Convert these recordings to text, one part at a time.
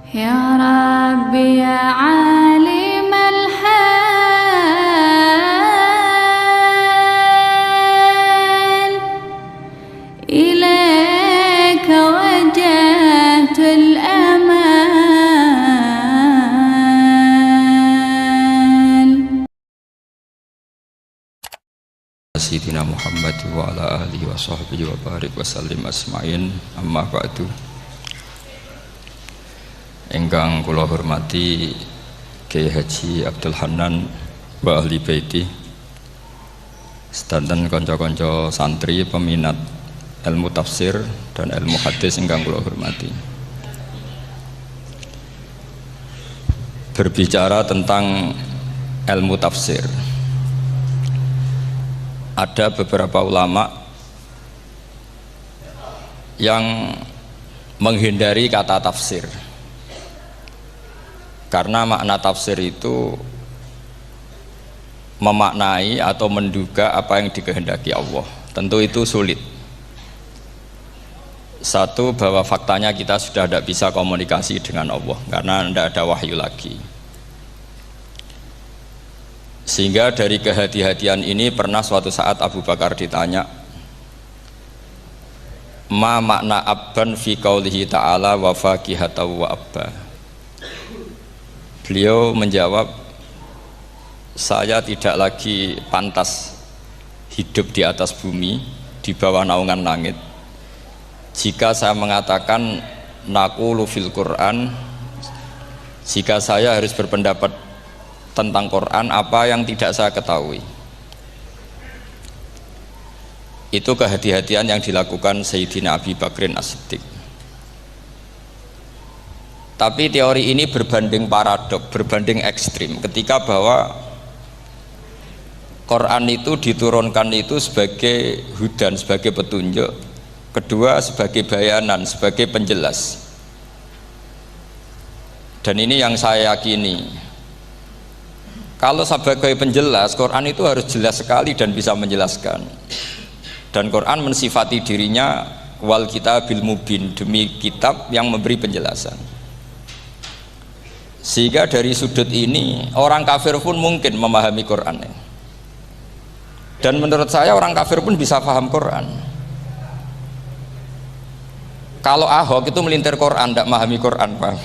يا ربي يا عالم الحال إليك وجهت الأمال. Sayyidina Muhammad wa ala alihi wa sahbihi wa barik wa sallim asma'in, amma ba'du. Ingkang kula hormati Kiai Haji Abdul Hanan wa ahli baiti, sedanten kanca-kanca santri peminat ilmu tafsir dan ilmu hadis ingkang kula hormati. Berbicara tentang ilmu tafsir, ada beberapa ulama yang menghindari kata tafsir karena makna tafsir itu memaknai atau menduga apa yang dikehendaki Allah. Tentu itu sulit. Satu, bahwa faktanya kita sudah tidak bisa komunikasi dengan Allah karena tidak ada wahyu lagi. Sehingga dari kehati-hatian ini pernah suatu saat Abu Bakar ditanya, ma makna abban fi qaulihi ta'ala wa faqihatan wa abba. Beliau menjawab, saya tidak lagi pantas hidup di atas bumi di bawah naungan langit jika saya mengatakan naqulu fil Quran, jika saya harus berpendapat tentang Quran apa yang tidak saya ketahui. Itu kehati-hatian yang dilakukan Sayyidina Abi Bakrin As-Siddiq. Tapi teori ini berbanding paradok, berbanding ekstrim ketika bahwa Quran itu diturunkan itu sebagai hudan, sebagai petunjuk, kedua sebagai bayanan, sebagai penjelas. Dan ini yang saya yakini, kalau sebagai penjelas, Quran itu harus jelas sekali dan bisa menjelaskan. Dan Quran mensifati dirinya wal kitabil mubin, demi kitab yang memberi penjelasan. Sehingga dari sudut ini orang kafir pun mungkin memahami Quran. Dan menurut saya orang kafir pun bisa paham Quran. Kalau Ahok itu melintir Quran, tidak memahami Quran, Pak.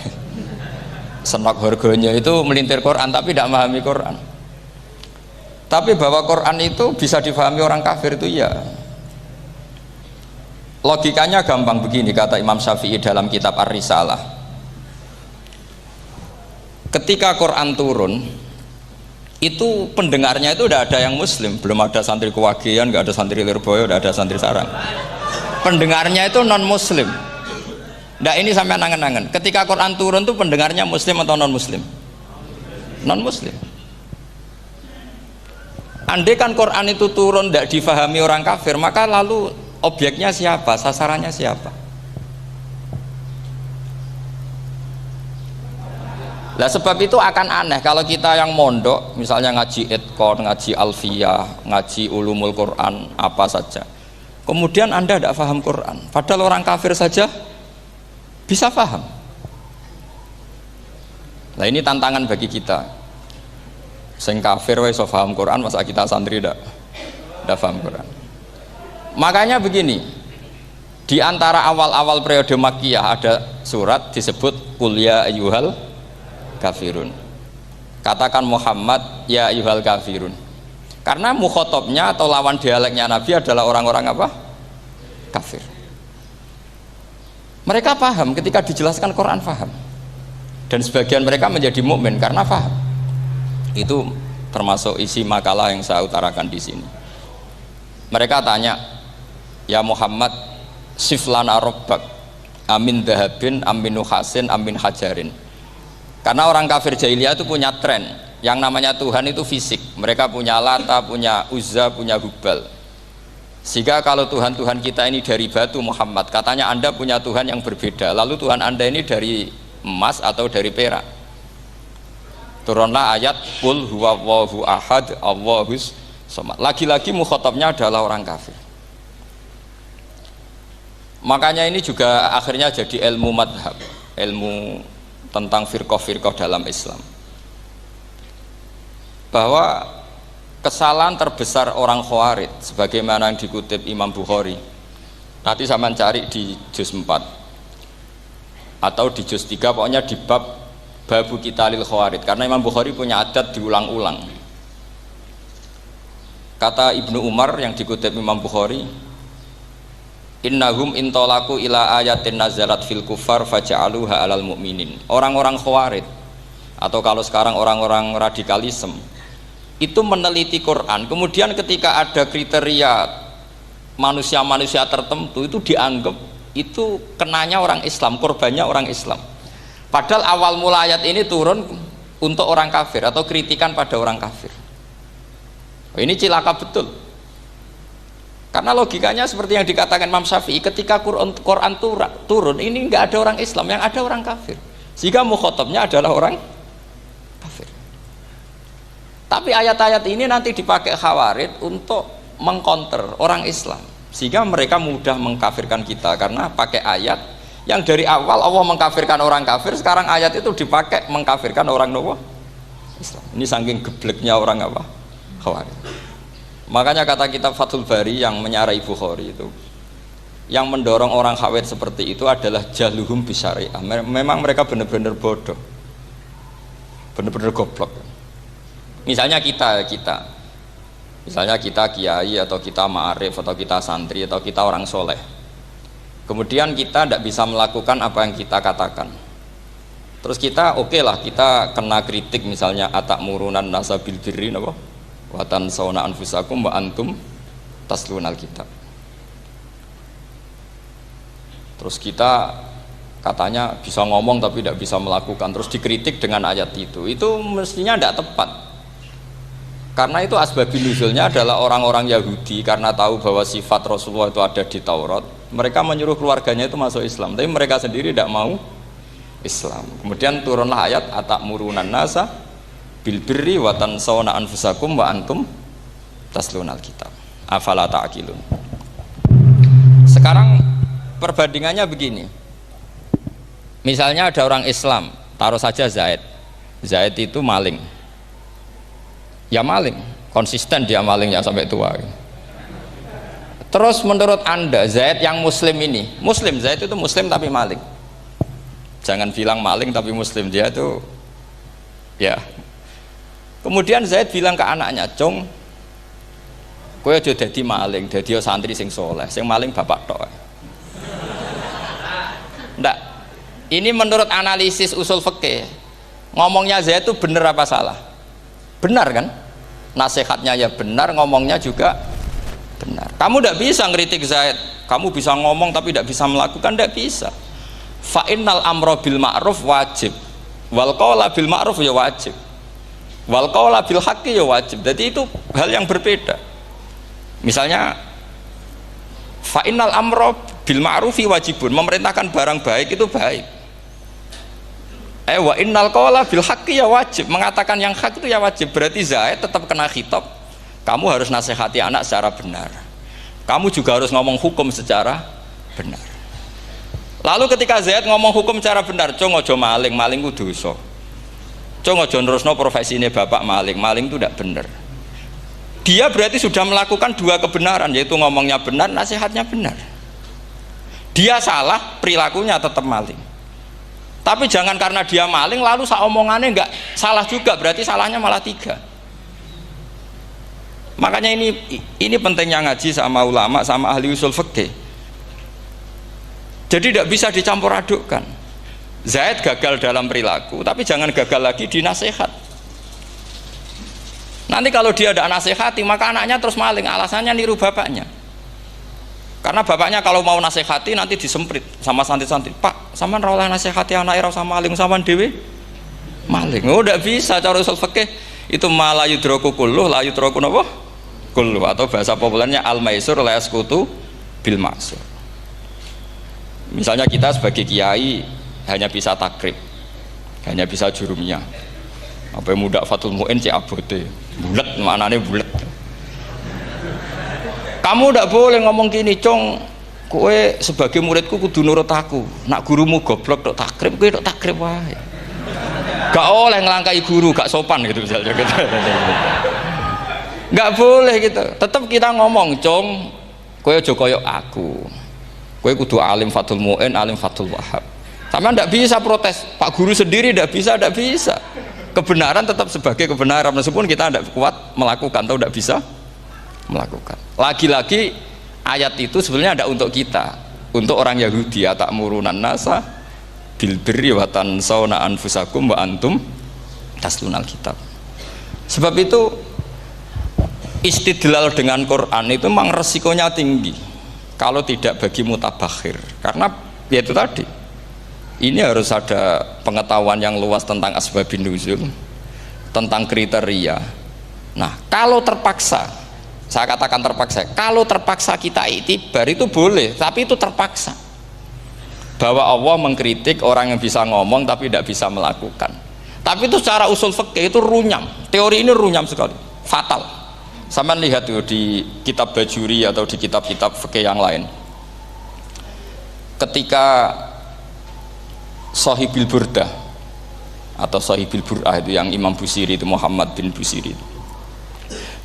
Senok harganya itu melintir Quran tapi tidak memahami Quran. Tapi bahwa Quran itu bisa difahami orang kafir itu ya. Logikanya gampang begini, kata Imam Syafi'i dalam kitab Ar-Risalah. Ketika Quran turun, itu pendengarnya itu tidak ada yang muslim, belum ada santri Kewagian, nggak ada santri Lirboyo, nggak ada santri Sarang. Pendengarnya itu non muslim. Nah ini sampai angen-angen. Ketika Quran turun itu pendengarnya muslim atau non muslim? Non muslim. Andai kan Quran itu turun tidak difahami orang kafir, maka lalu objeknya siapa? Sasarannya siapa? Lah sebab itu akan aneh kalau kita yang mondok, misalnya ngaji Edkon, ngaji Alfiyah, ngaji Ulumul Quran, apa saja. Kemudian Anda tidak paham Quran, padahal orang kafir saja bisa paham. Nah ini tantangan bagi kita. Sing kafir wis iso paham Quran, masa kita santri tidak paham Quran. Makanya begini, di antara awal-awal periode Makkiyah ada surat disebut Qul ya ayyuhal kafirun. Katakan Muhammad ya ayyuhal kafirun. Karena mukhotabnya atau lawan dialeknya Nabi adalah orang-orang apa? Kafir. Mereka paham ketika dijelaskan Quran, paham. Dan sebagian mereka menjadi mukmin karena paham. Itu termasuk isi makalah yang saya utarakan di sini. Mereka tanya, ya Muhammad, siflana rabbak amin dahabin amin nuhasin amin hajarin. Karena orang kafir jahiliyah itu punya tren yang namanya Tuhan itu fisik. Mereka punya Lata, punya Uzza, punya Hubal. Sehingga kalau Tuhan-Tuhan kita ini dari batu Muhammad, katanya Anda punya Tuhan yang berbeda. Lalu Tuhan Anda ini dari emas atau dari perak. Turunlah ayat Qul huwallahu ahad Allahus somad. Lagi-lagi mukhatabnya adalah orang kafir. Makanya ini juga akhirnya jadi ilmu madhab, ilmu tentang firqah-firqah dalam Islam, bahwa kesalahan terbesar orang Khawarij sebagaimana yang dikutip Imam Bukhari, nanti sampean cari di juz 4 atau di juz 3, pokoknya di bab Babu Qitalil Khawarij, karena Imam Bukhari punya adat diulang-ulang. Kata Ibnu Umar yang dikutip Imam Bukhari, innahum intolaku ila ayatin nazalat fil kufar faja'aluha alal mu'minin. Orang-orang Khawarij atau kalau sekarang orang-orang radikalisme itu meneliti Quran, kemudian ketika ada kriteria manusia-manusia tertentu itu dianggap itu kenanya orang Islam, korbannya orang Islam. Padahal awal mula ayat ini turun untuk orang kafir atau kritikan pada orang kafir. Ini cilaka betul. Karena logikanya seperti yang dikatakan Imam Syafi'i, ketika Quran turun ini nggak ada orang Islam, yang ada orang kafir. Sehingga mukhatabnya adalah orang kafir. Tapi ayat-ayat ini nanti dipakai Khawarij untuk mengcounter orang Islam, sehingga mereka mudah mengkafirkan kita karena pakai ayat yang dari awal Allah mengkafirkan orang kafir, sekarang ayat itu dipakai mengkafirkan orang Islam. Ini saking gebleknya orang apa? Khawarij. Makanya kata kitab Fathul Bari yang menyarai Bukhari itu, yang mendorong orang Khawarij seperti itu adalah jahluhum bisyariah. Memang mereka benar-benar bodoh, benar-benar goblok. Misalnya kita kiai atau kita ma'arif atau kita santri atau kita orang soleh, kemudian kita tidak bisa melakukan apa yang kita katakan, terus kita oke lah, kita kena kritik misalnya atakmurunan nasa bil birri watan sauna anfusakum wa antum taslunal kitab, terus kita katanya bisa ngomong tapi tidak bisa melakukan, terus dikritik dengan ayat itu mestinya tidak tepat. Karena itu asbabun nuzulnya adalah orang-orang Yahudi karena tahu bahwa sifat Rasulullah itu ada di Taurat, mereka menyuruh keluarganya itu masuk Islam, tapi mereka sendiri tidak mau Islam. Kemudian turunlah ayat atakmurunan nasa bil birri wa tansawna anfusakum wa antum taslunal kitab afala ta'qilun. Sekarang perbandingannya begini, misalnya ada orang Islam, taruh saja Zaid itu maling, ya maling, konsisten dia malingnya sampai tua. Terus menurut Anda Zaid yang muslim ini, Zaid itu muslim tapi maling, jangan bilang maling tapi muslim, dia itu ya. Kemudian Zaid bilang ke anaknya, "Cung, kowe aja dadi maling, dadi santri sing soleh, sing maling bapak tok." Ndak. Ini menurut analisis usul fikih, ngomongnya Zaid itu benar apa salah? Benar kan? Nasihatnya ya benar, ngomongnya juga benar. Kamu tidak bisa ngeritik Zaid, kamu bisa ngomong tapi tidak bisa melakukan, tidak bisa. Fa innal amra bil ma'ruf wajib, wal qawla bil ma'ruf ya wajib, wal qawla bil haqqi ya wajib. Jadi itu hal yang berbeda. Misalnya fa innal amra bil ma'rufi wajibun, memerintahkan barang baik itu baik. Wa innal qawla bil haqqi ya wajib, mengatakan yang hak itu ya wajib. Berarti Zaid tetap kena khitab, kamu harus nasihati anak secara benar, kamu juga harus ngomong hukum secara benar. Lalu ketika Zaid ngomong hukum secara benar, cung ojo maling, maling ku dosa, cung ojo nerusno profesi ini bapak maling, maling itu tidak benar. Dia berarti sudah melakukan dua kebenaran, yaitu ngomongnya benar, nasihatnya benar. Dia salah, perilakunya tetap maling. Tapi jangan karena dia maling lalu omongannya enggak salah juga, berarti salahnya malah tiga. Makanya ini pentingnya ngaji sama ulama, sama ahli usul fikih. Jadi tidak bisa dicampur adukkan. Zaid gagal dalam perilaku, tapi jangan gagal lagi di nasihat. Nanti kalau dia tidak nasihati, maka anaknya terus maling, alasannya niru bapaknya. Karena bapaknya kalau mau nasihati nanti disemprit sama santri-santri, "Pak, sampean ora oleh nasihati anake ora usah maling, sampean dhewe maling." Oh, tidak bisa, cara usul fikih itu malah yudroku kulluh la yudroku napa? Kulluh, atau bahasa populernya al-maisur la yasqutu bil ma'sur. Misalnya kita sebagai kiai hanya bisa takrib, hanya bisa jurumiyah. Apa muda Fathul Mu'in cek abote, bulet, maknane bulet. Kamu tidak boleh ngomong gini, "Cung, kowe sebagai muridku kudu nurut aku. Nak gurumu goblok tok takrib, kowe tok takrib wae." Gak oleh ngelangkai guru, gak sopan gitu misalnya gitu. Gak boleh gitu. Tetap kita ngomong, "Cung, kowe aja koyo aku. Kowe kudu alim Fathul Mu'in, alim Fathul Wahhab." Sama ndak bisa protes. Pak guru sendiri ndak bisa. Kebenaran tetap sebagai kebenaran meskipun kita ndak kuat melakukan atau ndak bisa melakukan. Lagi-lagi ayat itu sebenarnya ada untuk kita, untuk orang Yahudi, ta'murunan nasa bil birri wa tansawna anfusakum wa antum taslunal kitab. Sebab itu istidlal dengan Quran itu memang resikonya tinggi kalau tidak bagi mutabakhir, karena ya itu tadi, ini harus ada pengetahuan yang luas tentang asbabun nuzul, tentang kriteria. Nah kalau terpaksa, saya katakan terpaksa, kalau terpaksa kita iktibar itu boleh, tapi itu terpaksa. Bahwa Allah mengkritik orang yang bisa ngomong tapi tidak bisa melakukan. Tapi itu secara usul fikih itu runyam. Teori ini runyam sekali, fatal. Sampai lihat tuh di kitab Bajuri atau di kitab-kitab fikih yang lain. Ketika Shahibil Burdah atau Shahibil Bur'ah itu yang Imam Busiri itu, Muhammad bin Busiri itu.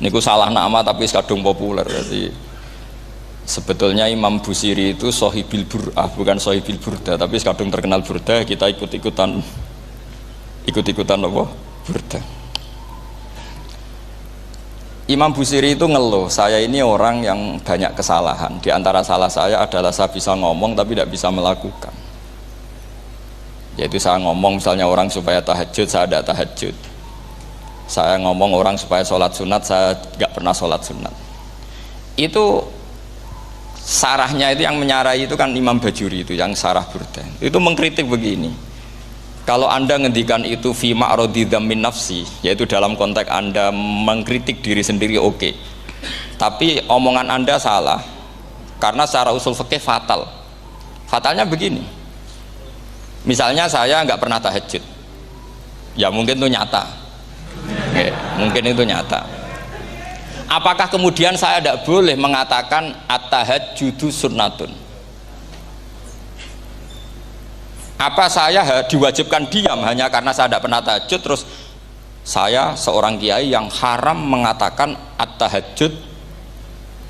Niku salah nama tapi kadung populer. Jadi sebetulnya Imam Busiri itu Shahibil Bur'ah, bukan Shahibil Burdah, tapi kadung terkenal Burdah, kita ikut-ikutan apa? Burdah. Imam Busiri itu ngeluh, "Saya ini orang yang banyak kesalahan. Di antara salah saya adalah saya bisa ngomong tapi tidak bisa melakukan. Yaitu saya ngomong misalnya orang supaya tahajud, saya tidak tahajud. Saya ngomong orang supaya sholat sunat, saya nggak pernah sholat sunat." Itu sarahnya itu yang menyarai itu kan Imam Bajuri itu yang sarah Burdah. Itu mengkritik begini. Kalau Anda ngendikan itu fi ma'radi dzammin nafsi, yaitu dalam konteks Anda mengkritik diri sendiri oke. Tapi omongan Anda salah. Karena secara usul fikih fatal. Fatalnya begini. Misalnya saya nggak pernah tahajud. Ya mungkin itu nyata. Oke, mungkin itu nyata. Apakah kemudian saya tidak boleh mengatakan at-tahajjudu sunnatun? Apa saya diwajibkan diam hanya karena saya tidak pernah tahajud, terus saya seorang kiai yang haram mengatakan at-tahajjud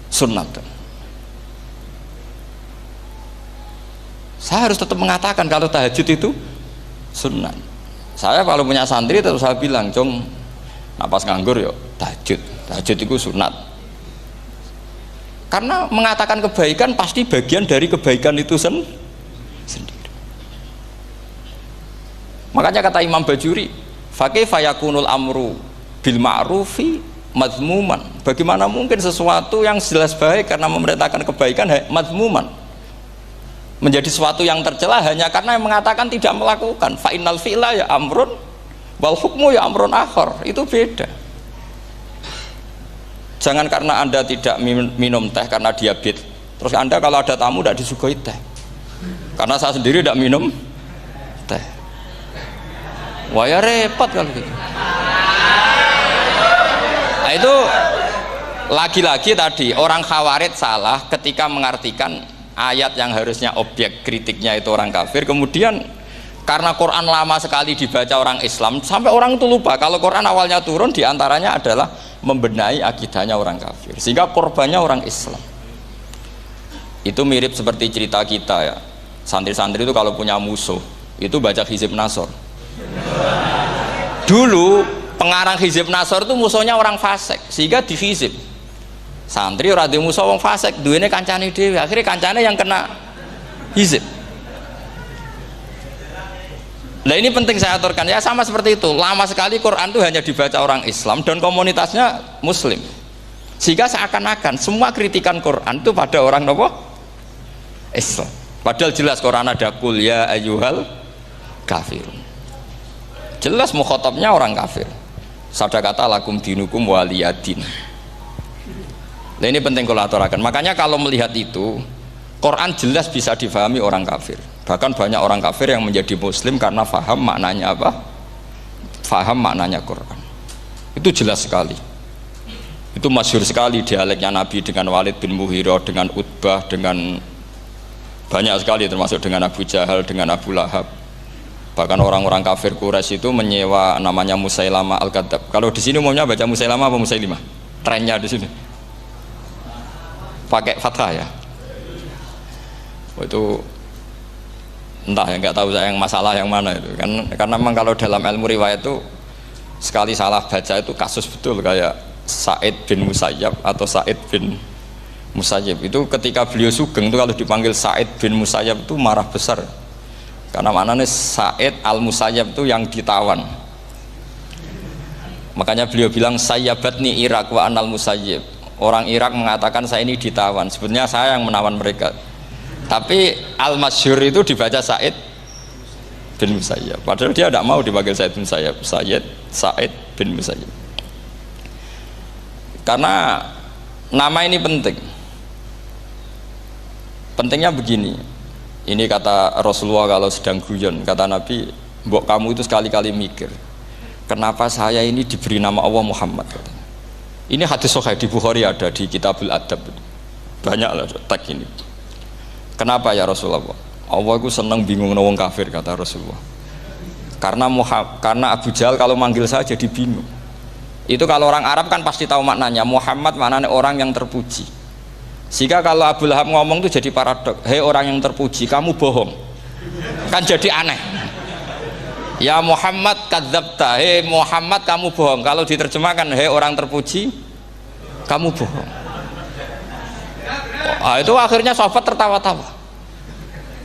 sunnatun? Saya harus tetap mengatakan kalau tahajud itu sunnah. Saya kalau punya santri terus saya bilang, "Cung, napas nganggur yuk tahajud. Tahajud itu sunat." Karena mengatakan kebaikan pasti bagian dari kebaikan itu sendiri. Makanya kata Imam Bajuri, "Fakaifa yakunul amru bil ma'rufi mazmuman." Bagaimana mungkin sesuatu yang jelas baik karena memerintahkan kebaikan mazmuman menjadi sesuatu yang tercela hanya karena yang mengatakan tidak melakukan. Fa innal fi'la ya amrun wal hukmu ya amrun akhar. Itu beda. Jangan karena Anda tidak minum teh karena diabetes, terus Anda kalau ada tamu tidak disuguhi teh. Karena saya sendiri tidak minum teh. Wah ya repot kalau gitu. Nah itu lagi-lagi tadi orang Khawarij salah ketika mengartikan ayat yang harusnya objek kritiknya itu orang kafir, kemudian karena Quran lama sekali dibaca orang Islam sampai orang itu lupa kalau Quran awalnya turun diantaranya adalah membenahi akidahnya orang kafir, sehingga korbannya orang Islam. Itu mirip seperti cerita kita ya, santri-santri itu kalau punya musuh itu baca Hizib Nasor. Dulu pengarang Hizib Nasor itu musuhnya orang fasik, sehingga dihizib. Santri ora duwe musuh wong fasik, duwene kancane dhewe, akhirnya kancane yang kena hizib. Nah ini penting saya aturkan ya, sama seperti itu. Lama sekali Quran itu hanya dibaca orang Islam dan komunitasnya Muslim, sehingga seakan-akan semua kritikan Quran itu pada orang nopo Islam. Padahal jelas Quran ada kul ya ayyuhal kafirun. Jelas mukhatabnya orang kafir. Sabda kata lakum dinukum waliyadin. Nah ini penting kalau aturakan. Makanya kalau melihat itu, Quran jelas bisa difahami orang kafir. Bahkan banyak orang kafir yang menjadi muslim karena faham maknanya apa? Faham maknanya Quran. Itu jelas sekali. Itu masyhur sekali dialeknya Nabi dengan Walid bin Mughirah, dengan Utbah, dengan banyak sekali termasuk dengan Abu Jahal, dengan Abu Lahab. Bahkan orang-orang kafir Quraisy itu menyewa namanya Musailamah Al-Kadzab. Kalau di sini umumnya baca Musailamah apa Musailimah? Trennya di sini pakai fathah ya. Itu entah ya, nggak tahu saya yang masalah yang mana itu kan, karena memang kalau dalam ilmu riwayat itu sekali salah baca itu kasus betul, kayak Sa'id bin Musayyab atau Sa'id bin Musayyib itu ketika beliau sugeng itu kalau dipanggil Sa'id bin Musayyab itu marah besar, karena maknanya Sa'id al-Musayyab itu yang ditawan. Makanya beliau bilang sayyabatni Irak wa anal Musayyib. Orang Irak mengatakan saya ini ditawan, sebenarnya saya yang menawan mereka. Tapi al-masyhur itu dibaca Sa'id bin Musayyab, padahal dia tidak mau dipanggil Sa'id bin Musayyab, Sa'id bin Musayyab. Karena nama ini penting. Pentingnya begini, ini kata Rasulullah kalau sedang guyon, kata Nabi, mbok kamu itu sekali-kali mikir, kenapa saya ini diberi nama Allah Muhammad, katanya. Ini hadis sahih di Bukhari, ada di Kitabul Adab, banyak lah tag ini. Kenapa ya Rasulullah? Allah itu senang bingung wong kafir, kata Rasulullah. Karena Abu Jahal kalau manggil saya jadi bingung. Itu kalau orang Arab kan pasti tahu maknanya. Muhammad maknanya orang yang terpuji. Sehingga kalau Abu Lahab ngomong itu jadi paradok. Hei orang yang terpuji, kamu bohong. Kan jadi aneh. Ya Muhammad kadzabta, hei Muhammad kamu bohong. Kalau diterjemahkan, hei orang terpuji, kamu bohong. Itu akhirnya sahabat tertawa-tawa.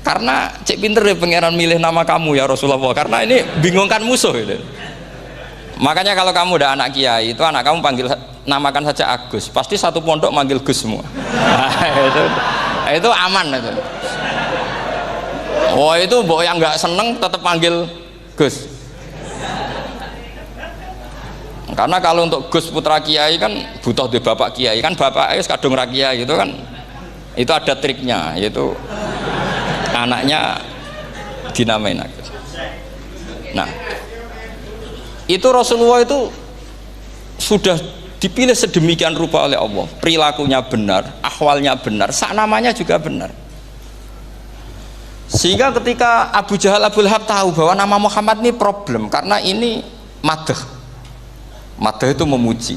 Karena cek pinter ya pangeran milih nama kamu ya Rasulullah, karena ini bingungkan musuh gitu. Makanya kalau kamu udah anak kiai itu anak kamu panggil namakan saja Agus, pasti satu pondok manggil Gus semua. Itu aman itu. Oh itu mbok yang nggak seneng tetap panggil Gus. Karena kalau untuk Gus putra kiai kan butuh di bapak kiai, kan bapak kadung ra kiai itu kan, itu ada triknya, yaitu anaknya dinamain Agus. Nah itu Rasulullah itu sudah dipilih sedemikian rupa oleh Allah, perilakunya benar, ahwalnya benar, sak namanya juga benar. Sehingga ketika Abu Jahal, Abu Lahab tahu bahwa nama Muhammad ini problem, karena ini madah itu memuji.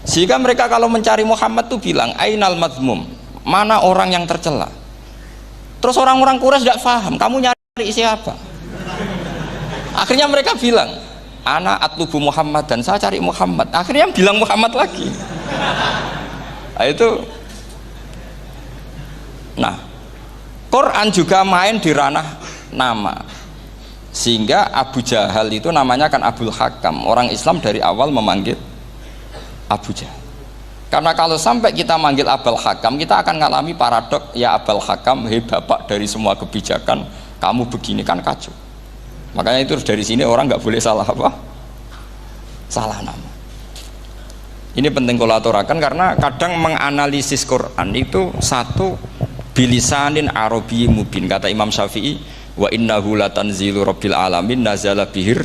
Sehingga mereka kalau mencari Muhammad tuh bilang ainal madmum, mana orang yang tercela. Terus orang-orang Quraisy tidak paham, kamu nyari siapa? Akhirnya mereka bilang, ana atlubu Muhammad, dan saya cari Muhammad. Akhirnya bilang Muhammad lagi. Nah, itu. Nah, Quran juga main di ranah nama. Sehingga Abu Jahal itu namanya kan Abul Hakam. Orang Islam dari awal memanggil Abu Jahal. Karena kalau sampai kita manggil Abul Hakam, kita akan mengalami paradok, ya Abul Hakam, hei bapak dari semua kebijakan, kamu begini kan kacau. Makanya itu dari sini orang nggak boleh salah apa? Salah nama. Ini penting kalau aturakan, karena kadang menganalisis Quran itu satu bilisanin Arabi mubin. Kata Imam Syafi'i, wa innahu latanzilu rabbil alamin nazala bihir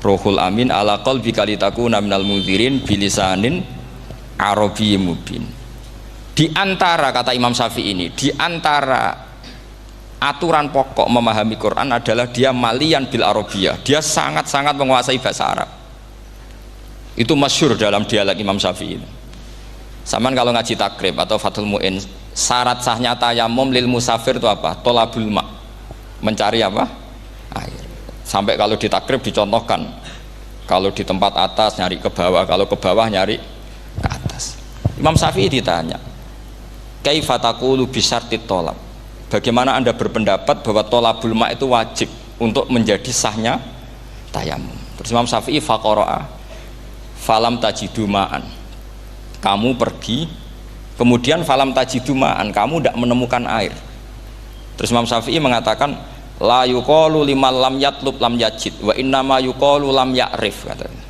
rohul amin ala qalbika litakuna minal mundzirin bilisanin Arabi mubin. Di antara, kata Imam Syafi'i ini, di antara aturan pokok memahami Quran adalah dia malian bil arabiyah, dia sangat-sangat menguasai bahasa Arab. Itu masyhur dalam dialog Imam Syafi'i. Saman kalau ngaji takrib atau Fathul Mu'in, syarat sahnya tayamum lil musafir itu apa? Tolabul ma', mencari apa? Air. Sampai kalau di takrib dicontohkan, kalau di tempat atas nyari ke bawah, kalau ke bawah nyari ke atas. Imam Syafi'i ditanya, kaifa taqulu bi syartit tolab, bagaimana anda berpendapat bahwa tolabul ma' itu wajib untuk menjadi sahnya tayamum? Terus Imam Syafi'i faqara'a falam tajidu ma'an, kamu pergi kemudian falam tajidu ma'an, kamu tidak menemukan air. Terus Imam Syafi'i mengatakan la yuqalu liman lam yatlub lam yajid wa innama yuqalu lam ya'rif, katanya.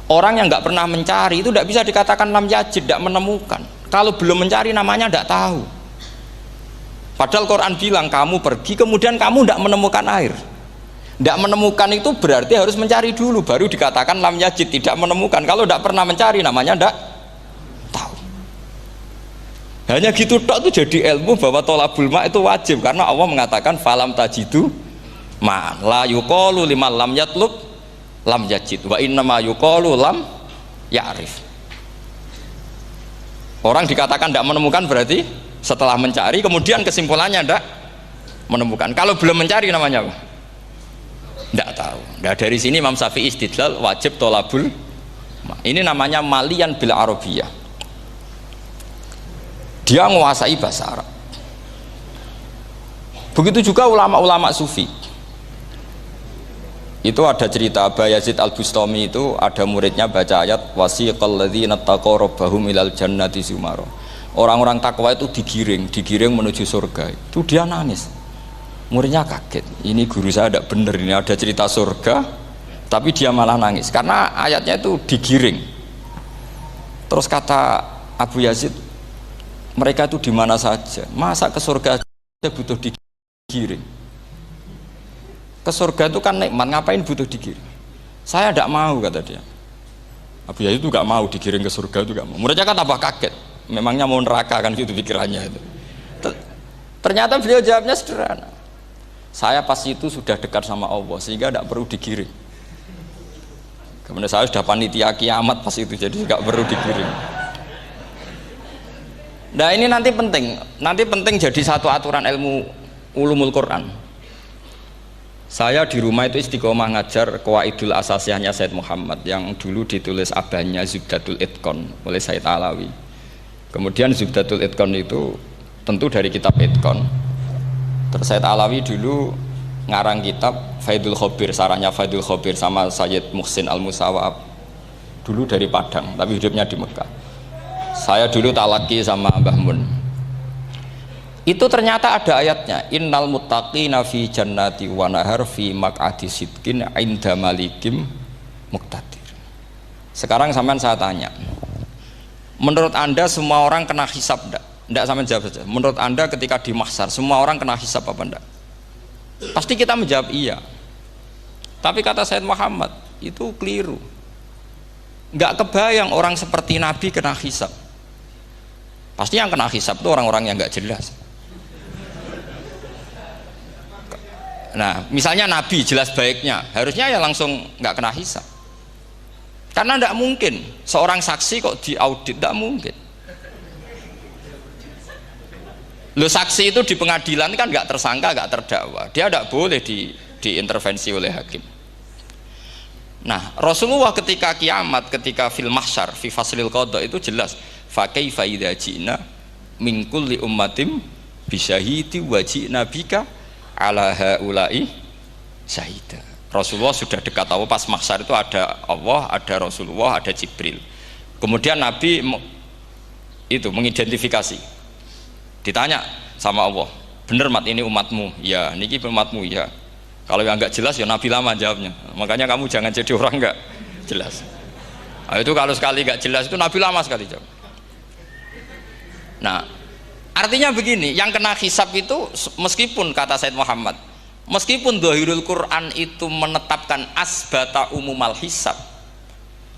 Orang yang nggak pernah mencari itu tidak bisa dikatakan lam yajid, tidak menemukan. Kalau belum mencari namanya tidak tahu. Padahal Quran bilang kamu pergi kemudian kamu tidak menemukan air. Tidak menemukan itu berarti harus mencari dulu, baru dikatakan lam yajid, tidak menemukan. Kalau tidak pernah mencari namanya tidak tahu. Hanya gitu tok itu jadi ilmu bahwa tolabul ma' itu wajib, karena Allah mengatakan falam tajidu ma'an. La yuqalu liman lam yatlub lam yajid wa innama yuqalu lam ya'rif. Orang dikatakan tidak menemukan berarti setelah mencari kemudian kesimpulannya tidak menemukan. Kalau belum mencari namanya apa? Tidak tahu. Nah, dari sini Imam Syafi'i istidlal wajib tolabul. Ini namanya malian bil arabiyah. Dia menguasai bahasa Arab. Begitu juga ulama-ulama sufi. Itu ada cerita Bayazid Al-Bustami, itu ada muridnya baca ayat wasiqal ladzina taqaw rabbahum ilal jannati zumara. Orang-orang takwa itu digiring menuju surga. Itu dia nangis. Muridnya kaget, ini guru saya tidak benar, ini ada cerita surga tapi dia malah nangis karena ayatnya itu digiring. Terus kata Abu Yazid, mereka itu di mana saja, masa ke surga aja butuh digiring? Ke surga itu kan nikmat, ngapain butuh digiring? Saya tidak mau, kata dia. Abu Yazid itu gak mau digiring ke surga, itu gak mau. Muridnya kan tambah kaget, memangnya mau neraka kan gitu pikirannya itu. Ternyata beliau jawabnya sederhana, saya pas itu sudah dekat sama Allah sehingga tidak perlu digiring. Kemudian saya sudah panitia kiamat pas itu, jadi tidak perlu digiring. Nah ini nanti penting jadi satu aturan ilmu ulumul Quran. Saya di rumah itu istiqomah ngajar Qawaidul Asasiyahnya Said Muhammad yang dulu ditulis abahnya Zubdatul Itqan oleh Said Alawi. Kemudian Zubdatul Itqan itu tentu dari kitab Itqan. Terus Said Alawi dulu ngarang kitab Faidul Khobir, sarannya Faidul Khobir sama Sayyid Muhsin Al-Musawab, dulu dari Padang tapi hidupnya di Mekah. Saya dulu talaki sama Mbah Mun. Itu ternyata ada ayatnya, innal muttaqina fi jannati wa nahar fi maq'adi sidqin 'inda malikim muqtadir. Sekarang sampean saya tanya, menurut Anda semua orang kena hisab enggak? Tidak sama jawab saja. Menurut Anda ketika di mahsyar semua orang kena hisab apa enggak? Pasti kita menjawab iya. Tapi kata Said Muhammad itu keliru. Enggak kebayang orang seperti Nabi kena hisab. Pasti yang kena hisab itu orang-orang yang enggak jelas. Nah, misalnya Nabi jelas baiknya, harusnya ya langsung enggak kena hisab. Karena enggak mungkin seorang saksi kok diaudit, enggak mungkin. Lo saksi itu di pengadilan kan nggak tersangka, nggak terdakwa, dia tidak boleh diintervensi oleh hakim. Nah Rasulullah ketika kiamat, ketika fil mahsyar, fi faslil qada itu jelas, fa kaifa idza ji'na min kulli ummatin bisyahidi wa ji'na bika ala haula'i syahida. Rasulullah sudah dekat Allah, pas mahsyar itu ada Allah, ada Rasulullah, ada Jibril. Kemudian Nabi itu mengidentifikasi. Ditanya sama Allah, bener mat ini umatmu? Ya, niki umatmu ya. Kalau yang nggak jelas ya Nabi lama jawabnya. Makanya kamu jangan jadi orang nggak jelas. Nah, itu kalau sekali nggak jelas itu Nabi lama sekali jawab. Nah, artinya begini, yang kena hisab itu meskipun kata Said Muhammad, meskipun Dhahirul Quran itu menetapkan asbata umumal hisab,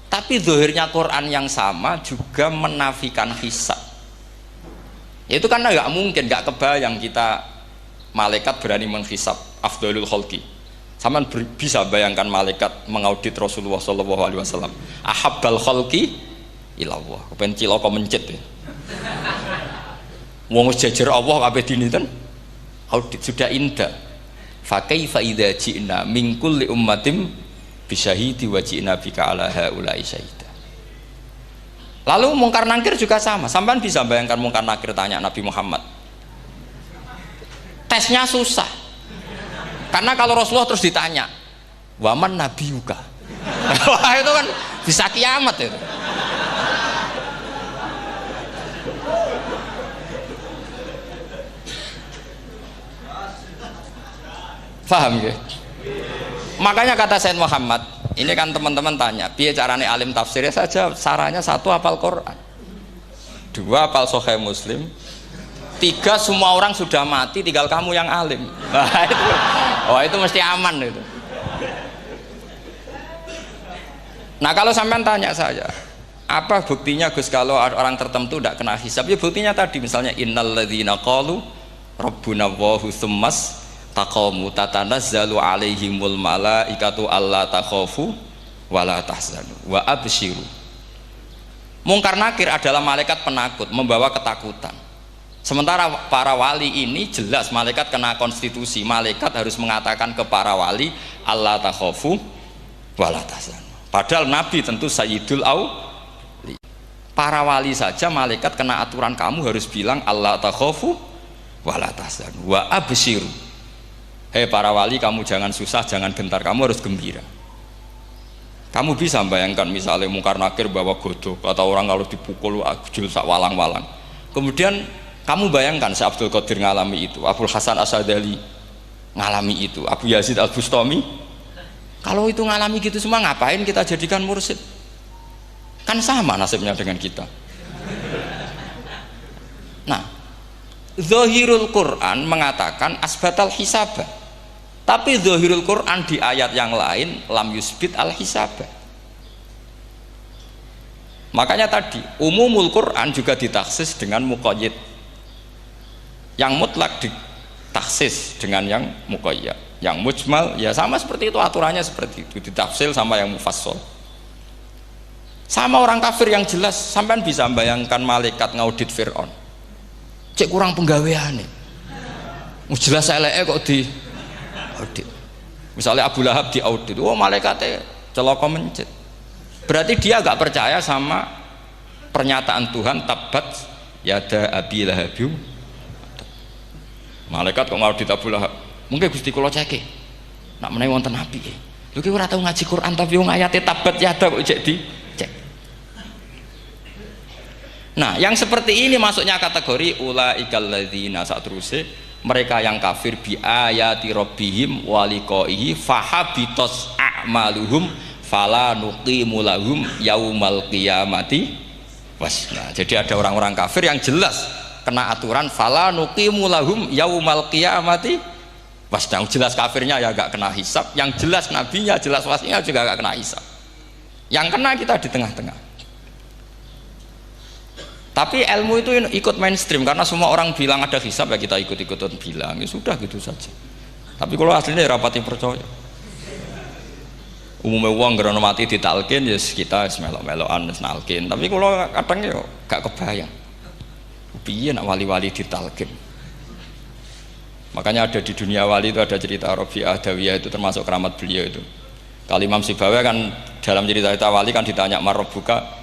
tapi zahirnya Quran yang sama juga menafikan hisab. Itu karena nggak mungkin, nggak kebayang kita malaikat berani menghisab afdalul khalqi. Sama bisa bayangkan malaikat mengaudit Rasulullah SAW. Ahabbal khalqi ilallah. Kepen cilaka mencit ya. Wong jajar Allah kabeh dinten audit sudah indah. Fa kaifa idza ji'na min kulli ummatin bisyahidi wa ji'na bika ala haula'i syahida. Lalu mungkar nakir juga sama. Sampai bisa bayangkan mungkar nakir tanya Nabi Muhammad. Tesnya susah. Karena kalau Rasulullah terus ditanya, waman nabiyuka. Wah itu kan bisa kiamat itu. Paham ya? Makanya kata Said Muhammad, ini kan teman-teman tanya, biar carane alim tafsirnya saja, sarannya satu hafal Quran, dua hafal Sahih Muslim, tiga semua orang sudah mati, tinggal kamu yang alim. Nah, itu mesti aman itu. Nah kalau sampean tanya saya, apa buktinya Gus kalau orang tertentu tidak kena hisab? Ya buktinya tadi misalnya innal ladzina qalu rabbuna Allahu tsummas taqamu tatanazzalu alaihimul malaikatu alla takhafu wala tahzanu wa absyiru. Mungkar nakir adalah malaikat penakut, membawa ketakutan. Sementara para wali ini jelas malaikat kena konstitusi, malaikat harus mengatakan ke para wali alla takhafu wala tahzanu. Padahal Nabi tentu sayyidul auli. Para wali saja malaikat kena aturan, kamu harus bilang alla takhafu wala tahzanu wa absyiru. Hei para wali, kamu jangan susah, jangan gentar, kamu harus gembira. Kamu bisa bayangkan misalnya mungkar nakir bawa godok atau orang kalau dipukul ajul sak walang-walang. Kemudian kamu bayangkan si Abdul Qadir ngalami itu, Abdul Hasan Asadali ngalami itu, Abu Yazid Al Bustami. Kalau itu ngalami gitu semua, ngapain kita jadikan mursyid? Kan sama nasibnya dengan kita. Nah, Zahirul Quran mengatakan asbatal hisabah. Tapi Zahirul Quran di ayat yang lain lam yusbit al hisabah. Makanya tadi umumul Quran juga ditaksis dengan muqayyid. Yang mutlak ditaksis dengan yang muqayyad. Yang mujmal ya sama seperti itu, aturannya seperti itu, ditafsil sama yang mufassal. Sama orang kafir yang jelas, sampean bisa bayangkan malaikat ngaudit Fir'aun. Cek kurang penggaweane. Jelas eleke kok di audit. Misalnya Abu Lahab di audit, oh malaikatnya celaka mencet. Berarti dia gak percaya sama pernyataan Tuhan tabat yada abi lahabiu. Malaikat kok ngaudit Abu Lahab. Mungkin Gusti kula ceke. Nak menawi wonten api. Lho ki ora tau ngaji Quran tapi wong ayate tabat yada kok cek dicek. Nah, yang seperti ini masuknya kategori ulaikal ladzina satruse, mereka yang kafir bi ayati rabbihim wa liqaihi fahabitos a'maluhum fala nuqimu lahum yaumal qiyamati wasna. Jadi ada orang-orang kafir yang jelas kena aturan fala nuqimu lahum yaumal qiyamati wasna. Jelas kafirnya ya gak kena hisab, yang jelas nabinya, jelas wasinya juga gak kena hisab. Yang kena kita di tengah-tengah. Tapi ilmu itu ikut mainstream karena semua orang bilang ada hisab, ya kita ikut-ikutan bilang, ya sudah gitu saja. Tapi kalau aslinya ya rapati percaya. Umumnya uang gerono mati ditalkin, ya kita melok-melokan nalkin. Tapi kalau kadang ya gak kebayang. Piye nak wali-wali ditalkin. Makanya ada di dunia wali itu ada cerita Rabi'ah Dawiyah, itu termasuk keramat beliau itu. Kalau Imam Sibawi kan dalam cerita wali kan ditanya marrobuka,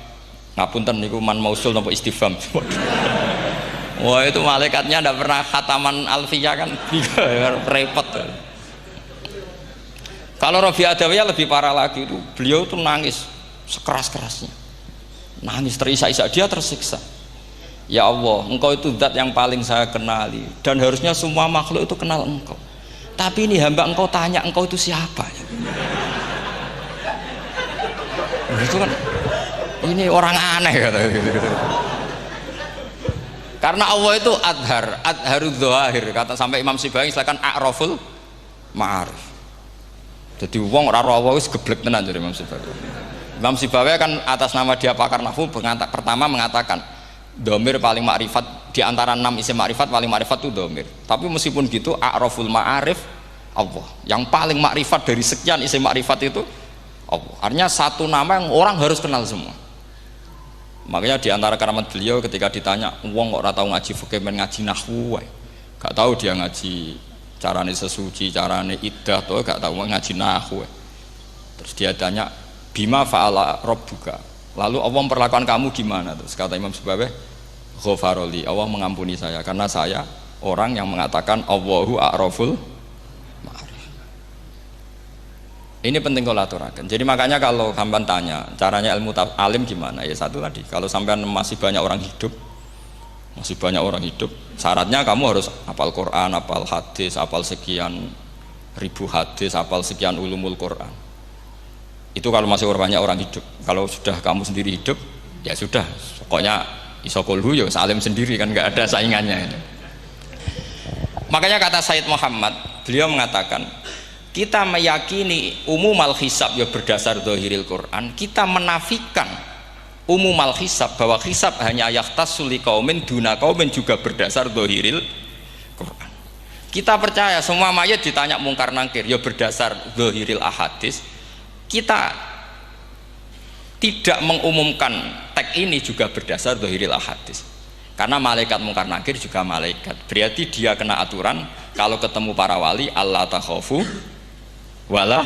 ngapunten niku man mausul nopo istifham. Wah itu malaikatnya tidak pernah khataman alfiyah kan, repot. Kalau Rabi'ah Adawiyah lebih parah lagi, itu beliau tuh nangis sekeras-kerasnya, nangis terisak-isak, dia tersiksa. Ya Allah, engkau itu zat yang paling saya kenali dan harusnya semua makhluk itu kenal engkau, tapi ini hamba engkau tanya engkau itu siapa ya? Itu kan ini orang aneh kata gitu. Karena Allah itu adharud dzahir, kata sampai Imam Sibawi silakan a'raful ma'arif. Jadi wong ora Allah wis geblek tenan dari Imam Sibawi. Imam Sibawi kan atas nama dia pakar nahwu pertama mengatakan domir paling makrifat di antara 6 isim makrifat, paling makrifat itu domir. Tapi meskipun gitu a'raful ma'arif Allah, yang paling makrifat dari sekian isim makrifat itu Allah. Artinya satu nama yang orang harus kenal semua. Makanya di antara keramat beliau ketika ditanya, wong kok ora tau ngaji fikih men ngaji nahwu wae. Gak tahu dia ngaji carane sesuci, carane iddah to, gak tahu ngaji nahwu. Terus dia tanya, "Bima fa'ala rabbuka?" Lalu Allah memperlakukan kamu gimana? Terus kata Imam Sibawi, "Ghafaroli, Allah mengampuni saya karena saya orang yang mengatakan Allahu a'raful ma'arif." Ini penting kalau aturakan. Jadi makanya kalau sampean tanya caranya ilmu alim gimana, ya satu tadi, kalau sampean masih banyak orang hidup, syaratnya kamu harus hafal Quran, hafal hadis, hafal sekian ribu hadis, hafal sekian ulumul Quran. Itu kalau masih banyak orang hidup. Kalau sudah kamu sendiri hidup, ya sudah, pokoknya isokolhu ya salim sendiri kan, nggak ada saingannya ini. Makanya kata Sayyid Muhammad, beliau mengatakan, kita meyakini umum al-hisab ya berdasar zahiril Quran, kita menafikan umum al-hisab bahwa hisab hanya yakhtassu liqaumin duna qaumin juga berdasar zahiril Quran. Kita percaya semua mayat ditanya mungkar nangkir ya berdasar dzahiril ahadits. Kita tidak mengumumkan teks ini juga berdasar dzahiril ahadits. Karena malaikat mungkar nangkir juga malaikat. Berarti dia kena aturan kalau ketemu para wali Allah takhafu wala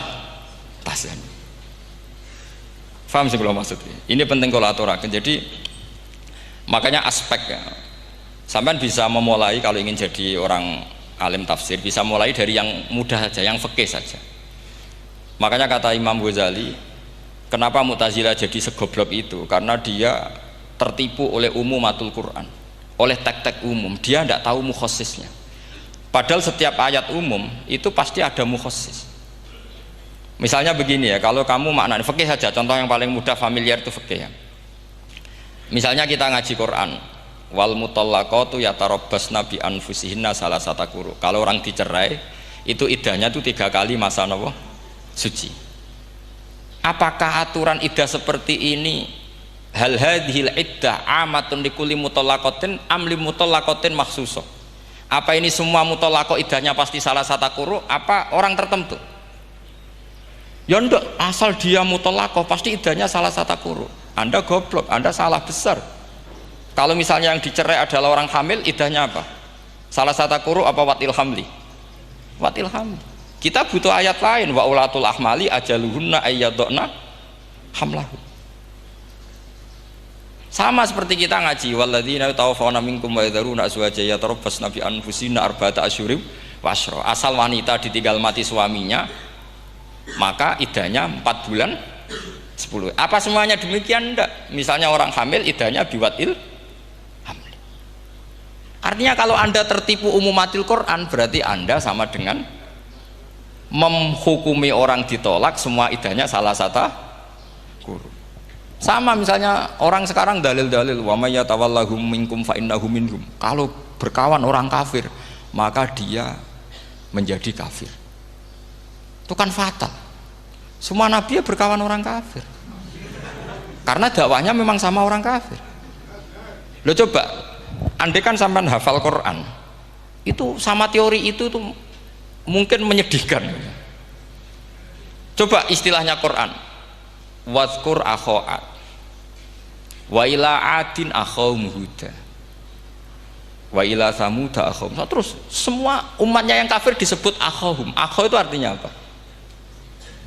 tahzanu. Faham sih kalau maksudnya? Ini penting kalau aturakan. Jadi makanya aspek ya. Sampai bisa memulai kalau ingin jadi orang alim tafsir bisa mulai dari yang mudah saja, yang fikih saja. Makanya kata Imam Ghazali, kenapa Mu'tazilah jadi segoblok itu? Karena dia tertipu oleh umumatul Quran, oleh teks-teks umum. Dia tidak tahu mukhassisnya. Padahal setiap ayat umum itu pasti ada mukhassis. Misalnya begini ya, kalau kamu maknanya fikih saja, contoh yang paling mudah familiar itu fikih ya. Misalnya kita ngaji Quran, wal mutallaqatu yatarabbasna bi anfusihinna salasata quru. Kalau orang dicerai itu iddahnya itu 3 kali masa nopo suci. Apakah aturan iddah seperti ini hal hadhil iddah amatun likulli mutallaqatin am li mutallaqatin makhsusah? Apa ini semua mutallaqah iddahnya pasti salasata quru apa orang tertentu? Ya enggak, asal dia mutallaqah pasti iddahnya salasata quru. Anda goblok, Anda salah besar. Kalau misalnya yang dicerai adalah orang hamil, iddahnya apa? Salasata quru apa watil hamli? Watil hamli. Kita butuh ayat lain, wa ulatul ahmali ajaluhunna ayyadna hamlahu. Sama seperti kita ngaji walladzina tawaffawna minkum wa yadharuna azwajan yatarabbasna bi anfusina arba'ata asyhurin wa asyra. Asal wanita ditinggal mati suaminya, maka iddahnya 4 bulan 10. Apa semuanya demikian? Enggak. Misalnya orang hamil iddahnya biwatil hamil. Artinya kalau Anda tertipu umumatil Quran berarti Anda sama dengan menghukumi orang ditolak semua iddahnya salah satu guru. Sama misalnya orang sekarang dalil-dalil wa may yatawallahum minkum fa innahu minhum. Kalau berkawan orang kafir maka dia menjadi kafir. Itu kan fatal. Semua nabi ya berkawan orang kafir karena dakwahnya memang sama orang kafir. Lo coba andai kan sampai hafal Quran itu sama teori itu tuh mungkin menyedihkan. Coba istilahnya Quran wadhkur akho'at wa ila adin akhawum huda wa ila samuda akhawum. Terus semua umatnya yang kafir disebut akhawum. Akhaw itu artinya apa?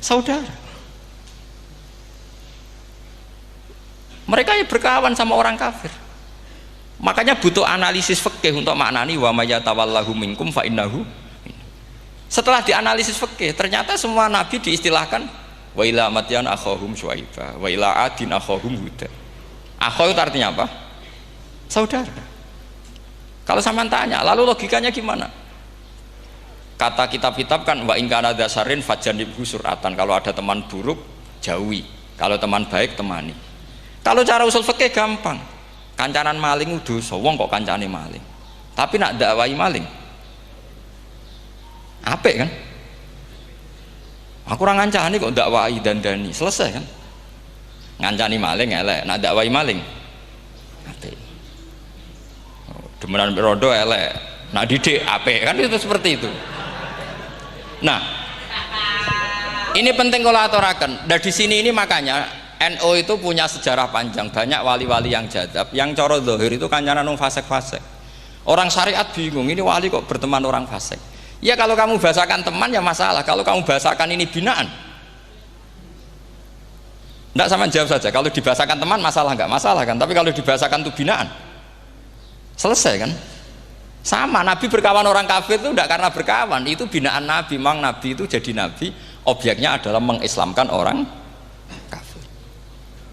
Saudara. Mereka ya berkawan sama orang kafir. Makanya butuh analisis fikih untuk maknani wa may yatawallahu minkum fa innahu. Setelah dianalisis fikih, ternyata semua nabi diistilahkan wa ila madyan akhahum syuaiba wa ila adin akhahum huda. Akhaw itu artinya apa? Saudara. Kalau sama tanya, lalu logikanya gimana? Kata kitab-kitab kan wa in kana dasarin fajanibhu suratan. Kalau ada teman buruk jauhi, kalau teman baik temani. Kalau cara usul fikih gampang. Kancanan maling dosa, wong kok kancane maling. Tapi nak dakwai maling apik kan? Aku ora ngancani kok dakwai dandani, selesai kan? Ngancani maling elek, nak dakwai maling apik. Demenan rodo elek, nak didik apik kan, itu seperti itu. Nah, ini penting kalau aturaken. Dan di sini ini makanya NU itu punya sejarah panjang, banyak wali-wali yang jadab, yang coro zahir itu kancanan wong fasik-fasik. Orang syariat bingung, ini wali kok berteman orang fasik. Ya kalau kamu bahasakan teman ya masalah, kalau kamu bahasakan ini binaan. Enggak, sama jawab saja. Kalau dibahasakan teman masalah enggak masalah kan, tapi kalau dibahasakan itu binaan selesai kan? Sama, Nabi berkawan orang kafir itu tidak karena berkawan, itu binaan Nabi. Memang Nabi itu jadi Nabi, objeknya adalah mengislamkan orang kafir.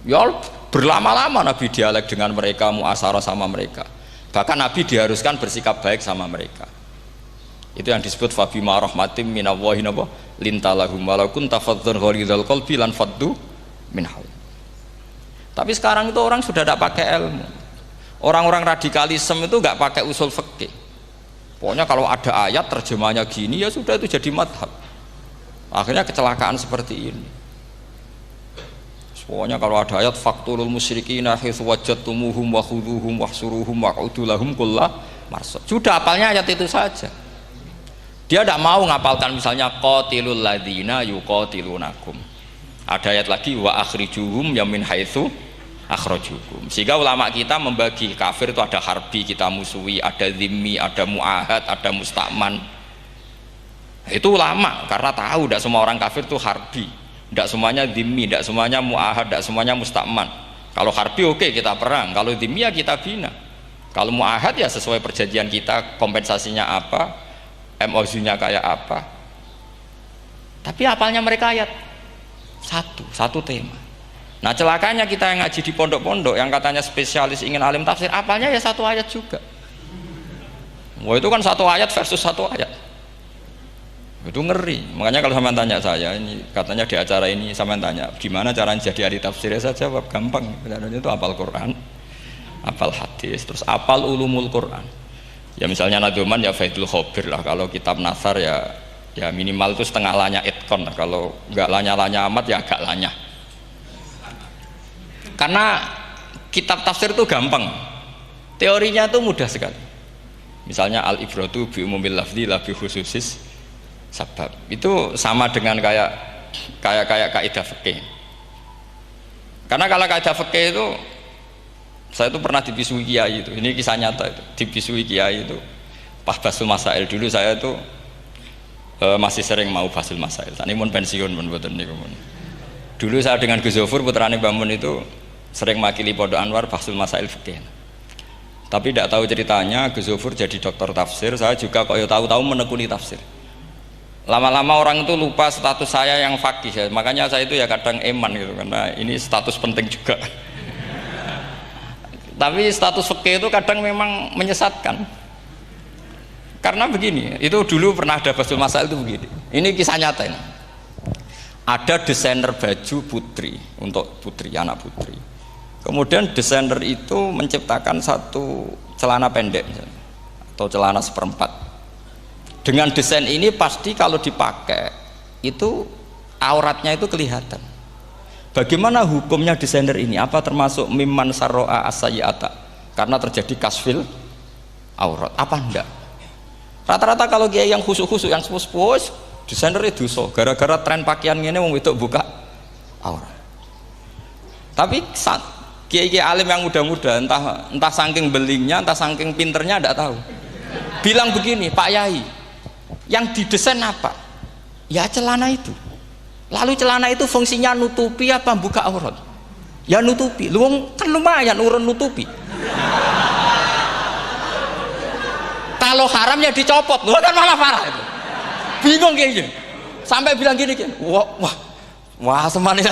Ya berlama-lama Nabi dialek dengan mereka, muasyarah sama mereka. Bahkan Nabi diharuskan bersikap baik sama mereka. Itu yang disebut fabima rahmatim minallahi lintalahum walau kunta faddzan ghalidhal qalbi lan faddu min haul. Tapi sekarang itu orang sudah tidak pakai ilmu. Orang-orang radikalisme itu nggak pakai usul fikih. Pokoknya kalau ada ayat terjemahnya gini ya sudah itu jadi madhab. Akhirnya kecelakaan seperti ini. Pokoknya kalau ada ayat faqtulul musyrikina haitsu wajadtumuhum wa khudhuhum wahsuruhum waq'udu lahum kulla marsad. Sudah hafalnya ayat itu saja. Dia tidak mau ngapalkan misalnya qatilul ladzina yuqatilunakum. Ada ayat lagi wa akhrijuhum ya min haitsu akhrajukum. Sehingga ulama kita membagi kafir itu ada harbi, kita musuhi, ada zimmi, ada muahad, ada musta'man. Itu ulama karena tahu tidak semua orang kafir itu harbi, tidak semuanya zimmi, tidak semuanya muahad, tidak semuanya musta'man. Kalau harbi oke, kita perang, kalau zimmi ya kita bina, kalau muahad ya sesuai perjanjian kita, kompensasinya apa, MOU-nya kayak apa. Tapi apalnya mereka ayat satu tema. Nah celakanya kita yang ngaji di pondok-pondok yang katanya spesialis ingin alim tafsir, apalnya ya satu ayat juga. Wah itu kan satu ayat versus satu ayat, itu ngeri. Makanya kalau sampean tanya saya, ini katanya di acara ini sampean tanya gimana caranya jadi ahli tafsir, saya jawab gampang. Caranya itu hafal Quran, hafal hadis, terus hafal ulumul Quran. Ya misalnya Nadoman ya Faidul Khobir lah, kalau kitab Nasar ya minimal itu setengah lanya itkon lah, kalau nggak lanya-lanya amat ya agak lanya. Karena kitab tafsir itu gampang, teorinya itu mudah sekali. Misalnya al-ibratu bi umumil lafzi la bi khususis sabab, itu sama dengan kayak kaidah fikih. Karena kalau kaidah fikih itu saya itu pernah dibisui kiai itu, ini kisah nyata itu, dibisui kiai itu pas basul masail. Dulu saya itu masih sering mau basul masail. Tani mun pensiun mun boten niku mun. Dulu saya dengan Gus Zofur putrane Mbah Mun itu sering makili Pondok Anwar basul masail fikih. Tapi tidak tahu ceritanya Gus Zofur jadi dokter tafsir, saya juga kok ya tahu-tahu menekuni tafsir. Lama-lama orang itu lupa status saya yang fakih ya. Makanya saya itu ya kadang eman gitu, karena ini status penting juga. Tapi status fikih itu kadang memang menyesatkan. Karena begini, itu dulu pernah ada basul masail itu begini. Ini kisah nyata ini. Ada desainer baju putri untuk putri, anak putri. Kemudian desainer itu menciptakan satu celana pendek atau celana seperempat. Dengan desain ini pasti kalau dipakai itu auratnya itu kelihatan. Bagaimana hukumnya desainer ini? Apa termasuk mimman sarro'a as-sayyi'ata? Karena terjadi kasfil aurat. Apa enggak? Rata-rata kalau kiai yang khusyuk-khusyuk, yang sepuh-sepuh, desainer itu dosa. Gara-gara tren pakaian ini mau itu buka aurat. Tapi kiai-kiai alim yang muda-muda, entah saking belingnya, entah saking pinternya, tidak tahu. Bilang begini, Pak Yai, yang didesain apa? Ya celana itu. Lalu celana itu fungsinya nutupi apa buka aurat? Ya nutupi. Lu kan lumayan urun nutupi. Kalau haram ya dicopot, lu kan malah parah itu. Bingung kayaknya. Sampai bilang gini, wah semanis.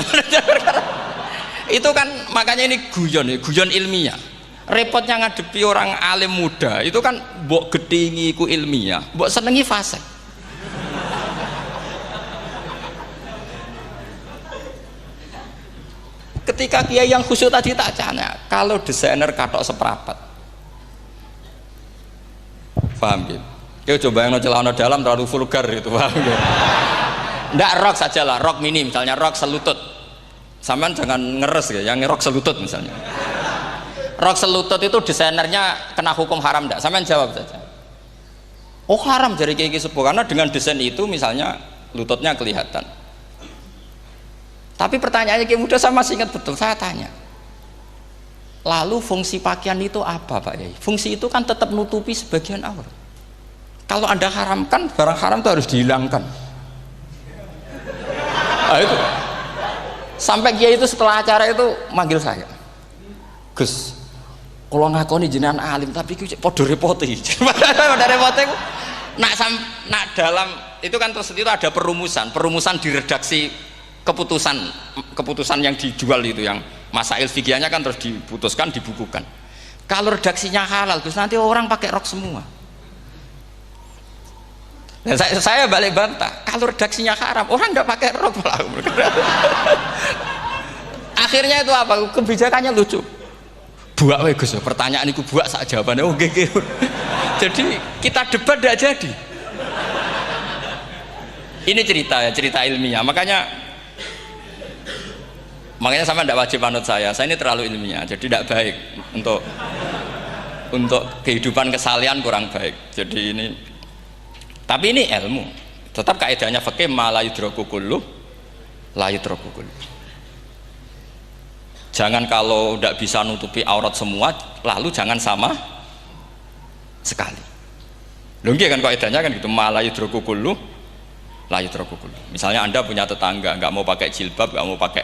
Itu kan makanya ini guyon ilmiah. Repotnya ngadepi orang alim muda itu kan mbok gedhingi ku ilmiah, mbok senengi fasik. Ketika kiai yang khusyuk tadi tak tanya, kalau desainer katok seperapat, paham gitu? Kita coba yang celana dalam terlalu vulgar itu, paham gitu? Ndak rok saja lah, rok mini misalnya, rok selutut. Sampean jangan ngeres ya, yang rok selutut misalnya. Rok selutut itu desainernya kena hukum haram enggak? Sampean jawab saja. Oh haram dari kiai sepuh, karena dengan desain itu misalnya lututnya kelihatan. Tapi pertanyaannya kiai muda saya masih ingat betul, saya tanya. Lalu fungsi pakaian itu apa Pak Yai? Fungsi itu kan tetap nutupi sebagian aurat. Kalau Anda haramkan, barang haram itu harus dihilangkan. Nah, itu. Sampai kiai itu setelah acara itu manggil saya, Gus, kalau ngakoni jenengan alim tapi podo repoti. Podo repoti nak dalam itu kan terus itu ada perumusan di redaksi keputusan yang dijual itu, yang masail fikihnya kan terus diputuskan, dibukukan. Kalau redaksinya halal, Gus, nanti orang pakai rok semua. Dan saya balik bantah, kalau redaksinya haram, orang nggak pakai rok malah. Akhirnya itu apa? Kebijakannya lucu. Buak we Gus, pertanyaan itu buak sak jawabannya oke. Jadi kita debat tidak jadi. Ini cerita ilmiah. Makanya sama tidak wajib anut saya ini terlalu ilmiah, jadi tidak baik untuk kehidupan kesalian, kurang baik. Jadi ini Tapi ini ilmu. Tetap kaidahnya fikih ma la yudraku kullu la yudraku kullu. Jangan kalau tidak bisa nutupi aurat semua, lalu jangan sama sekali. Lho nggih kan kaidahnya kan gitu, ma la yudraku kullu la yudraku kullu. Misalnya Anda punya tetangga nggak mau pakai jilbab, nggak mau pakai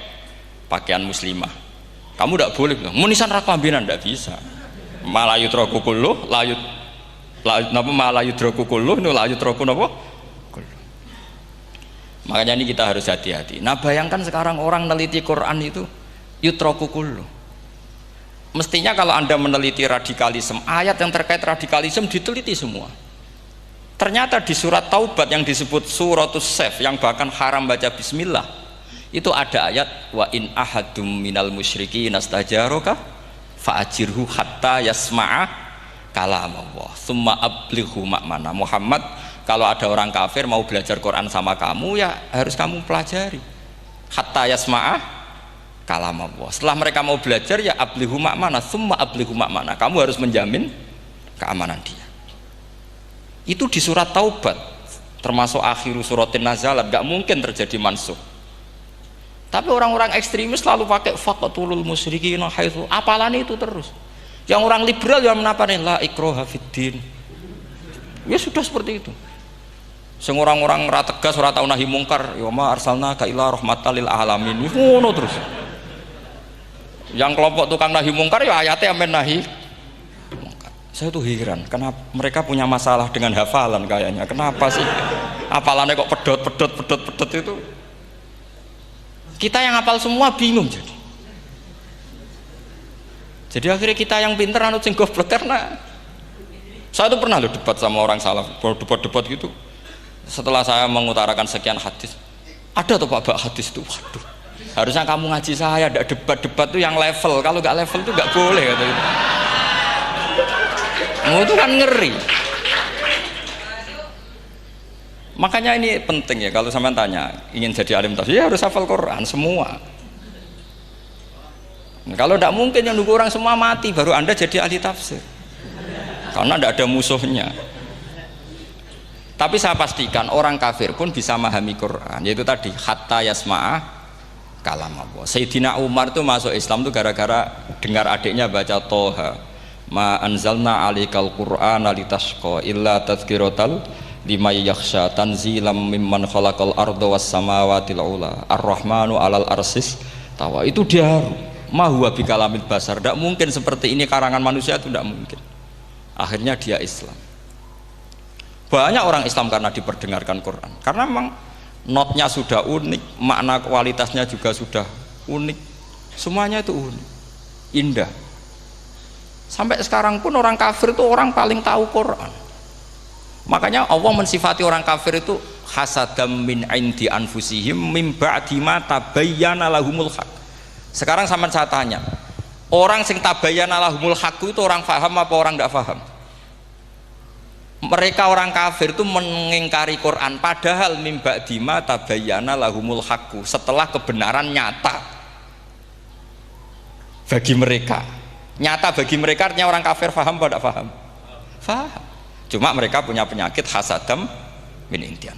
pakaian muslimah, kamu tidak boleh bilang munisan raklambinan, tidak bisa. Ma la yudraku kullu la napa ma la yudraku kullu nu la yudraku napa kullu. Makanya ini kita harus hati-hati. Nah bayangkan sekarang orang neliti Quran itu yutraku kullu. Mestinya kalau Anda meneliti radikalisme, ayat yang terkait radikalisme diteliti semua. Ternyata di surat Taubat yang disebut suratus Saif, yang bahkan haram baca bismillah, itu ada ayat wa in ahadum minal musyrikin nastajaroka fa'ajirhu hatta yasma'a kalamullah summa ablighu ma'mana. Muhammad, kalau ada orang kafir mau belajar Quran sama kamu, ya harus kamu pelajari hatta yasma'a kalamullah. Setelah mereka mau belajar, ya ablighu ma'mana summa ablighu ma'mana, kamu harus menjamin keamanan dia. Itu di surat Taubat, termasuk akhiru suratin nazalat, gak mungkin terjadi mansuh. Tapi orang-orang ekstremis selalu pakai faqatulul musyrikin haitsu, apalan itu terus. Yang orang liberal yang menaparin la ikraha fiddin, ya sudah seperti itu. Sing orang-orang ora tegas, ora tau nahi mungkar, ya ma arsalnaka illa rahmatan lil alamin, ngono terus. Yang kelompok tukang nahi mungkar ya ayatnya amen nahi. Saya tuh heran, kenapa mereka punya masalah dengan hafalan kayaknya. Kenapa sih hafalannya kok pedot itu? Kita yang hafal semua bingung jadi. Jadi akhirnya kita yang pinter anut sing goblok. Karena saya tuh pernah loh debat sama orang salaf, debat gitu. Setelah saya mengutarakan sekian hadis, ada tuh Pak hadis tuh, waduh, harusnya kamu ngaji saya, ada debat tuh yang level. Kalau nggak level tuh nggak boleh katanya. Itu kan ngeri. Makanya ini penting ya, kalau sampean tanya ingin jadi alim tafsir ya harus hafal Quran semua. Nah, kalau tidak mungkin yang nunggu orang semua mati baru Anda jadi ahli tafsir, karena tidak ada musuhnya. Tapi saya pastikan orang kafir pun bisa memahami Quran, yaitu tadi hatta yasma'a kalam Allah. Sayyidina Umar itu masuk Islam tuh gara-gara dengar adiknya baca Toha, ma anzalna alikal qur'ana litashqa illa tadhkiratal liman yakhsha tanzilam mimman khalaqal arda was samawati ula ar-rahmanu alal arsis tawa. Itu dia ma huwa bikalamil basar, tidak mungkin seperti ini karangan manusia, itu tidak mungkin. Akhirnya dia Islam. Banyak orang Islam karena diperdengarkan Quran, karena memang notnya sudah unik, makna kualitasnya juga sudah unik, semuanya itu unik, indah. Sampai sekarang pun orang kafir itu orang paling tahu Quran. Makanya Allah mensifati orang kafir itu hasadam min indi anfusihim min ba'di ma tabayyana lahumul haq. Sekarang sama saya tanya, orang sing tabayyana lahumul haq itu orang paham apa orang tidak paham? Mereka orang kafir itu mengingkari Quran, padahal min ba'di ma tabayyana lahumul haq, setelah kebenaran nyata bagi mereka. Nyata bagi mereka artinya orang kafir paham atau tidak paham? Paham. Cuma mereka punya penyakit hasadam min intian.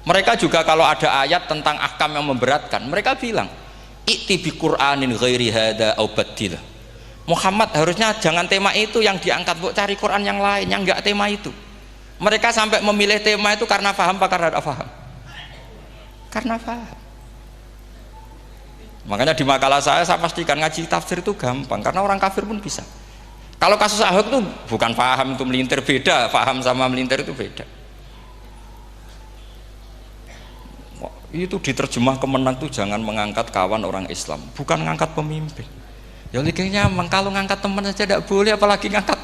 Mereka juga kalau ada ayat tentang ahkam yang memberatkan, mereka bilang i'ti bi Qur'anin ghairi hada au badil. Muhammad harusnya jangan tema itu yang diangkat, bu cari Quran yang lain yang enggak tema itu. Mereka sampai memilih tema itu karena paham apa karena tidak paham? Karena paham. Makanya di makalah saya pastikan ngaji tafsir itu gampang, karena orang kafir pun bisa. Kalau kasus Ahok itu bukan paham itu melintir, beda. Paham sama melintir itu beda. Itu diterjemah kemenang tuh jangan mengangkat kawan orang Islam, bukan mengangkat pemimpin. Ya likinya kalau ngangkat teman saja tidak boleh, apalagi ngangkat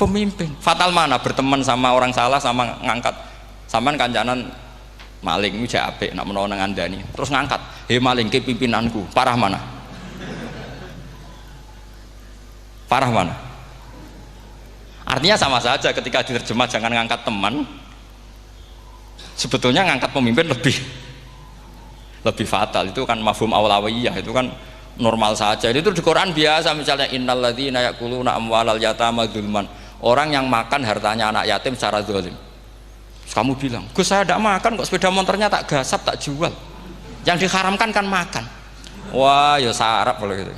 pemimpin. Fatal mana berteman sama orang salah sama ngangkat. Saman kancanan maling itu apik nak menawa nang andani terus ngangkat, "Hei maling ke pimpinanku." Parah mana? Parah mana? Artinya sama saja ketika diterjemah jangan ngangkat teman, sebetulnya ngangkat pemimpin lebih fatal. Itu kan mafhum awlawiyah, itu kan normal saja. Itu di Quran biasa, misalnya innalladzina ya'kuluna amwalal yatama dzulman. orang yang makan hartanya anak yatim secara zalim. Kamu bilang, Gus saya tidak makan kok, sepeda motornya tak gasap, tak jual. Yang diharamkan kan makan. Wah, ya sarap kalau gitu.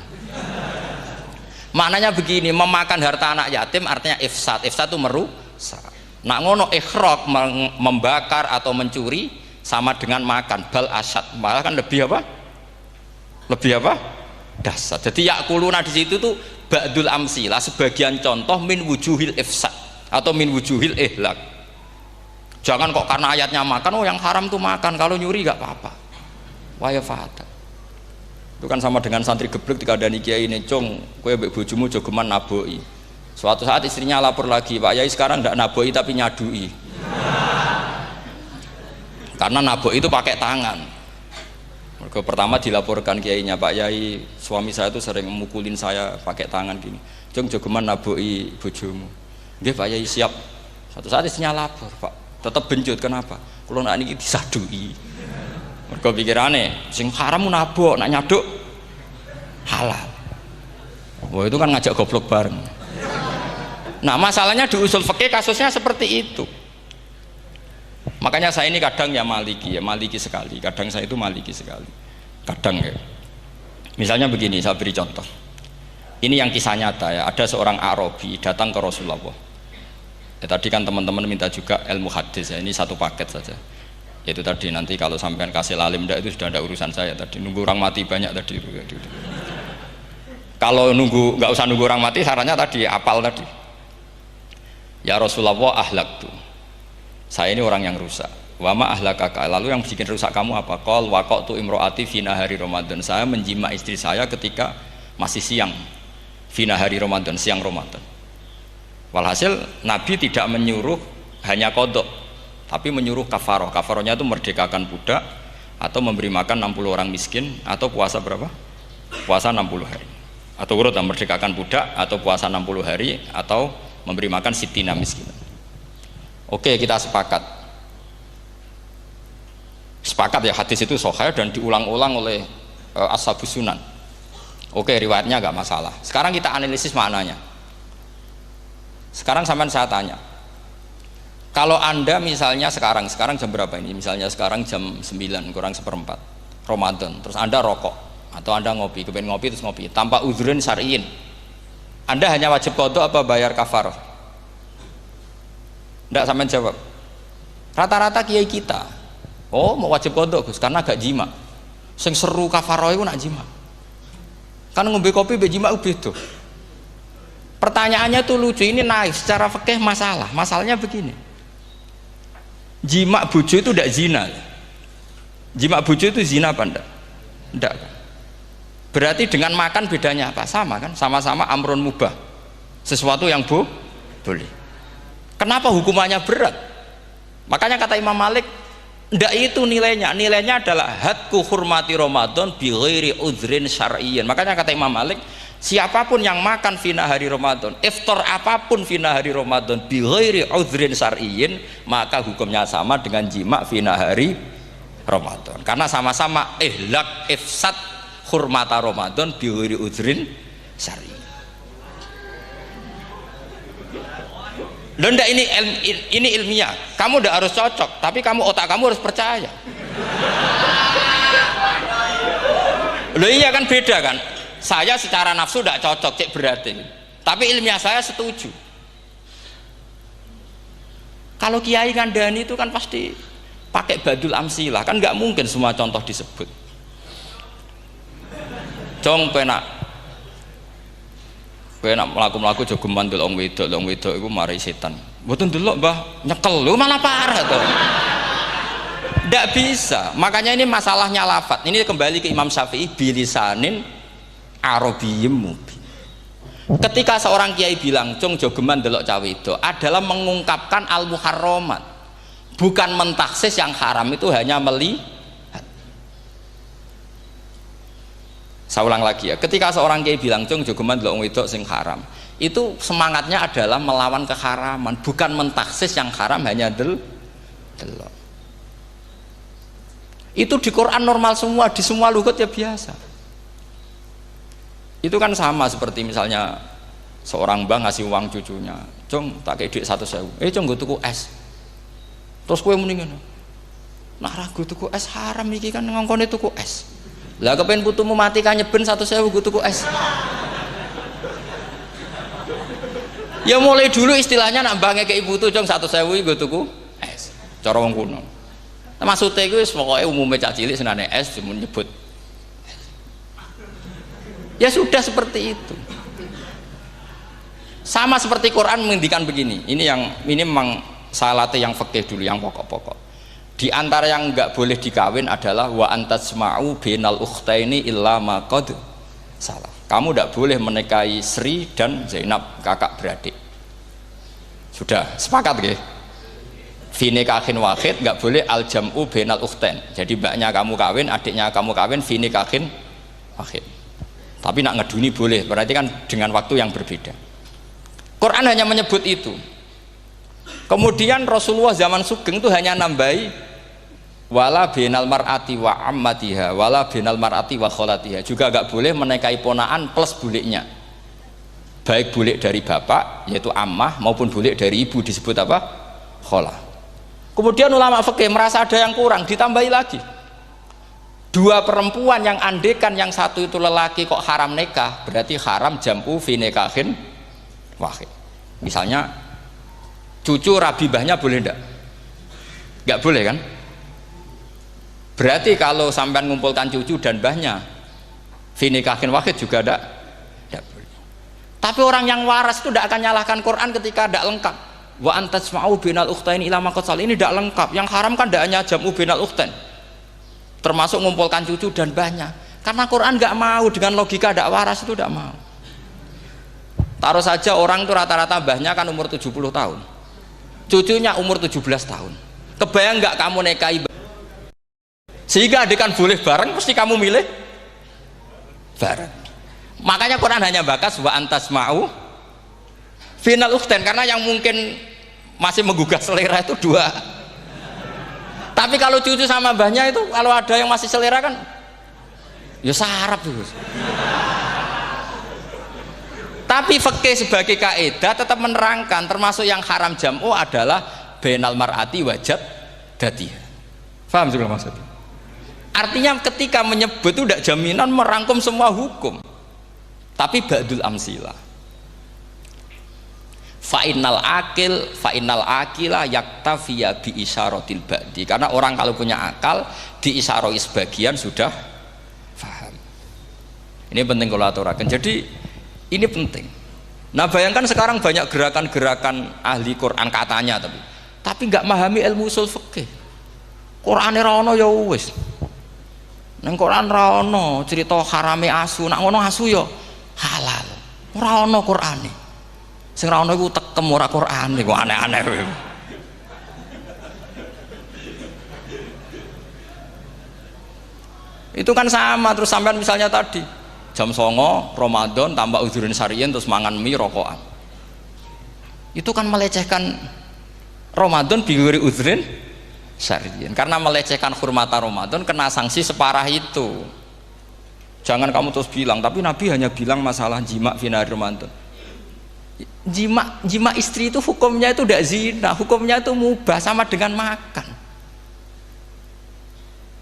Maknanya begini, memakan harta anak yatim artinya ifsad. Ifsad itu merusak. Nak ngono ikhraq, membakar atau mencuri sama dengan makan, bal asad. Malah kan lebih apa? Lebih apa? Dasar. Jadi yakuluna di situ tuh ba'dul amsilah, sebagian contoh min wujuhil ifsad atau min wujuhil ihlak. Jangan kok karena ayatnya makan, oh yang haram tuh makan, kalau nyuri gak apa-apa. Waya fata. Itu kan sama dengan santri geblek ketika ada kiai ini, cong, kowe mbek bojomu jogeman naboi. Suatu saat istrinya lapor lagi, Pak Yai sekarang ndak naboi tapi nyadui. Karena naboi itu pakai tangan. Mereka pertama dilaporkan kiainya, Pak Yai suami saya itu sering memukulin saya pakai tangan gini. Cong jogeman naboi bojomu. Nggih Pak Yai siap. Suatu saat istrinya lapor, Pak. Tetap benjut, kenapa? Kalau nak ini disadui. Mereka pikirannya, sing haram nabok, nak nyaduk halal. Wah itu kan ngajak goblok bareng. Nah masalahnya di usul fikih kasusnya seperti itu. Makanya saya ini kadang ya maliki sekali. Kadang saya itu maliki sekali. Kadang ya. Misalnya begini, saya beri contoh. Ini yang kisah nyata ya. Ada seorang Arabi datang ke Rasulullah. Ya, tadi kan teman-teman minta juga ilmu hadis ya, ini satu paket saja. Itu tadi nanti kalau sampean kasih lalim ndak itu sudah ada urusan saya tadi. Nunggu orang mati banyak tadi. Kalau nggak usah nunggu orang mati, sarannya tadi apal tadi. Ya Rasulullah ahlak tuh. Saya ini orang yang rusak. Wama ahlakaka. Lalu yang bikin rusak kamu apa? Qol waqatu imroati fina hari Ramadan. Saya menjima istri saya ketika masih siang. Fina hari Ramadan, siang Ramadan. Walhasil Nabi tidak menyuruh hanya kodok, tapi menyuruh kafaroh. Kafarohnya itu merdekakan budak atau memberi makan 60 orang miskin atau puasa berapa? Puasa 60 hari. Atau urut merdekakan budak atau puasa 60 hari atau memberi makan sitina miskin. Oke, kita sepakat. Sepakat ya, hadis itu sahih dan diulang-ulang oleh ashabus sunan. Oke, riwayatnya enggak masalah. Sekarang kita analisis maknanya. Sekarang sampean saya tanya, kalau anda misalnya sekarang jam berapa ini? Misalnya sekarang jam 9 kurang seperempat Ramadan, terus anda rokok atau anda ngopi, kepengen ngopi terus ngopi tanpa udzrin syar'iyyin, anda hanya wajib qadha apa bayar kafarah? Ndak, sampean jawab. Rata-rata kiai kita, oh mau wajib qadha Gus karena gak jima. Sing seru kafarah itu nak jima. Kan ngombe kopi be jima beda. Pertanyaannya tuh lucu, ini naik secara fikih masalahnya begini, jima bojo itu tidak zina, jima bojo itu zina apa enggak? Enggak. Berarti dengan makan bedanya apa? Sama kan, sama-sama amrun mubah, sesuatu yang boleh. Kenapa hukumannya berat? Makanya kata Imam Malik, enggak itu nilainya adalah hadku hurmati Ramadan bi ghairi udzrin syar'iyyin. Makanya kata Imam Malik, siapapun yang makan fina hari Ramadan, iftar apapun fina hari Ramadan bi ghairi udzrin syar'iyyin, maka hukumnya sama dengan jima fina hari Ramadan. Karena sama-sama ihlak ifsad hurmata Ramadan bi ghairi udzrin syar'iyyin. Lenda ini ilmiah. Kamu udah harus cocok, tapi otak kamu harus percaya. Loh iya kan beda kan? Saya secara nafsu tidak cocok, cek berarti. Tapi ilmiah saya setuju. Kalau kiai kandani itu kan pasti pakai badul amsilah, kan nggak mungkin semua contoh disebut. Cong penak melaku jogeman delok wedok iku mari setan. Mboten delok Mbah, nyekel lho malah parah to. Ndak bisa. Makanya ini masalahnya lafat. Ini kembali ke Imam Syafi'i bilisanin Arabiyyim mubin. Ketika seorang kiai bilang cung jogeman delok cawe itu adalah mengungkapkan al-muharramat, bukan mentaksis yang haram itu hanya melihat. Saya ulang lagi ya, ketika seorang kiai bilang cung jogeman delok wedok sing haram, itu semangatnya adalah melawan keharaman, bukan mentaksis yang haram hanya delok. Itu di Quran normal semua, di semua lugat ya biasa. Itu kan sama seperti misalnya Seorang mbah ngasih uang cucunya, "Cung, tak kei dhuwit 100.000. Cung nggo tuku es." Terus kowe muni ngono. Nak ragu tuku es haram iki kan ngongkone tuku es. Lah kepen putumu mati kan nyeben 100.000 nggo tuku es. Ya mulai dulu istilahnya nak mbah ngekeki putu cung 100.000 nggo tuku es. Cara wong kuno. Nah, maksudnya iku wis pokoke umume cah cilik senane es cuma nyebut. Ya sudah seperti itu. Sama seperti Quran menghentikan begini. Ini memang salate yang fikih dulu, yang pokok-pokok. Di antara yang enggak boleh dikawin adalah wa antasma'u bainal ukhtaini illa ma qad salaf. Kamu enggak boleh menikahi Sri dan Zainab, kakak beradik. Sudah sepakat nggih? Fi nikahin wahid enggak boleh al jam'u bainal ukhtain. Jadi mbaknya kamu kawin, adiknya kamu kawin fi nikahin wahid. Tapi nak ngeduni boleh, berarti kan dengan waktu yang berbeda. Quran hanya menyebut itu. Kemudian Rasulullah zaman Sugeng itu hanya nambahi wala binal mar'ati wa ammatiha wala binal mar'ati wa kholatiha. Juga agak boleh menikahi ponaan plus buliknya, baik bulik dari bapak yaitu ammah maupun bulik dari ibu disebut apa? Kholah. Kemudian ulama fikih merasa ada yang kurang, ditambahi lagi. Dua perempuan yang andekan yang satu itu lelaki kok haram nikah, berarti haram jam'u fi nikahin wahid. Misalnya cucu rabibahnya boleh enggak? Enggak boleh kan? Berarti kalau sampean ngumpulkan cucu dan mbahnya fi nikahin wahid juga enggak boleh. Tapi orang yang waras itu tidak akan nyalahkan Quran ketika tidak lengkap. Wa antasma'u bainal ukhtain ila ma qad sal. Ini tidak lengkap. Yang haram kan tidak hanya jam'u bainal ukhtain, termasuk ngumpulkan cucu dan mbahnya. Karena Quran nggak mau dengan logika tidak waras itu, tidak mau. Taruh saja orang itu rata-rata mbahnya kan umur 70 tahun, cucunya umur 17 tahun. Kebayang nggak kamu nikahi sehingga adekan boleh bareng, pasti kamu milih bareng. Makanya Quran hanya bakas wa antasma'u final ukhtain, karena yang mungkin masih menggugah selera itu dua. Tapi kalau cucu sama mbahnya itu, kalau ada yang masih selera kan ya sarap tuh. Tapi fikih sebagai kaidah tetap menerangkan termasuk yang haram jam'u adalah bainal mar'ati wajad datiha. Paham juga maksudnya? Artinya ketika menyebut itu tidak jaminan merangkum semua hukum, tapi ba'dul amsilah. Fa'innal akila yaktafiya bi isyaratil ba'di. Karena orang kalau punya akal diisyaroi sebagian sudah paham. Ini penting kalau aturakan. Jadi ini penting. Nah bayangkan sekarang banyak gerakan-gerakan ahli Quran katanya, tapi nggak memahami ilmu usul fikih. Quran ra ono ya wis. Nang Quran ra ono cerita harame asu, nak ngono asu ya halal. Ora ono Qurane. Sing ra ono iku tekem ora Qurane, kok aneh-aneh kowe. Itu kan sama. Terus sampean misalnya tadi jam 09.00 Ramadan tambah udhurin syariyin terus mangan mie rokokan, itu kan melecehkan Ramadan biguri udhurin syariyin, karena melecehkan hurmata Ramadan kena sanksi separah itu. Jangan kamu terus bilang tapi Nabi hanya bilang masalah jima final Ramadan. Jima istri itu hukumnya itu tidak zina, hukumnya itu mubah, sama dengan makan.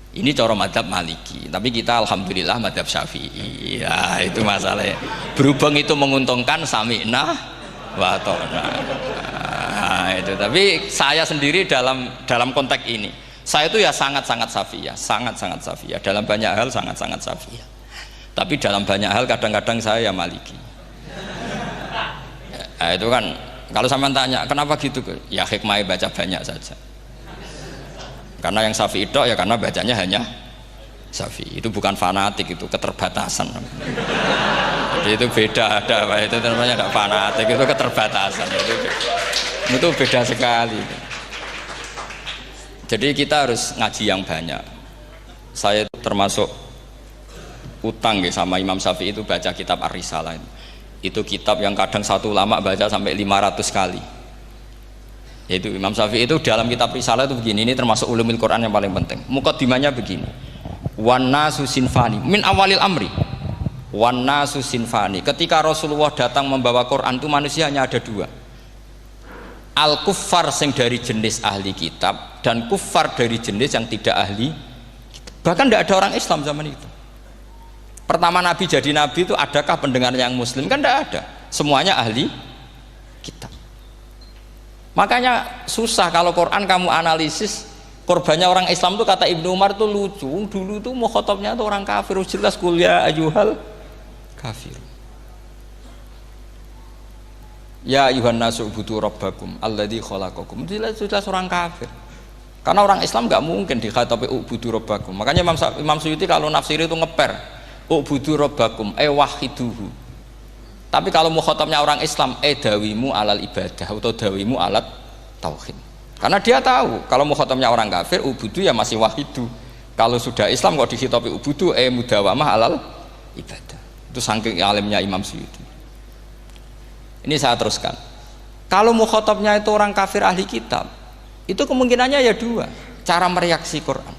Ini cara madhab Maliki, tapi kita alhamdulillah madhab Syafi'i. Ya itu masalahnya. Berhubung itu menguntungkan sami'na wa ta'na. Nah, itu. Tapi saya sendiri dalam konteks ini, saya itu ya sangat-sangat Syafi'iyah, sangat-sangat Syafi'iyah. Dalam banyak hal sangat-sangat Syafi'iyah. Tapi dalam banyak hal kadang-kadang saya ya Maliki. Nah, itu kan kalau sampean tanya kenapa gitu, ya hikmahnya baca banyak saja. Karena yang Syafi'i itu ya karena bacanya hanya Syafi'i. Itu bukan fanatik, itu keterbatasan. Jadi itu beda, itu namanya tidak fanatik, itu keterbatasan. Itu beda sekali. Jadi kita harus ngaji yang banyak. Saya termasuk utang ya sama Imam Syafi'i itu baca kitab Ar-Risalah. Itu kitab yang kadang satu ulama baca sampai 500 kali. Yaitu Imam Syafi'i itu dalam kitab Risalah itu begini, ini termasuk ulumul Quran yang paling penting. Muqaddimahnya begini, wan nasu sinfani min awalil amri. wan nasu sinfani. Ketika Rasulullah datang membawa Quran itu manusia hanya ada dua. Al kuffar sing dari jenis ahli kitab dan kuffar dari jenis yang tidak ahli kitab. Bahkan tidak ada orang Islam zaman itu. Pertama Nabi jadi Nabi itu adakah pendengar yang Muslim? Kan tidak ada. Semuanya ahli kitab. Makanya susah kalau Quran kamu analisis korbannya orang Islam tuh, kata Ibnu Umar tuh lucu. Dulu tuh mukhatabnya tuh orang kafir, jelas kuliah ayyuhal kafir. Ya ayuhan nasu ubudu rabbakum alladzi khalaqakum. Jelas orang kafir. Karena orang Islam nggak mungkin dikhatabi ubudu rabbakum. Makanya Imam Suyuti kalau nafsiri itu ngeper ubudu rabbakum wahiduhu. Tapi kalau mukhatabnya orang Islam dawimu alal ibadah atau dawimu alat tauhid. Karena dia tahu kalau mukhatabnya orang kafir ubudu ya masih wahidu. Kalau sudah Islam kok dikhitabi ubudu mudawamah alal ibadah. Itu saking alimnya Imam Suyuti. Ini saya teruskan. Kalau mukhatabnya itu orang kafir ahli kitab, itu kemungkinannya ya dua cara mereaksi Quran.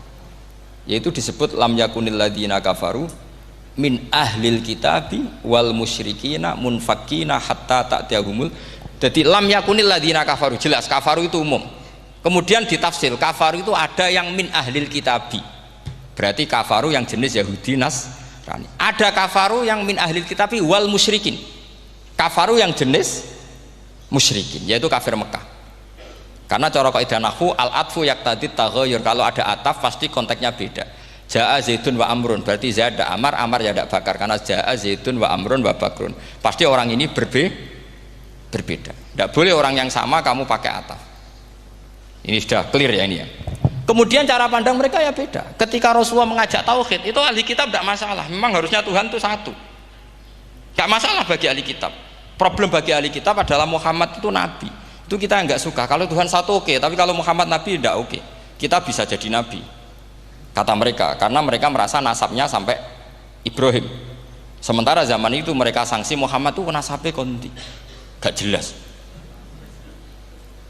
Yaitu disebut lam yakunil ladzina kafaru min ahlil kitabi wal musyrikina munfakina hatta ta'tiyahumul. Jadi lam yakunil ladzina kafaru, jelas kafaru itu umum. Kemudian ditafsir kafaru itu ada yang min ahlil kitabi, berarti kafaru yang jenis Yahudi Nasrani. Ada kafaru yang min ahlil kitabi wal musyrikin, kafaru yang jenis musyrikin, yaitu kafir Mekah. Karena cara kaidah nahwu al atfu yaqtadi taghayyur, kalau ada ataf pasti konteksnya beda. Ja'a Zaidun wa Amrun, berarti Zaid ada Amar, Amar ya ada Bakar. Karena Ja'a Zaidun wa Amrun wa Bakrun, pasti orang ini berbeda. Tidak boleh orang yang sama kamu pakai ataf. Ini sudah clear ya ini ya. Kemudian cara pandang mereka ya beda. Ketika Rasulullah mengajak tauhid, itu ahli kitab tidak masalah. Memang harusnya Tuhan itu satu. Tidak masalah bagi ahli kitab. Problem bagi ahli kitab adalah Muhammad itu nabi. Itu kita nggak suka. Kalau Tuhan satu oke, tapi kalau Muhammad nabi tidak oke. Kita bisa jadi nabi, kata mereka, karena mereka merasa nasabnya sampai Ibrahim. Sementara zaman itu mereka sanksi Muhammad itu nasabnya konti, gak jelas.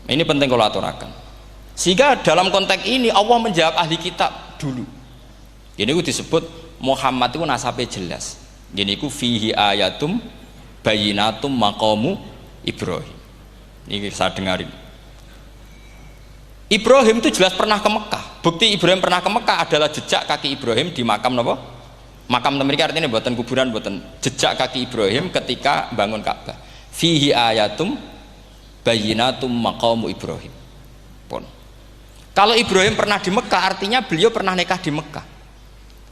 Ini penting kalau aturakan. Sehingga dalam konteks ini Allah menjawab ahli kitab dulu. Ini itu disebut Muhammad itu nasabnya jelas. Ini itu fihi ayatum bayinatum maqamu Ibrahim. Ini saya dengarin. Ibrahim itu jelas pernah ke Mekah. Bukti Ibrahim pernah ke Mekah adalah jejak kaki Ibrahim di makam apa? Makam mereka, artinya buatan kuburan, buatan jejak kaki Ibrahim ketika bangun Ka'bah. Fihi ayatum bayinatum maqamu Ibrahim. Pun. Kalau Ibrahim pernah di Mekah, artinya beliau pernah nikah di Mekah.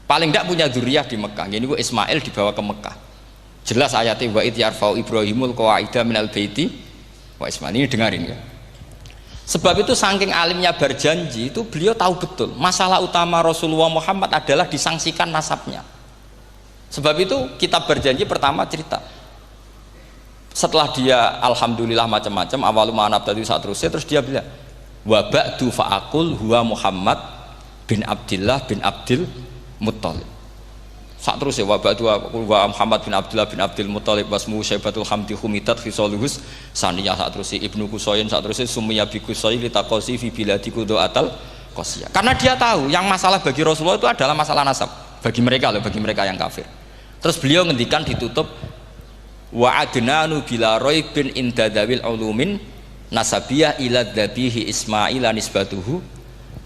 Paling tidak punya dzurriyyah di Mekah. Jadi Ismail dibawa ke Mekah. Jelas ayatnya wa id yarfa'u Ibrahimul qawaida minal baiti wa Ismail. Ini dengarin ya. Sebab itu saking alimnya berjanji itu beliau tahu betul masalah utama Rasulullah Muhammad adalah disangsikan nasabnya. Sebab itu kitab berjanji pertama cerita setelah dia alhamdulillah macam-macam awalu ma'anab tadi saat terus dia bilang wa ba'du fa'akul huwa Muhammad bin Abdillah bin Abdil Muttalib. Saat terus ya wa ba'du wa Muhammad bin Abdillah bin Abdil Muttalib wasmu syaibatul hamdi humitat khisaluhus saniyah. Saat terus Ibnu Qusayn, saat terus summiya bi Qusayn litaqasi fi biladi qudu'atal qasiyah. Karena dia tahu yang masalah bagi Rasulullah itu adalah masalah nasab bagi mereka loh, bagi mereka yang kafir. Terus beliau ngendikan ditutup wa adnanu bila raibin indadawil ulumin nasabiyah ila dhabihi Ismaila nisbatuhu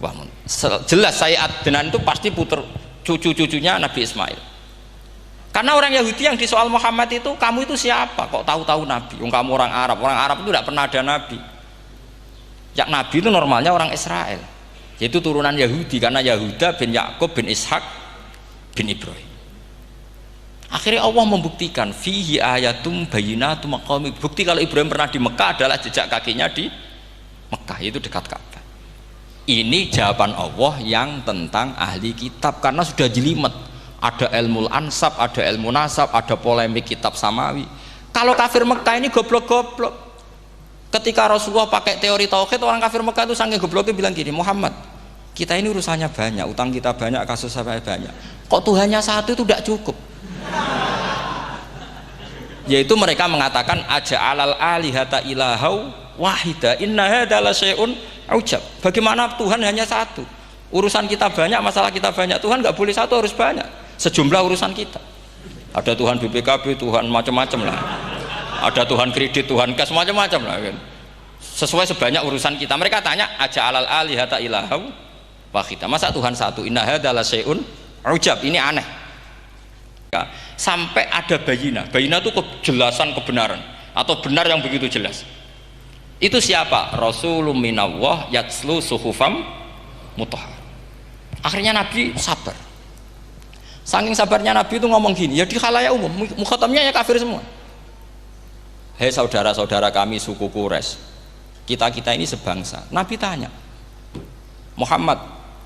wa mun. Jelas saya Adnan itu pasti puter cucu-cucunya Nabi Ismail. Karena orang Yahudi yang disoal Muhammad itu, kamu itu siapa? Kok tahu-tahu Nabi? Kamu orang Arab. Orang Arab itu tidak pernah ada Nabi. Yang Nabi itu normalnya orang Israel, yaitu turunan Yahudi, karena Yahuda bin Yakub bin Ishak bin Ibrahim. Akhirnya Allah membuktikan fihi ayatum bayinatum maqami. Bukti kalau Ibrahim pernah di Mekah adalah jejak kakinya di Mekah, itu dekat Ka'bah. Ini jawaban Allah yang tentang ahli kitab, karena sudah jelimet. Ada ilmu ansab, ada ilmu nasab, ada polemik kitab samawi. Kalau kafir Mekah ini goblok-goblok. Ketika Rasulullah pakai teori tauhid, orang kafir Mekah itu sangat gobloknya bilang gini, Muhammad, kita ini urusannya banyak, utang kita banyak, kasus saya banyak. Kok Tuhannya satu itu tidak cukup? Yaitu mereka mengatakan aja'alal alihata ilahau wahida inna hadza la syai'un ujab. Bagaimana Tuhan hanya satu? Urusan kita banyak, masalah kita banyak. Tuhan nggak boleh satu, harus banyak. Sejumlah urusan kita. Ada Tuhan BPKB, Tuhan macam-macam lah. Ada Tuhan kredit, Tuhan kas, macam-macam lah kan. Sesuai sebanyak urusan kita. Mereka tanya, aja alal alihata ilahau wahida. Masa Tuhan satu? Inna hadza la syai'un ujab. Ini aneh. Sampai ada bayina. Bayina itu kejelasan kebenaran atau benar yang begitu jelas. Itu siapa? Rasulun minallah yatslu suhufam mutahhar. Akhirnya Nabi sabar. Saking sabarnya Nabi itu ngomong gini, ya di khalayak umum, mukhatamnya ya kafir semua. Hei saudara-saudara kami suku Quraisy, kita ini sebangsa. Nabi tanya, Muhammad,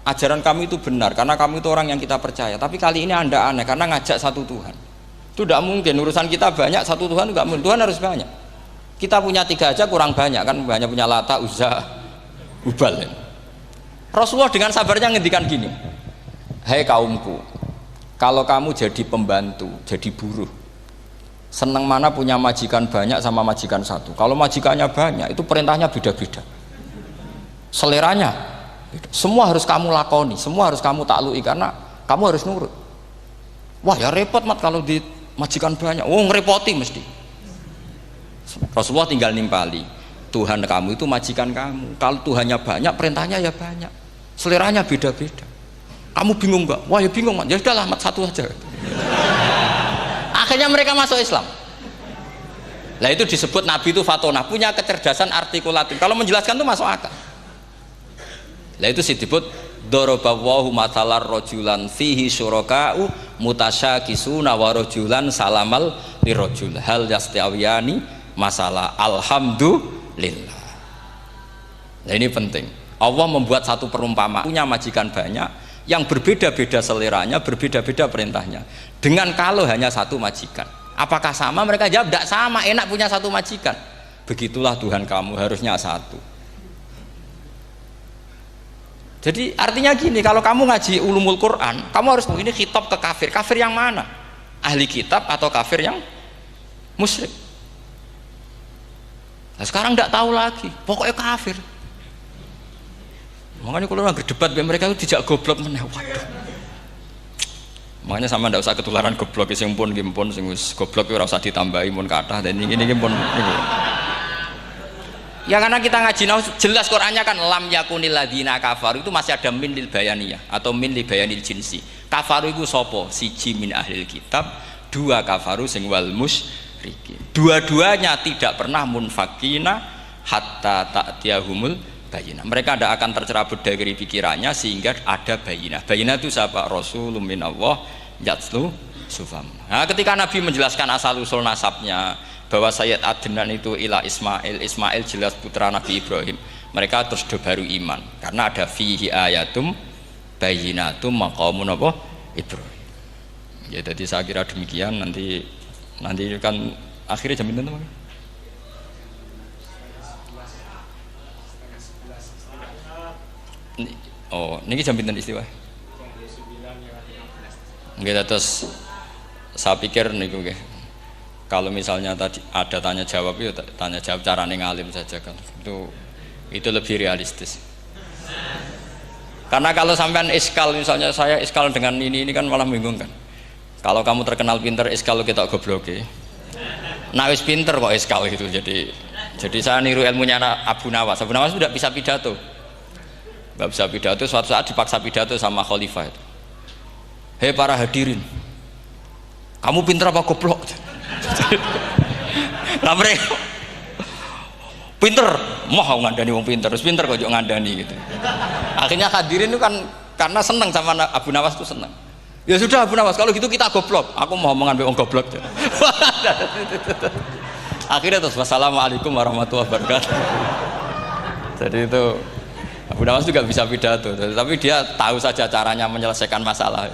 ajaran kami itu benar karena kami itu orang yang kita percaya. Tapi kali ini Anda aneh karena ngajak satu Tuhan. Itu tidak mungkin. Urusan kita banyak, satu Tuhan enggak mungkin. Tuhan harus banyak. Kita punya 3 aja kurang banyak kan, hanya punya Lata, Uzza, Hubal. Rasulullah dengan sabarnya ngendikan gini, hei kaumku, kalau kamu jadi pembantu, jadi buruh, senang mana punya majikan banyak sama majikan satu. Kalau majikannya banyak, itu perintahnya beda-beda, seleranya beda. Semua harus kamu lakoni, semua harus kamu taklui karena kamu harus nurut. Wah ya repot mat kalau di majikan banyak, ngerepoti mesti. Rasulullah tinggal nimpali, Tuhan kamu itu majikan kamu. Kalau Tuhannya banyak, perintahnya ya banyak, seleranya beda-beda. Kamu bingung nggak? Wah ya bingung, ya sudahlah mat satu aja. Akhirnya mereka masuk Islam. Nah itu disebut Nabi itu fatona, punya kecerdasan artikulatif. Kalau menjelaskan itu masuk akal. Nah itu disebut dorobawahu matalar rojulan fihi syuraka'u mutasyakisuna wa rojulan salamal lirojul hal yastawiyani masalah alhamdulillah. Nah ini penting. Allah membuat satu perumpamaan, punya majikan banyak yang berbeda-beda seleranya, berbeda-beda perintahnya. Dengan kalau hanya satu majikan, apakah sama? Mereka jawab tidak sama, enak punya satu majikan. Begitulah Tuhan kamu, harusnya satu. Jadi artinya gini, kalau kamu ngaji ulumul Quran, kamu harus tahu ini khitab ke kafir. Kafir yang mana? Ahli kitab atau kafir yang musyrik? Nah, sekarang tidak tahu lagi, pokoknya kafir. Makanya kalau orang berdebat mereka itu tidak goblok meneh. Waduh. Makanya sama ndak usah ketularan goblok sing pun sing wis goblok ora usah ditambahi mun kathah dan ini pun niku. Ya karena kita ngaji jelas Qur'annya kan lam yakunil ladzina kafaru itu masih ada min lil bayaniyah atau min li bayanil jinsi. Kafaru itu sapa? Siji min ahlil kitab, 2 kafaru sing wal musyrikin. Dua-duanya tidak pernah munfakina hatta ta'tiyahumul bayinah. Mereka tidak akan tercerabut dari pikirannya sehingga ada bayinah. Bayinah itu siapa? Rasulun minallah yatslu sufam. Nah, ketika Nabi menjelaskan asal usul nasabnya bahwa Sayyid Adnan itu ila Ismail, Ismail jelas putra Nabi Ibrahim. Mereka terus baru iman karena ada fihi ayatum bayinatum maqamun apa? Ibrahim. Ya jadi saya kira demikian. Nanti kan akhirnya jam pinten teman. Oh, ini jam pinten istiwa? Nggih, terus saya pikir niku nggih. Kalau misalnya tadi ada tanya jawab itu tanya jawab carane ngalim saja kan. Itu lebih realistis. Karena kalau sampean iskal misalnya saya iskal dengan ini kan malah bingung kan. Kalau kamu terkenal pinter iskal kita gobloke. Nah wis pinter kok iskal gitu. Jadi saya niru ilmunya Abu Nawas. Abu Nawas tidak bisa pidato. Nggak bisa pidato, suatu saat dipaksa pidato sama khalifah itu. Hei para hadirin, kamu pinter apa goblok? Nah mereka pinter, mau ngandani wong pinter, terus pinter kok ngandani gitu. Akhirnya hadirin itu kan karena seneng sama Abu Nawas itu seneng. Ya sudah Abu Nawas, kalau gitu kita goblok. Aku mau omongan wong goblok. Akhirnya terus wassalamualaikum warahmatullahi wabarakatuh. Jadi itu Abu Nawas juga bisa pidato, tapi dia tahu saja caranya menyelesaikan masalah.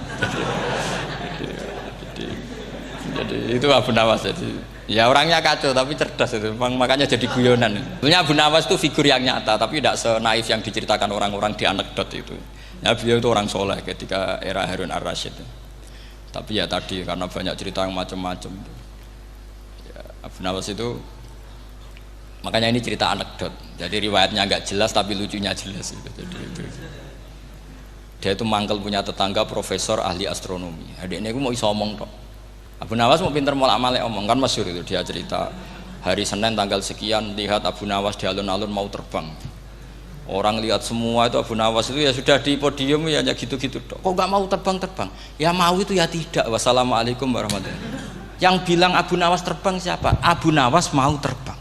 Jadi itu Abu Nawas. Jadi ya orangnya kacau tapi cerdas itu, makanya jadi guyonan. Sebenarnya Abu Nawas itu figur yang nyata, tapi tidak senaif yang diceritakan orang-orang di anekdot itu. Ya beliau itu orang soleh ketika era Harun ar-Rasyid. Tapi ya tadi karena banyak cerita yang macam-macam. Ya, Abu Nawas itu. Makanya ini cerita anekdot, jadi riwayatnya nggak jelas tapi lucunya jelas. Jadi itu. Dia itu mangkel punya tetangga profesor ahli astronomi. Adiknya itu mau iso omong tok. Abu Nawas mau pinter molak-malik omong, kan masyhur itu dia cerita hari Senin tanggal sekian lihat Abu Nawas di alun-alun mau terbang. Orang lihat semua itu Abu Nawas itu ya sudah di podium ya gitu-gitu. Kok nggak mau terbang-terbang? Ya mau itu ya tidak. Wassalamualaikum warahmatullahi wabarakatuh. Yang bilang Abu Nawas terbang siapa? Abu Nawas mau terbang.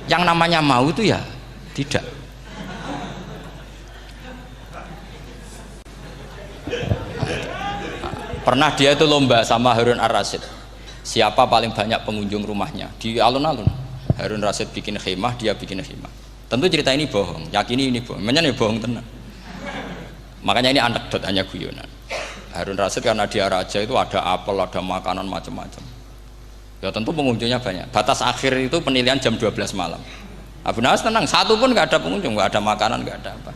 Yang namanya mau itu ya tidak. Pernah dia itu lomba sama Harun Ar-Rasyid. Siapa paling banyak pengunjung rumahnya di alun-alun. Harun Rasyid bikin khemah, dia bikin khemah. Tentu cerita ini bohong, yakini ini bohong. Memangnya ini bohong tenang. Makanya ini anekdot, hanya guyonan. Harun Rasyid karena dia raja itu ada apel, ada makanan macam-macam. Ya tentu pengunjungnya banyak. Batas akhir itu penilaian jam 12 malam. Abu Nawas tenang, satu pun nggak ada pengunjung, nggak ada makanan, nggak ada apa.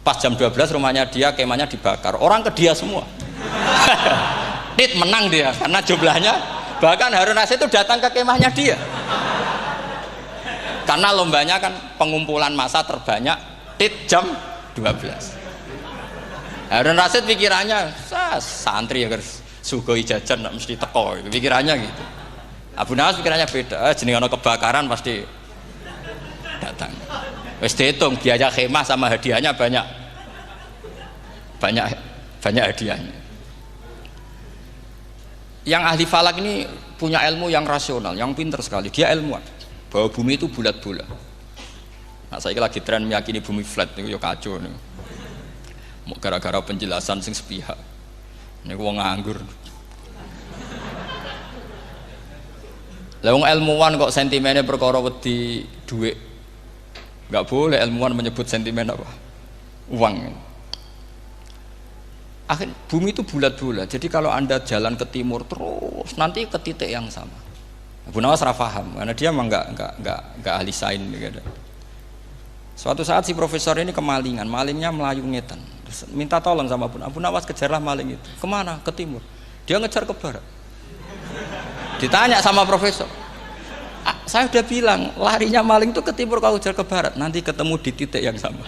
Pas jam 12 rumahnya dia, kemahnya dibakar. Orang ke dia semua. Tit menang dia karena jumlahnya. Bahkan Harun Rasyid itu datang ke kemahnya dia. Karena lombanya kan pengumpulan massa terbanyak tit jam 12. Harun Rasyid pikirannya santri ya guys, sugoi jajan mesti teko, pikirannya gitu. Abu Nawas pikirannya beda, jeneng ana kebakaran pasti datang. Wis dihitung biaya khemah sama hadiahnya banyak hadiahnya. Yang ahli falak ini punya ilmu yang rasional, yang pinter sekali. Dia ilmuwan bahwa bumi itu bulat-bulat. Nah, saya lagi tren meyakini bumi flat itu ya kacau nih. Gara-gara penjelasan sing sepihak. Ini wong nganggur. Lah wong ilmuwan kok sentimennya perkara wedi dhuwit. Enggak boleh ilmuwan menyebut sentimen apa? Uang. Akhir bumi itu bulat-bulat. Jadi kalau Anda jalan ke timur terus nanti ke titik yang sama. Abu Nawas paham karena dia memang enggak ahli sains gitu. Suatu saat si profesor ini kemalingan, malingnya melayu ngetan. Terus minta tolong sama Abu Nawas, kejarlah maling itu. Kemana? Ke timur. Dia ngejar ke barat. Ditanya sama profesor, saya udah bilang larinya maling itu ke timur, kalau kejar ke barat nanti ketemu di titik yang sama.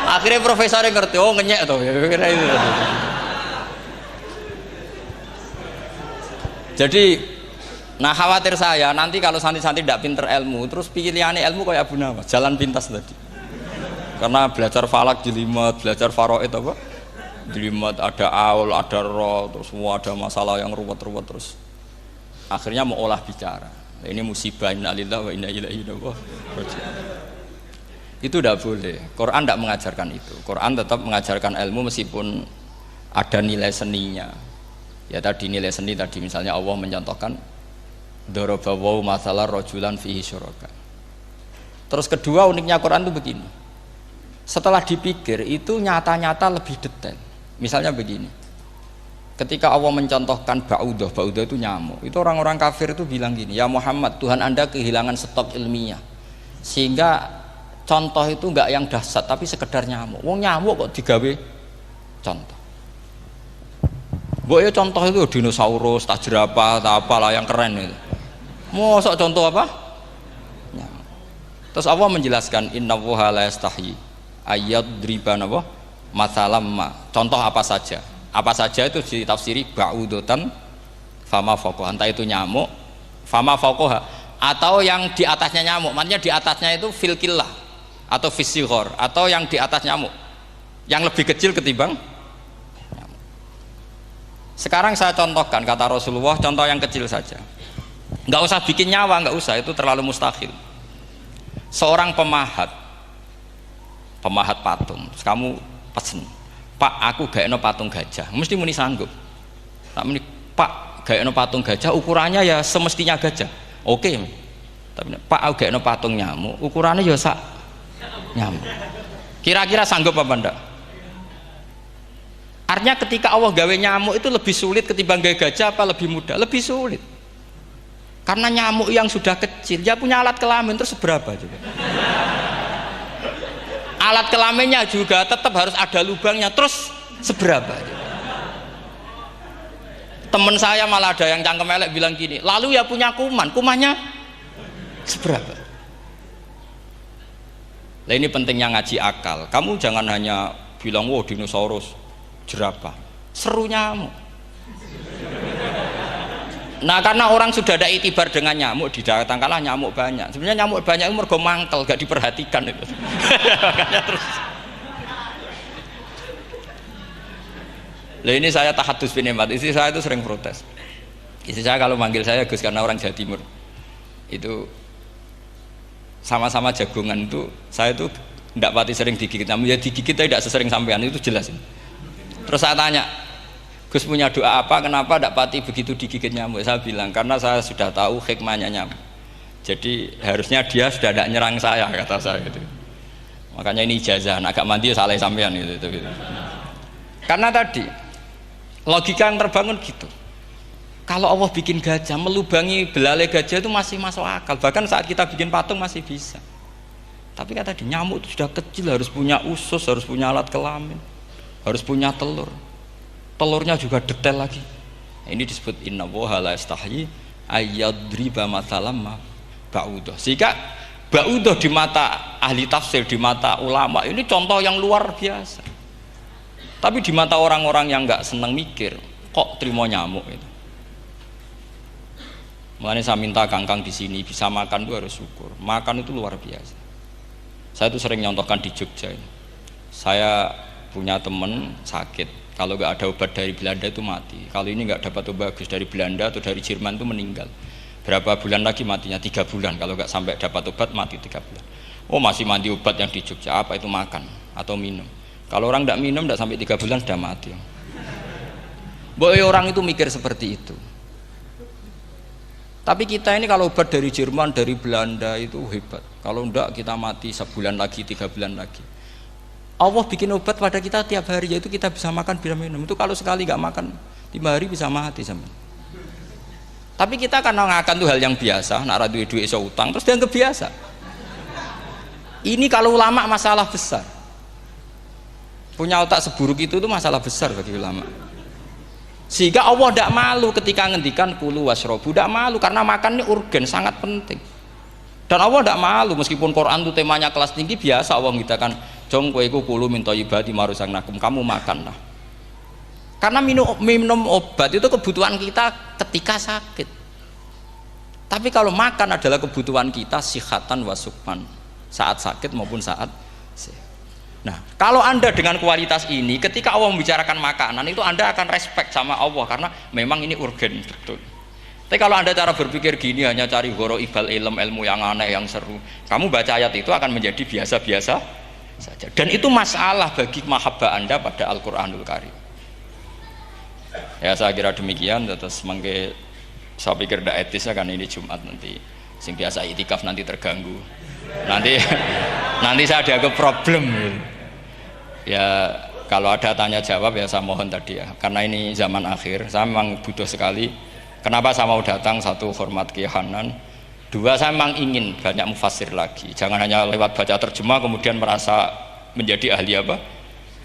Akhirnya profesor yang ngerti, oh ngenyek tuh. Jadi, nah khawatir saya nanti kalau santri-santri tidak pinter ilmu, terus pilihannya ilmu kayak Abu Nawas, jalan pintas tadi. Karena belajar falak jelimet, belajar faraid apa? Jelimet, ada aul, ada roh, terus semua ada masalah yang ruwet-ruwet terus. Akhirnya mau olah bicara. Nah, ini musibah innalillahi wa inna ilaihi raji'un. Itu tidak boleh. Quran tidak mengajarkan itu. Quran tetap mengajarkan ilmu meskipun ada nilai seninya. Ya tadi nilai seni tadi misalnya Allah mencontohkan daraba wa masalah rajulan fihi syuraka. Terus kedua uniknya Quran itu begini. Setelah dipikir itu nyata-nyata lebih detail. Misalnya begini. Ketika Allah mencontohkan ba'udah itu nyamuk. Itu orang-orang kafir itu bilang gini, "Ya Muhammad, Tuhan Anda kehilangan stok ilmiah." Sehingga contoh itu enggak yang dahsyat tapi sekedar nyamuk. Wong nyamuk kok digawe contoh. Mbok ya contoh itu dinosaurus, tak jerapah, tak apalah yang keren itu. Mosok contoh apa? Nyamuk. Terus Allah menjelaskan innallaha la yastahyi ayyadriban apa? Matsalam ma. Contoh apa saja? Apa saja itu ditafsiri ba'udatan fama fawqaha. Entah itu nyamuk, fama fawqaha atau yang di atasnya nyamuk. Maksudnya di atasnya itu filkillah atau fisighor atau yang di atas nyamuk yang lebih kecil ketimbang nyamuk. Sekarang saya contohkan kata Rasulullah, contoh yang kecil saja, nggak usah bikin nyawa, nggak usah, itu terlalu mustahil. Seorang pemahat patung, terus kamu pesen, "Pak, aku gaekno patung gajah," mesti muni sanggup. Tak muni, "Pak, gaekno patung gajah, ukurannya ya semestinya gajah." Oke. Tapi "Pak, aku gaekno patung nyamuk, ukurannya ya sak nyamuk." Kira-kira sanggup apa enggak? Artinya ketika Allah gawe nyamuk itu lebih sulit ketimbang gawe gajah apa lebih mudah? Lebih sulit. Karena nyamuk yang sudah kecil dia punya alat kelamin terus seberapa juga. Alat kelaminnya juga tetap harus ada lubangnya terus seberapa juga. Temen saya malah ada yang cangkem elek bilang gini, "Lalu ya punya kumannya seberapa?" Nah ini pentingnya ngaji akal. Kamu jangan hanya bilang, "Wow, dinosaurus, jerapah." seru nyamuk. Nah karena orang sudah ada itibar dengan nyamuk, didatangkanlah nyamuk banyak. Sebenarnya nyamuk banyak itu mergo mangkel, gak diperhatikan itu. Makanya terus. Lah ini saya tahadus bin Emat, istri saya itu sering protes. Istri saya kalau manggil saya Gus karena orang Jawa Timur itu sama-sama jagongan itu, saya itu tidak pati sering digigit nyamuk, ya digigit tidak sesering sampean itu jelas. Terus saya tanya, Gus punya doa apa, kenapa tidak pati begitu digigit nyamuk? Saya bilang karena saya sudah tahu hikmahnya nyamuk, jadi harusnya dia sudah tidak nyerang saya, kata saya itu. Makanya ini ijazah, agak mandi salah sampean gitu. Karena tadi logika yang terbangun gitu. Kalau Allah bikin gajah, melubangi belalai gajah itu masih masuk akal. Bahkan saat kita bikin patung masih bisa. Tapi kata tadi nyamuk itu sudah kecil, harus punya usus, harus punya alat kelamin, harus punya telur. Telurnya juga detail lagi. Ini disebut innallaha la yastahyi ayyadriba mathalam ma ba'udah. Sehingga ba'udah di mata ahli tafsir, di mata ulama ini contoh yang luar biasa. Tapi di mata orang-orang yang nggak seneng mikir, kok terima nyamuk itu. Makanya saya minta kangkang di sini bisa makan itu harus syukur. Makan itu luar biasa. Saya itu sering nyontohkan di Jogja ini. Saya punya teman sakit, kalau nggak ada obat dari Belanda itu mati. Kalau ini nggak dapat obat bagus dari Belanda atau dari Jerman itu meninggal. Berapa bulan lagi matinya? 3 bulan. Kalau nggak sampai dapat obat mati 3 bulan. Oh masih mandi obat yang di Jogja, apa itu makan atau minum? Kalau orang tidak minum, tidak sampai 3 bulan sudah mati. Boleh orang itu mikir seperti itu. Tapi kita ini kalau obat dari Jerman, dari Belanda itu hebat. Kalau tidak kita mati sebulan lagi, 3 bulan lagi. Allah bikin obat pada kita tiap hari, yaitu kita bisa makan, bisa minum. Itu kalau sekali nggak makan 5 hari bisa mati sama. Tapi kita karena ngakan itu hal yang biasa, nak duit iso utang, terus dianggap biasa. Ini kalau ulama masalah besar. Punya otak seburuk itu masalah besar bagi ulama. Sehingga Allah tidak malu ketika ngendikan kulu wasrobu, tidak malu karena makan ini urgen, sangat penting. Dan Allah tidak malu meskipun Quran itu temanya kelas tinggi, biasa Allah mengatakan jong kowe kulu min thayyibati maruzaqnakum, kamu makanlah. Karena minum obat itu kebutuhan kita ketika sakit. Tapi kalau makan adalah kebutuhan kita sihatan wasukman, saat sakit maupun saat sehat. Nah, kalau Anda dengan kualitas ini, ketika Allah membicarakan makanan itu Anda akan respect sama Allah karena memang ini urgen betul. Tapi kalau Anda cara berpikir gini hanya cari horo ibal ilmu yang aneh yang seru, kamu baca ayat itu akan menjadi biasa-biasa saja. Dan itu masalah bagi mahabbah Anda pada Al-Qur'anul Karim. Ya saya kira demikian. Terus mengke saya pikir tidak etisnya kan ini Jumat nanti. Sing biasa itikaf nanti terganggu. Nanti saya ada ke problem. Ya kalau ada tanya jawab ya saya mohon tadi ya, karena ini zaman akhir saya memang butuh sekali. Kenapa saya mau datang? Satu, hormat Kiai Hanan. 2, saya memang ingin banyak mufassir lagi, jangan hanya lewat baca terjemah kemudian merasa menjadi ahli apa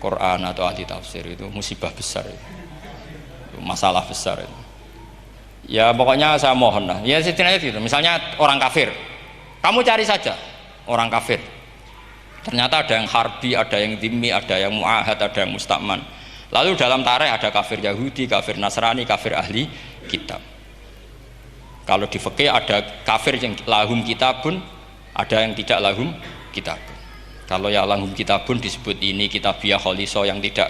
Quran atau ahli tafsir. Itu musibah besar itu masalah besar itu. Ya pokoknya saya mohon lah ya setidaknya gitu. Misalnya orang kafir, kamu cari saja orang kafir. Ternyata ada yang harbi, ada yang dhimmi, ada yang mu'ahad, ada yang mustakman. Lalu dalam tarikh ada kafir Yahudi, kafir Nasrani, kafir ahli kitab. Kalau di fikih ada kafir yang lahum kitabun, ada yang tidak lahum kitabun. Kalau yang lahum kitabun disebut ini kitabiah kholiso, yang tidak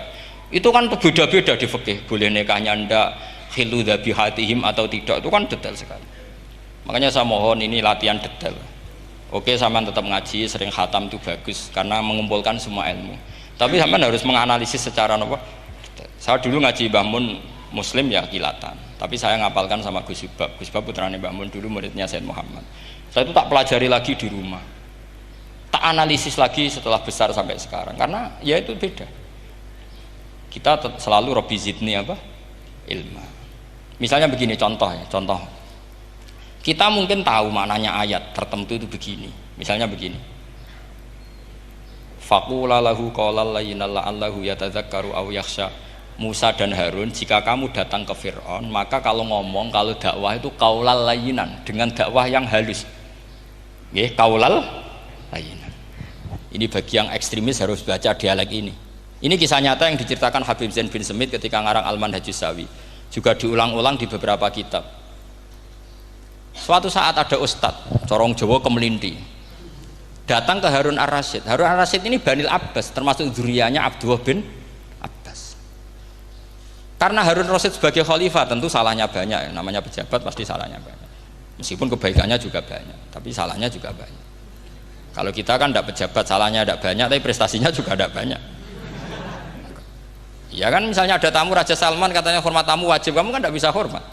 itu kan beda-beda di fikih. Boleh nikahnya ndak, khilu dhabihatihim atau tidak, itu kan detail sekali. Makanya saya mohon ini latihan detail. Oke, sampean tetap ngaji, sering khatam itu bagus karena mengumpulkan semua ilmu. Tapi sampean harus menganalisis secara apa? Saya dulu ngaji Mbah Mun Muslim ya kilatan. Tapi saya ngapalkan sama Gus Ibab. Gus Ibab putrane Mbah Mun, dulu muridnya Said Muhammad. Saya itu tak pelajari lagi di rumah. Tak analisis lagi setelah besar sampai sekarang karena ya itu beda. Kita selalu Rabbi zidni apa? Ilma. Misalnya begini contoh. Kita mungkin tahu maknanya ayat tertentu itu begini. Misalnya begini. Faqula lahu qawlan layyinan la'allahu yatadzakkaru aw yakhsha. Musa dan Harun, jika kamu datang ke Fir'aun, maka kalau ngomong, kalau dakwah itu qaulal layyinan, dengan dakwah yang halus. Nggih, qaulal layyinan. Ini bagi yang ekstremis harus baca dialek ini. Ini kisah nyata yang diceritakan Habib Zain bin Semit ketika ngarang Al-Manhajus Sawi, juga diulang-ulang di beberapa kitab. Suatu saat ada ustadz corong Jawa Kemelinti datang ke Harun Ar-Rasyid. Harun Ar-Rasyid ini Banil Abbas, termasuk zuriyahnya Abdullah bin Abbas. Karena Harun Ar-Rasyid sebagai khalifah tentu salahnya banyak, namanya pejabat pasti salahnya banyak. Meskipun kebaikannya juga banyak, tapi salahnya juga banyak. Kalau kita kan tidak pejabat, salahnya tidak banyak, tapi prestasinya juga tidak banyak. Ya kan, misalnya ada tamu Raja Salman katanya hormat tamu wajib, kamu kan tidak bisa hormat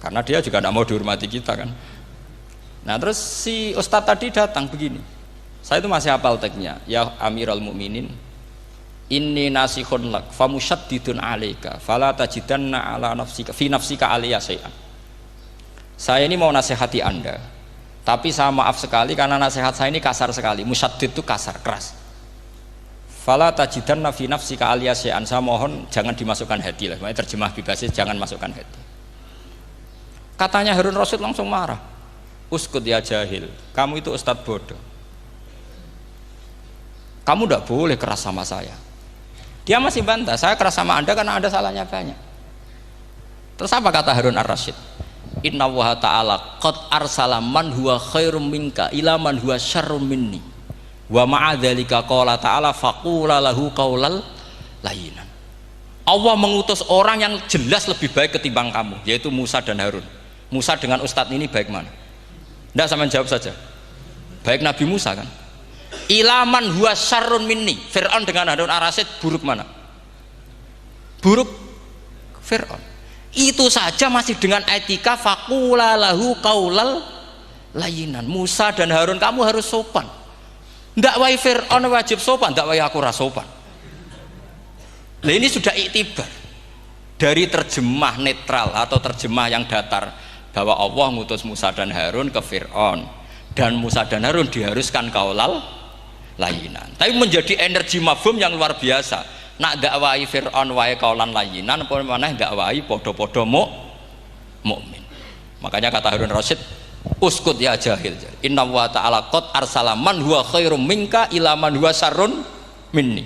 karena dia juga tidak mau dihormati kita kan. Nah terus si ustadz tadi datang begini, saya itu masih hafal teksnya, ya Amirul Mukminin inni nasihun lak famusyaddidun alaika fala tajidanna ala nafsika fi nafsika aliyya syai'an. Saya ini mau nasihati Anda, tapi saya maaf sekali karena nasihat saya ini kasar sekali. Musyaddid itu kasar, keras. Fala tajidanna fi nafsika aliyya syai'an, saya mohon jangan dimasukkan hati lah, makanya terjemah bebasnya jangan masukkan hati. Katanya Harun Rasyid langsung marah, uskut ya jahil, kamu itu ustadz bodoh, kamu tidak boleh keras sama saya. Dia masih bantah, saya keras sama Anda karena Anda salahnya banyak. Terus apa kata Harun Ar-Rasyid? Inna wa ta'ala qad arsala man huwa khairum minka ila man huwa syarrum minni wa ma'adzalika qala ta'ala faqula lahu qaulal layyinan. Allah mengutus orang yang jelas lebih baik ketimbang kamu, yaitu Musa dan Harun. Musa dengan ustadz ini baik mana? Tidak, sama jawab saja. Baik Nabi Musa kan? Ilaman huwa syarrun minni. Fir'aun dengan Harun Ar-Rasyid buruk mana? Buruk Fir'aun. Itu saja masih dengan etika faqula lahu qaulal layyinan. Musa dan Harun kamu harus sopan. Ndak wae Fir'aun wajib sopan, ndak wae aku ra sopan. Nah ini sudah iktibar dari terjemah netral atau terjemah yang datar bahwa Allah ngutus Musa dan Harun ke Fir'aun dan Musa dan Harun diharuskan kaulal layinan. Tapi menjadi energi mafhum yang luar biasa. Nak dakwai Fir'aun wae kaulan layinan, apa maneh dakwai podo-podo mukmin. Makanya kata Harun Rasyid, uskut ya jahil. Inna wa ta'ala qad arsala man huwa khairum minka ila man huwa syarrun minni.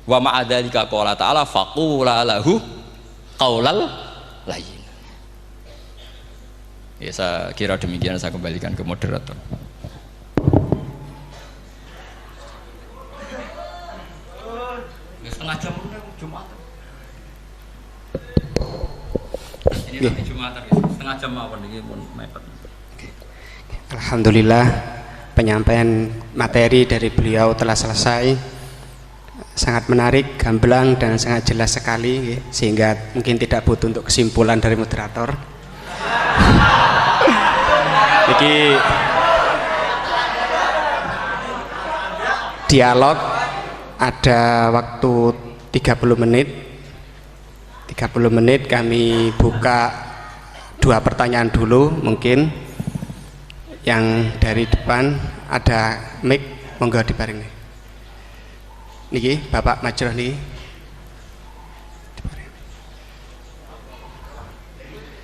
Wa ma'adzalika qala ta'ala faqula lahu qaulal layyin. Ya saya kira demikian, saya kembalikan ke moderator. Setengah jam Jumat. Ini nanti Jumat setengah jam mawon iki pun mepet. Alhamdulillah penyampaian materi dari beliau telah selesai, sangat menarik, gamblang dan sangat jelas sekali, sehingga mungkin tidak butuh untuk kesimpulan dari moderator. Jadi dialog ada waktu 30 menit. 30 menit kami buka 2 pertanyaan dulu mungkin. Yang dari depan ada mic, monggo diparing nih. Niki Bapak Majroh nih.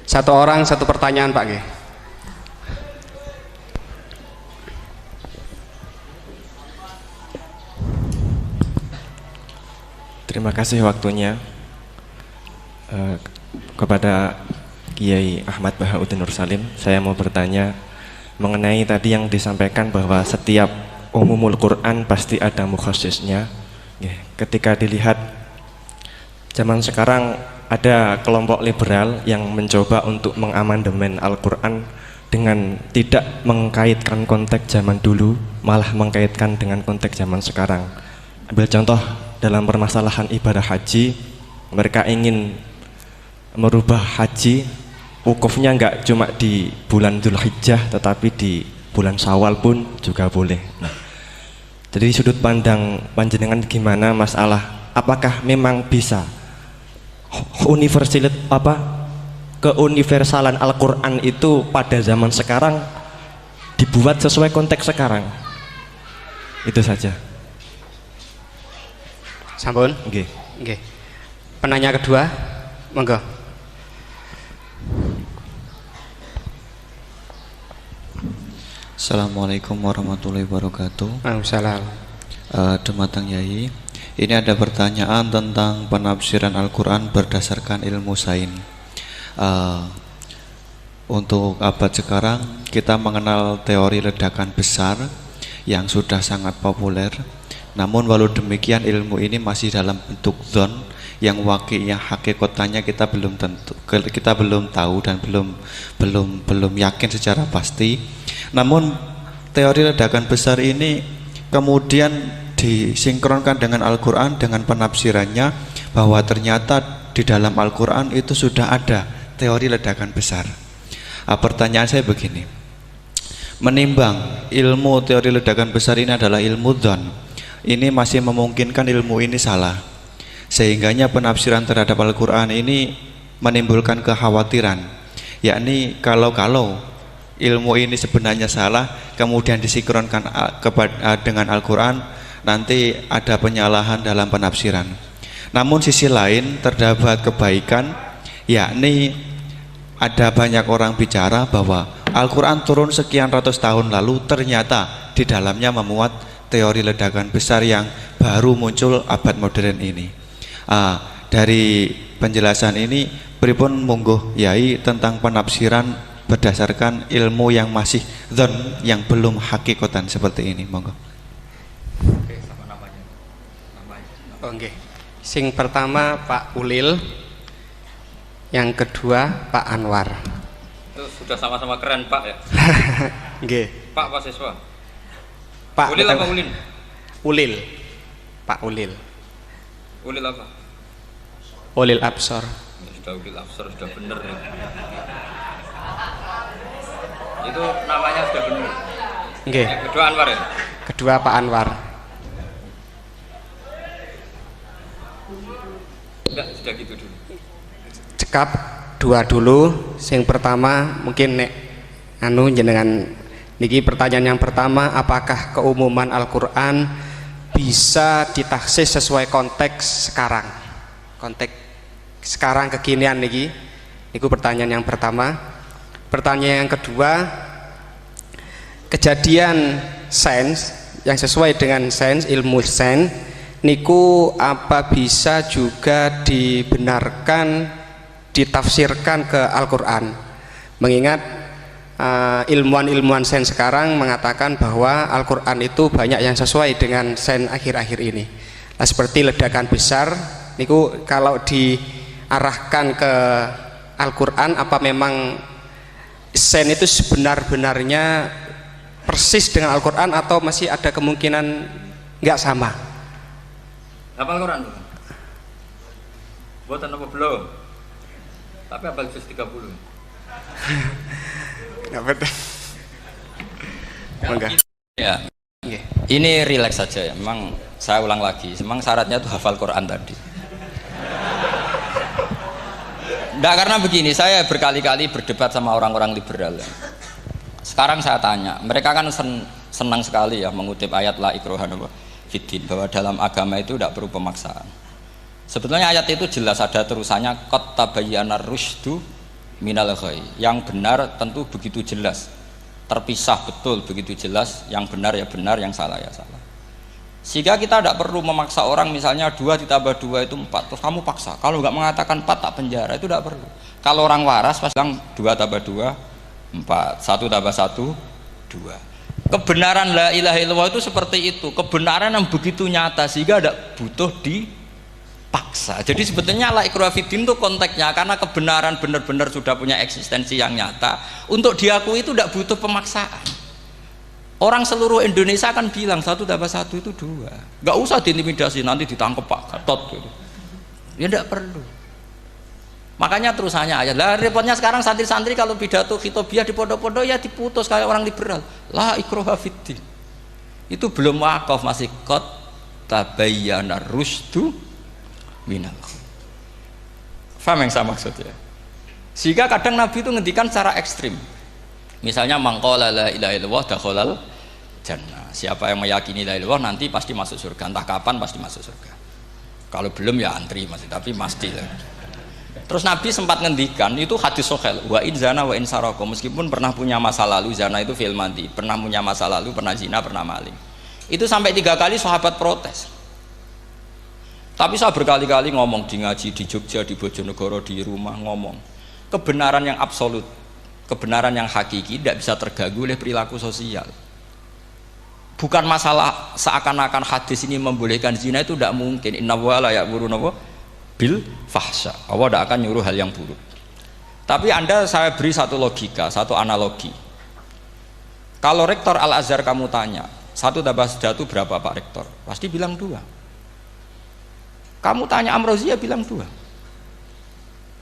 Satu orang satu pertanyaan Pak nggih. Terima kasih waktunya kepada Kiai Ahmad Bahauddin Nur Salim. Saya mau bertanya mengenai tadi yang disampaikan bahwa setiap umumul Quran pasti ada mukhasisnya. Ketika dilihat zaman sekarang ada kelompok liberal yang mencoba untuk mengamandemen Al-Quran dengan tidak mengkaitkan konteks zaman dulu, malah mengkaitkan dengan konteks zaman sekarang. Ambil contoh dalam permasalahan ibadah haji, mereka ingin merubah haji wukufnya enggak cuma di bulan Dzulhijjah tetapi di bulan Syawal pun juga boleh. Nah, jadi sudut pandang panjenengan gimana masalah apakah memang bisa keuniversalan Al-Quran itu pada zaman sekarang dibuat sesuai konteks sekarang? Itu saja. Sampun? Nggih. Nggih. Penanya kedua, monggo. Assalamualaikum warahmatullahi wabarakatuh. Waalaikumsalam. Dumateng Yai, Ini ada pertanyaan tentang penafsiran Al-Quran berdasarkan ilmu sains. Untuk abad sekarang kita mengenal teori ledakan besar yang sudah sangat populer. Namun walau demikian ilmu ini masih dalam bentuk zon yang wakilnya hakikatnya kita belum tahu dan belum yakin secara pasti. Namun teori ledakan besar ini kemudian disinkronkan dengan Al-Quran dengan penafsirannya bahwa ternyata di dalam Al-Quran itu sudah ada teori ledakan besar. Pertanyaan saya begini, menimbang ilmu teori ledakan besar ini adalah ilmu dzon, ini masih memungkinkan ilmu ini salah, sehingganya penafsiran terhadap Al-Quran ini menimbulkan kekhawatiran, yakni kalau ilmu ini sebenarnya salah kemudian disinkronkan dengan Al-Quran, nanti ada penyalahan dalam penafsiran. Namun sisi lain terdapat kebaikan, yakni ada banyak orang bicara bahwa Al-Quran turun sekian ratus tahun lalu ternyata di dalamnya memuat teori ledakan besar yang baru muncul abad modern ini. Dari penjelasan ini pripun monggo Yai tentang penafsiran berdasarkan ilmu yang masih dzon, yang belum hakikatan seperti ini, monggo. Oke, sama namanya. Oke. Sing pertama Pak Ulil, yang kedua Pak Anwar. Itu sudah sama-sama keren Pak ya. Nggih. Pak siswa. Pak Ulil apa Ulin? Ulil. Pak Ulil. Ulil apa? Ulil Absor. Ya, sudah Ulil Absor sudah bener ya. Itu namanya sudah bener. Nggih. Yang kedua Anwar ya? Kedua Pak Anwar. Enggak, sudah gitu dulu. Cekap dua dulu. Sing pertama mungkin nek jenengan niki pertanyaan yang pertama, apakah keumuman Al-Quran bisa ditaksis sesuai konteks sekarang, konteks sekarang kekinian niki. Niku pertanyaan yang pertama. Pertanyaan yang kedua, kejadian sains yang sesuai dengan sains, ilmu sains niku apa bisa juga dibenarkan ditafsirkan ke Al-Quran, mengingat ilmuwan-ilmuwan sains sekarang mengatakan bahwa Al-Quran itu banyak yang sesuai dengan sains akhir-akhir ini. Nah, seperti ledakan besar niku kalau diarahkan ke Al-Quran, apa memang sains itu sebenar-benarnya persis dengan Al-Quran atau masih ada kemungkinan nggak sama? Hafal Quran? Buatan apa belum? Tapi hafal juz 30. Nggak betul. Enggak. Ya. Ini rileks saja ya. Memang saya ulang lagi, memang syaratnya itu hafal Quran tadi. Enggak, karena begini, saya berkali-kali berdebat sama orang-orang liberal. Sekarang saya tanya, mereka kan senang sekali ya mengutip ayat la ikraha fiddin, bahwa dalam agama itu tidak perlu pemaksaan. Sebetulnya ayat itu jelas ada terusannya, qad tabayyana rusydu minal ghayy. Yang benar tentu begitu jelas, terpisah betul begitu jelas, yang benar ya benar, yang salah ya salah. Sehingga kita tidak perlu memaksa orang, misalnya 2 ditambah 2 itu 4, terus kamu paksa. Kalau nggak mengatakan 4 tak penjara, itu tidak perlu. Kalau orang waras pas bilang 2 tambah 2 4, 1 tambah 1 2. Kebenaran la ilaha illallah itu seperti itu, kebenaran yang begitu nyata sehingga tidak butuh dipaksa. Jadi sebetulnya la ikraha fiddin itu konteksnya, karena kebenaran benar-benar sudah punya eksistensi yang nyata, untuk diakui itu tidak butuh pemaksaan. Orang seluruh Indonesia kan bilang 1 tambah 1 itu 2, nggak usah diintimidasi nanti ditangkap Pak Gatot gitu. Ya tidak perlu. Makanya terusannya aja lah, repotnya sekarang santri-santri kalau pidato khitobiah di pondok-pondok ya diputus kayak orang liberal, la ikraha fiddin. Itu belum wakaf, masih qad tabayyana rusydu minal ghayy. Paham yang saya maksud ya? Sehingga kadang Nabi itu ngendikan secara ekstrim, misalnya mangqala la ilaha illallah dakhalal jannah, siapa yang meyakini la ilaha illallah nanti pasti masuk surga, entah kapan pasti masuk surga, kalau belum ya antri masih, tapi pasti lah. Terus Nabi sempat ngendikan, itu hadis sahih, wa in zana wa in saraka, meskipun pernah punya masa lalu, zana itu fi'il madhi, pernah punya masa lalu, pernah zina, pernah maling. Itu sampai 3 kali sahabat protes. Tapi saya berkali-kali ngomong di ngaji di Jogja, di Bojonegoro, di rumah ngomong kebenaran yang absolut, kebenaran yang hakiki tidak bisa terganggu oleh perilaku sosial. Bukan masalah seakan-akan hadis ini membolehkan zina, itu tidak mungkin. Inna wala ya'muru bil fahsya. Allah tidak akan nyuruh hal yang buruk. Tapi saya beri satu logika, satu analogi. Kalau rektor Al-Azhar kamu tanya, 1 tambah 1 berapa Pak Rektor? Pasti bilang 2. Kamu tanya Amrozi ya bilang 2.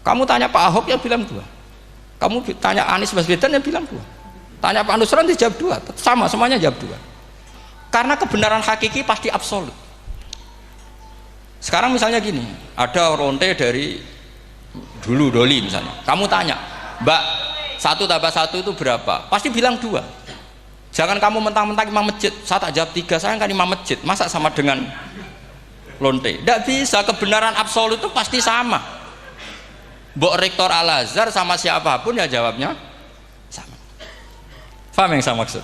Kamu tanya Pak Ahok ya bilang 2. Kamu tanya Anies Baswedan ya bilang 2. Tanya Pak Nusron dia jawab 2. Sama, semuanya jawab 2. Karena kebenaran hakiki pasti absolut. Sekarang misalnya gini, ada ronte dari dulu Doli misalnya. Kamu tanya, Mbak, 1 tambah 1 itu berapa? Pasti bilang 2. Jangan kamu mentang-mentang imam masjid. Saya tak jawab 3, saya kan imam masjid. Masa sama dengan lonte? Tidak bisa, kebenaran absolut itu pasti sama. Mbok rektor Al-Azhar sama siapapun ya jawabnya sama. Paham yang saya maksud?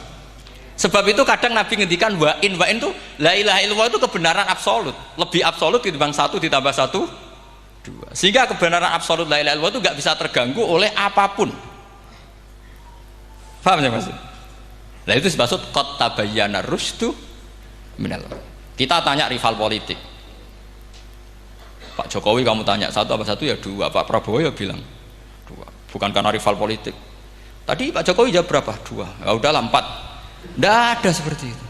Sebab itu kadang Nabi ngendikan wa'in itu la ilaha illallah itu kebenaran absolut, lebih absolut ketimbang 1 ditambah 1 2. Sehingga kebenaran absolut la ilaha illallah itu nggak bisa terganggu oleh apapun. Paham ya maksud? Nah itu maksud qad tabayyana rusdu minal. Kita tanya rival politik. Pak Jokowi kamu tanya 1 apa 1 ya 2, Pak Prabowo ya bilang 2. Bukan karena rival politik. Tadi Pak Jokowi jawab berapa? 2. Ya udahlah 4. Tidak ada seperti itu.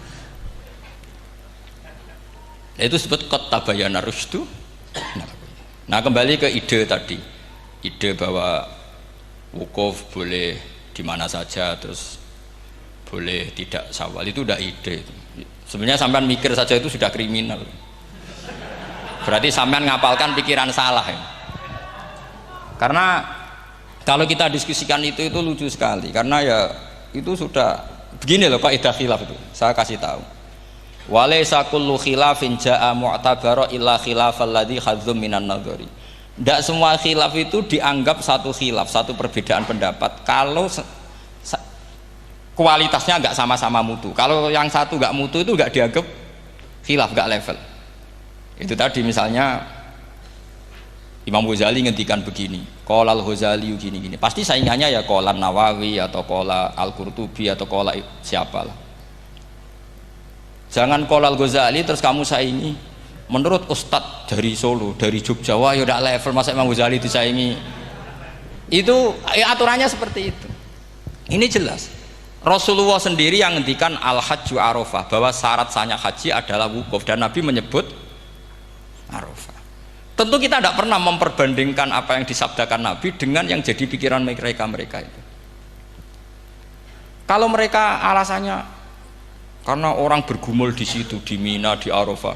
Nah, itu disebut qad tabayyana rusdu. Nah kembali ke ide tadi, ide bahwa wukuf boleh di mana saja, terus boleh tidak syawal, itu udah ide. Sebenarnya sampean mikir saja itu sudah kriminal. Berarti sampean ngapalkan pikiran salah ya. Karena kalau kita diskusikan itu lucu sekali, karena ya itu sudah begini loh kaidah khilaf itu. Saya kasih tahu. Walaysa kullu khilafin jaa mu'tabara illa khilafal ladzi khadzum minan nadhari. Tidak semua khilaf itu dianggap satu khilaf, satu perbedaan pendapat kalau kualitasnya nggak sama-sama mutu. Kalau yang satu nggak mutu itu nggak dianggap khilaf, nggak level. Itu tadi misalnya Imam Ghazali ngendikan begini, qala al-Ghazali gini-gini. Pasti saingannya ya qala Nawawi atau qala Al-Qurtubi atau qala siapalah. Jangan qala al-Ghazali terus kamu saingi menurut Ustadz dari Solo, dari Jogja, wah ya udah level, masa Imam Ghazali disaingi. Itu ya aturannya seperti itu. Ini jelas. Rasulullah sendiri yang ngendikan al-hajju arafah, bahwa syarat sahnya haji adalah wukuf, dan Nabi menyebut Arafah. Tentu kita tidak pernah memperbandingkan apa yang disabdakan Nabi dengan yang jadi pikiran mereka itu. Kalau mereka alasannya karena orang bergumul di situ, di Mina, di Arafah,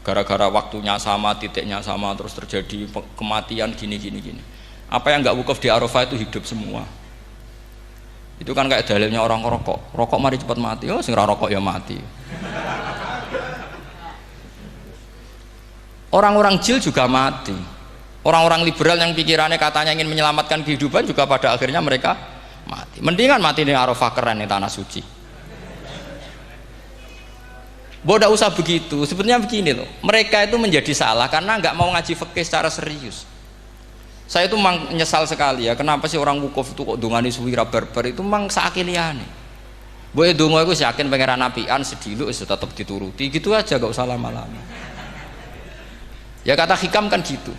gara-gara waktunya sama, titiknya sama, terus terjadi kematian gini. Apa yang nggak wukuf di Arafah itu hidup semua. Itu kan kayak dalilnya orang rokok mari cepat mati. Oh, sing rokok ya mati. Orang-orang jil juga mati. Orang-orang liberal yang pikirannya katanya ingin menyelamatkan kehidupan juga pada akhirnya mereka mati. Mendingan mati di Arafah, keren di tanah suci. Bodoh usah begitu. Sebetulnya begini loh, mereka itu menjadi salah karena nggak mau ngaji fikih secara serius. Saya itu memang menyesal sekali ya, kenapa sih orang wukuf itu kok dungani suwira barbar itu memang sakiliane. Boe donga iku yakin pangeran apian sediluk wis tetep dituruti, gitu aja gak usah lama-lama. Ya kata hikam kan gitu.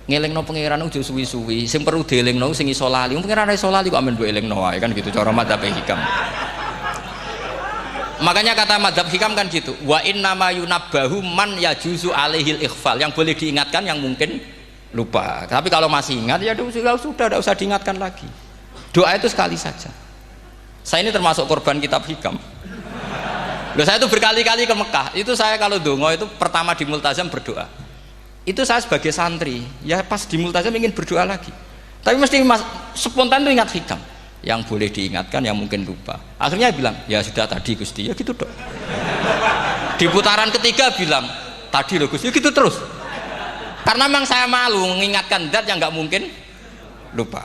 Ngelingno pangeran ojo suwi-suwi, sing perlu dielingno sing iso lali. Pangeran iso lali kok amen mbok elingno wae kan gitu cara madzhab hikam. Makanya kata madzhab hikam kan gitu. Wa inna ma yunabbahu man yajuzu alaihil ikhfal. Yang boleh diingatkan yang mungkin lupa. Tapi kalau masih ingat ya sudah tidak usah diingatkan lagi. Doa itu sekali saja. Saya ini termasuk korban kitab hikam. Loh, saya itu berkali-kali ke Mekah. Itu saya kalau dongo itu pertama di multazam berdoa. Itu saya sebagai santri ya pas di multazam ingin berdoa lagi, tapi mesti spontan itu ingat hikam yang boleh diingatkan yang mungkin lupa. Akhirnya bilang ya sudah tadi Gusti, ya gitu dok. Di putaran ketiga bilang tadi loh Gusti, ya gitu terus. Karena memang saya malu mengingatkan zat yang nggak mungkin lupa.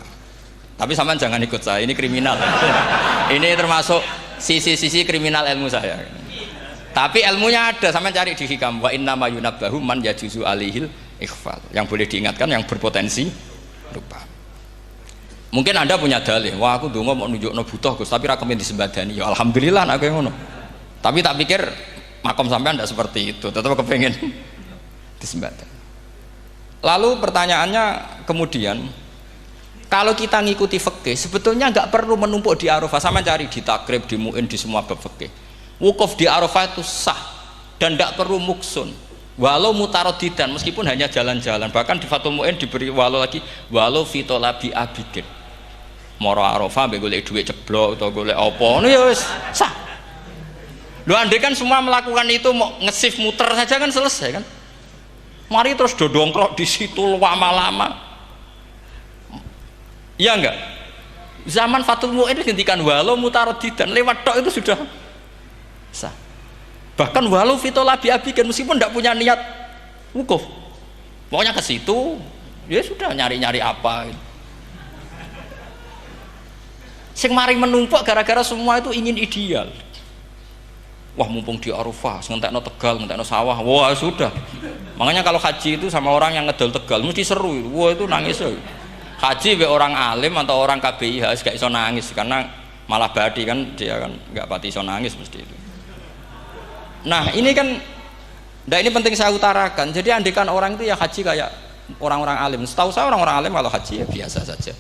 Tapi sampean jangan ikut saya, ini kriminal. Ini termasuk sisi-sisi kriminal ilmu saya. Tapi ilmunya ada, sampean cari di hikam wa inna ma yunabbahu man yajuzu alihil ikhfal. Yang boleh diingatkan yang berpotensi lupa. Mungkin Anda punya dalih, wah aku donga mau nunjukno butuh Gus, tapi ra kepen disembadani. Ya alhamdulillah nek ngono. Tapi tak pikir makom sampean tidak seperti itu, tetap kepengen disembadani. Lalu pertanyaannya kemudian, kalau kita ngikuti fikih sebetulnya nggak perlu menumpuk di Arafah. Sama cari di takrib, di mu'in, di semua bab fikih. Wukuf di Arafah itu sah dan tidak perlu muksun. Walau mutarodidan, meskipun hanya jalan-jalan. Bahkan di Fathul Mu'in diberi walau lagi, walau fitolabi abidin. Moro Arafah mbek golek dhuwit ceblok atau golek apa, ngono ya wis sah. Lho andai kan semua melakukan itu mau ngesif muter saja kan selesai kan. Mari terus dodongklok di situ lama-lama. Iya enggak? Zaman Fathul Mu'in dihentikan walau mutarodidan, lewat tok itu sudah sah. Bahkan walau fitolabi abikan meskipun tidak punya niat wukuf, pokoknya ke situ ya sudah nyari-nyari apa. Sing mari menumpuk gara-gara semua itu ingin ideal. Wah mumpung di Arafah, ngentekno Tegal, ngentekno sawah, wah sudah. Makanya kalau haji itu sama orang yang ngedol Tegal mesti seru, wah itu nangis. Haji be orang alim atau orang KBIH gak iso nangis karena malah badi kan dia kan nggak pati iso nangis mesti itu. Nah ini kan, nah ini penting saya utarakan. Jadi andikan orang itu ya haji kayak orang-orang alim. Setahu saya orang-orang alim kalau haji ya biasa saja,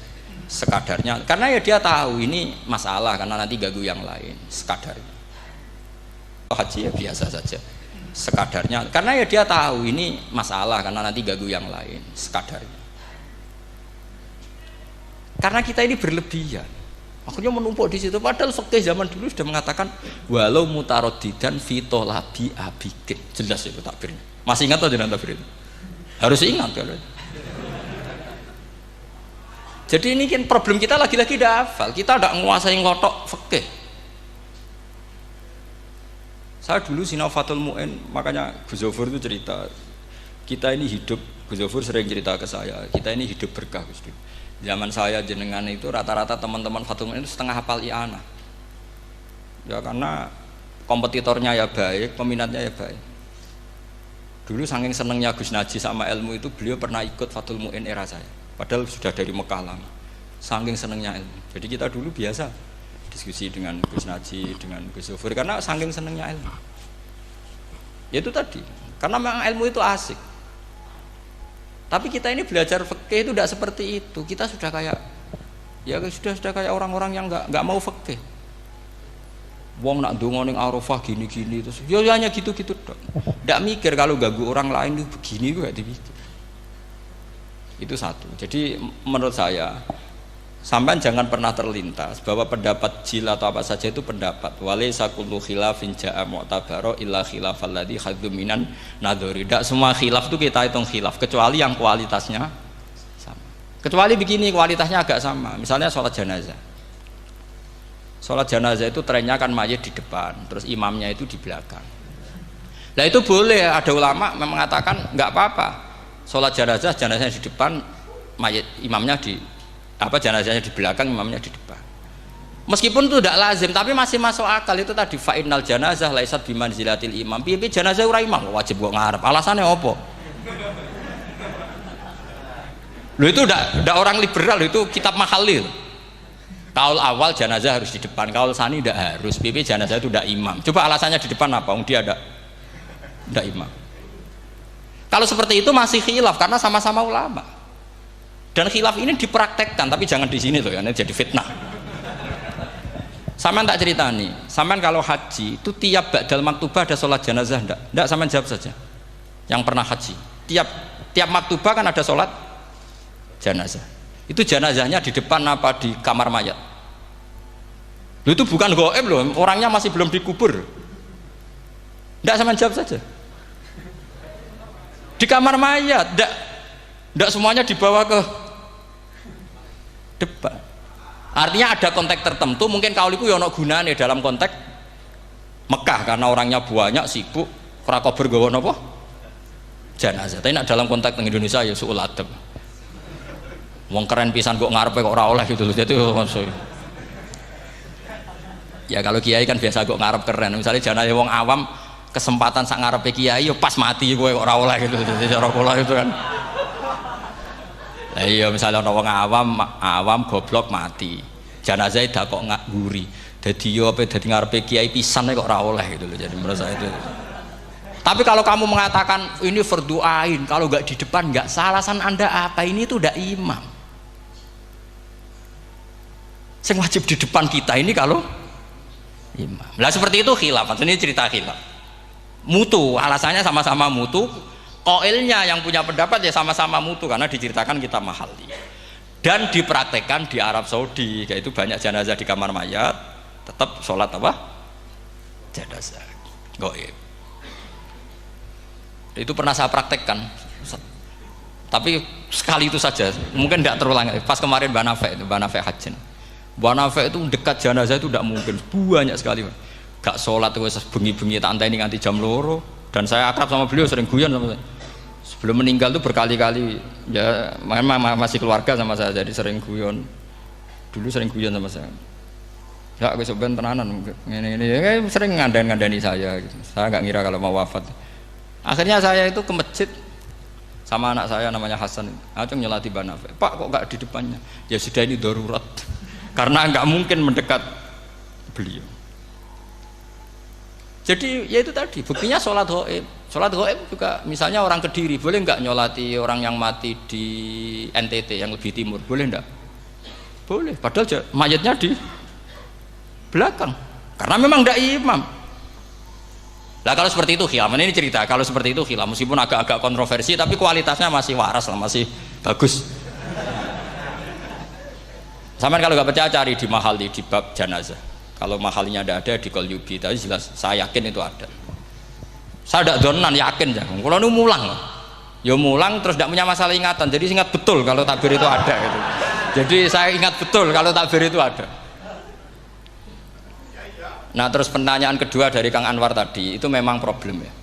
sekadarnya. Karena ya dia tahu ini masalah karena nanti ganggu yang lain, sekadarnya. Haji ya biasa saja, sekadarnya. Karena ya dia tahu ini masalah karena nanti ganggu yang lain, sekadarnya. Karena kita ini berlebihan. Akhirnya menumpuk di situ. Padahal fikih zaman dulu sudah mengatakan walau mutarodidan fitolabi abikin. Jelas itu takbirnya. Masih ingat atau tidak takbir itu? Harus ingat kan? Jadi ini kan problem kita lagi-lagi tidak hafal. Kita tidak menguasai ngotok fikih. Saya dulu sinau Fathul Mu'in, makanya Gus Zofur itu cerita. Kita ini hidup, Gus Zofur sering cerita ke saya. Kita ini hidup berkah Gus. Zaman saya jenengan itu rata-rata teman-teman Fathul Mu'in itu setengah hafal i'anah. Ya karena kompetitornya ya baik, peminatnya ya baik. Dulu saking senengnya Gus Naji sama ilmu itu, beliau pernah ikut Fathul Mu'in era saya. Padahal sudah dari Mekah lama. Saking senengnya ilmu. Jadi kita dulu biasa diskusi dengan Gus Naji, dengan Gus Zofur karena saking senengnya ilmu. Ya itu tadi. Karena memang ilmu itu asik. Tapi kita ini belajar fikih itu tidak seperti itu. Kita sudah kayak ya sudah kayak orang-orang yang nggak mau fikih. Wong nak ndonga ning Arafah gini-gini terus ya hanya gitu-gitu dok. Ndak mikir kalau ganggu orang lain itu begini itu gak dipikir. Itu satu. Jadi menurut saya sampean jangan pernah terlintas bahwa pendapat jil atau apa saja itu pendapat. Walaysa kullu khilafin ja'a mu'tabara illa khilafal ladzi khadzu minan nadhari. Tidak semua khilaf itu kita hitung khilaf kecuali yang kualitasnya sama. Kecuali begini kualitasnya agak sama. Misalnya sholat jenazah. Sholat jenazah itu trennya kan mayit di depan, terus imamnya itu di belakang. Nah itu boleh, ada ulama mengatakan nggak apa-apa. Sholat jenazahnya di depan, mayit imamnya di jenazahnya di belakang, imamnya di depan. Meskipun itu tidak lazim, tapi masih masuk akal. Itu tadi fa'innal janazah laisat bimanzilatil imam. Piye jenazah ora imam wajib kok ngarep. Alasannya apa? Loh itu tidak orang liberal, itu kitab Mahalil. Kaul awal jenazah harus di depan, kaul sani tidak harus. Piye jenazah itu tidak imam. Coba alasannya di depan apa? Dia tidak imam. Kalau seperti itu masih khilaf karena sama-sama ulama. Dan khilaf ini dipraktekkan, tapi jangan di sini loh ya, ini jadi fitnah. Saman tak cerita nih, saman kalau haji itu tiap ba'dal maktubah ada sholat jenazah enggak? Enggak, saman jawab saja. Yang pernah haji, tiap maktubah kan ada sholat jenazah. Itu jenazahnya di depan apa di kamar mayat? Loh, itu bukan goib loh, orangnya masih belum dikubur. Enggak, saman jawab saja. Di kamar mayat, enggak semuanya dibawa ke depan. Artinya ada konteks tertentu, mungkin kauliku ya ono gunane dalam konteks Mekah karena orangnya banyak sibuk ora kober gawa napa jenazah. Tapi nak dalam konteks teng Indonesia ya suul adab. Wong keren pisan kok ngarepe kok ora oleh gitu loh. Jadi maksud ya kalau kiai kan biasa kok ngarep keren. Misalnya jenazah wong awam kesempatan sak ngarepe kiai yo pas mati kowe kok ora oleh gitu. Jadi cara kula itu kan. Lah iya misalnya ana wong awam goblok mati. Jenazah dak kok nguri. Dadi yo apa dadi ngarepe kiai pisan kok ora oleh gitu loh. Jadi menurut saya itu. Tapi kalau kamu mengatakan ini fardhu ain, kalau nggak di depan nggak salah, alasan Anda apa? Ini itu udah imam. Yang wajib di depan kita ini kalau imam. Lah seperti itu khilaf. Ini cerita khilaf. Mutu, alasannya sama-sama mutu. Qailnya yang punya pendapat ya sama-sama mutu karena diceritakan kita mahali. Dan dipraktekkan di Arab Saudi, yaitu banyak jenazah di kamar mayat, tetap sholat apa? Jenazah. Gaib. Itu pernah saya praktekkan. Tapi sekali itu saja, mungkin tidak terulang. Pas kemarin Mbak Nafe Hajin. Mbak Nafe itu dekat jenazah itu tidak mungkin, banyak sekali. Gak sholat itu bengi-bengi tak anteni nganti jam loro. Dan saya akrab sama beliau, sering guyon sama saya. Sebelum meninggal tuh berkali-kali ya memang masih keluarga sama saya, jadi sering guyon. Dulu sering guyon sama saya. Ya aku sebenarnya tenanan ini sering ngandani saya gitu. Saya nggak ngira kalau mau wafat. Akhirnya saya itu ke masjid sama anak saya namanya Hasan. Acung nyelati Banafe. Pak kok nggak di depannya? Ya sudah ini darurat. Karena nggak mungkin mendekat beliau. Jadi ya itu tadi buktinya sholat gaib. Sholat gaib juga misalnya orang Kediri boleh nggak nyolati orang yang mati di NTT yang lebih timur, boleh nggak? Boleh, padahal mayatnya di belakang karena memang tidak imam. Lah kalau seperti itu khilaf, ini cerita kalau seperti itu khilaf meskipun agak-agak kontroversi tapi kualitasnya masih waras lah, masih bagus. Sampai kalau nggak percaya cari di Mahali di bab jenazah. Kalau mahalinya tidak ada di Qalyubi, tapi jelas saya yakin itu ada. Saya tidak donan yakin jangan. Kalau nu mulang, ya mulang terus tidak punya masalah ingatan. Jadi ingat betul kalau takbir itu ada. Gitu. Jadi saya ingat betul kalau takbir itu ada. Nah terus pertanyaan kedua dari Kang Anwar tadi itu memang problem ya.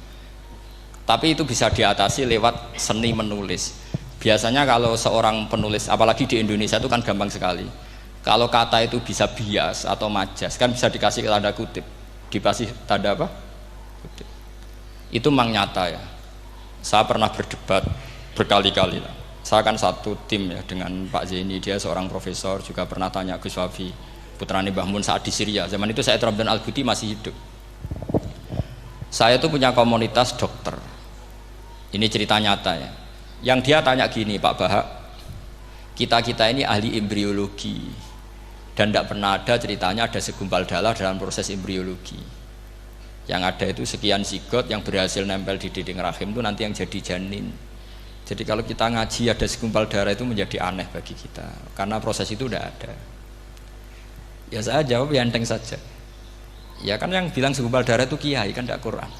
Tapi itu bisa diatasi lewat seni menulis. Biasanya kalau seorang penulis, apalagi di Indonesia itu kan gampang sekali. Kalau kata itu bisa bias atau majas, kan bisa dikasih tanda kutip. Dikasih tanda apa? Kutip. Itu memang nyata ya. Saya pernah berdebat berkali-kali lah. Saya kan satu tim ya dengan Pak Zaini, dia seorang profesor, juga pernah tanya Gus Wafi, putrane Mbah Mun saat di Syria. Zaman itu saya Abdul Al-Buti masih hidup. Saya tuh punya komunitas dokter. Ini cerita nyata ya. Yang dia tanya gini, Pak Bahak, kita ini ahli embriologi. Dan tidak pernah ada ceritanya ada segumpal darah dalam proses embriologi. Yang ada itu sekian zigot yang berhasil nempel di dinding rahim itu nanti yang jadi janin. Jadi kalau kita ngaji ada segumpal darah itu menjadi aneh bagi kita karena proses itu tidak ada. Ya saya jawab ya enteng saja. Ya kan yang bilang segumpal darah itu kiai kan tidak Quran.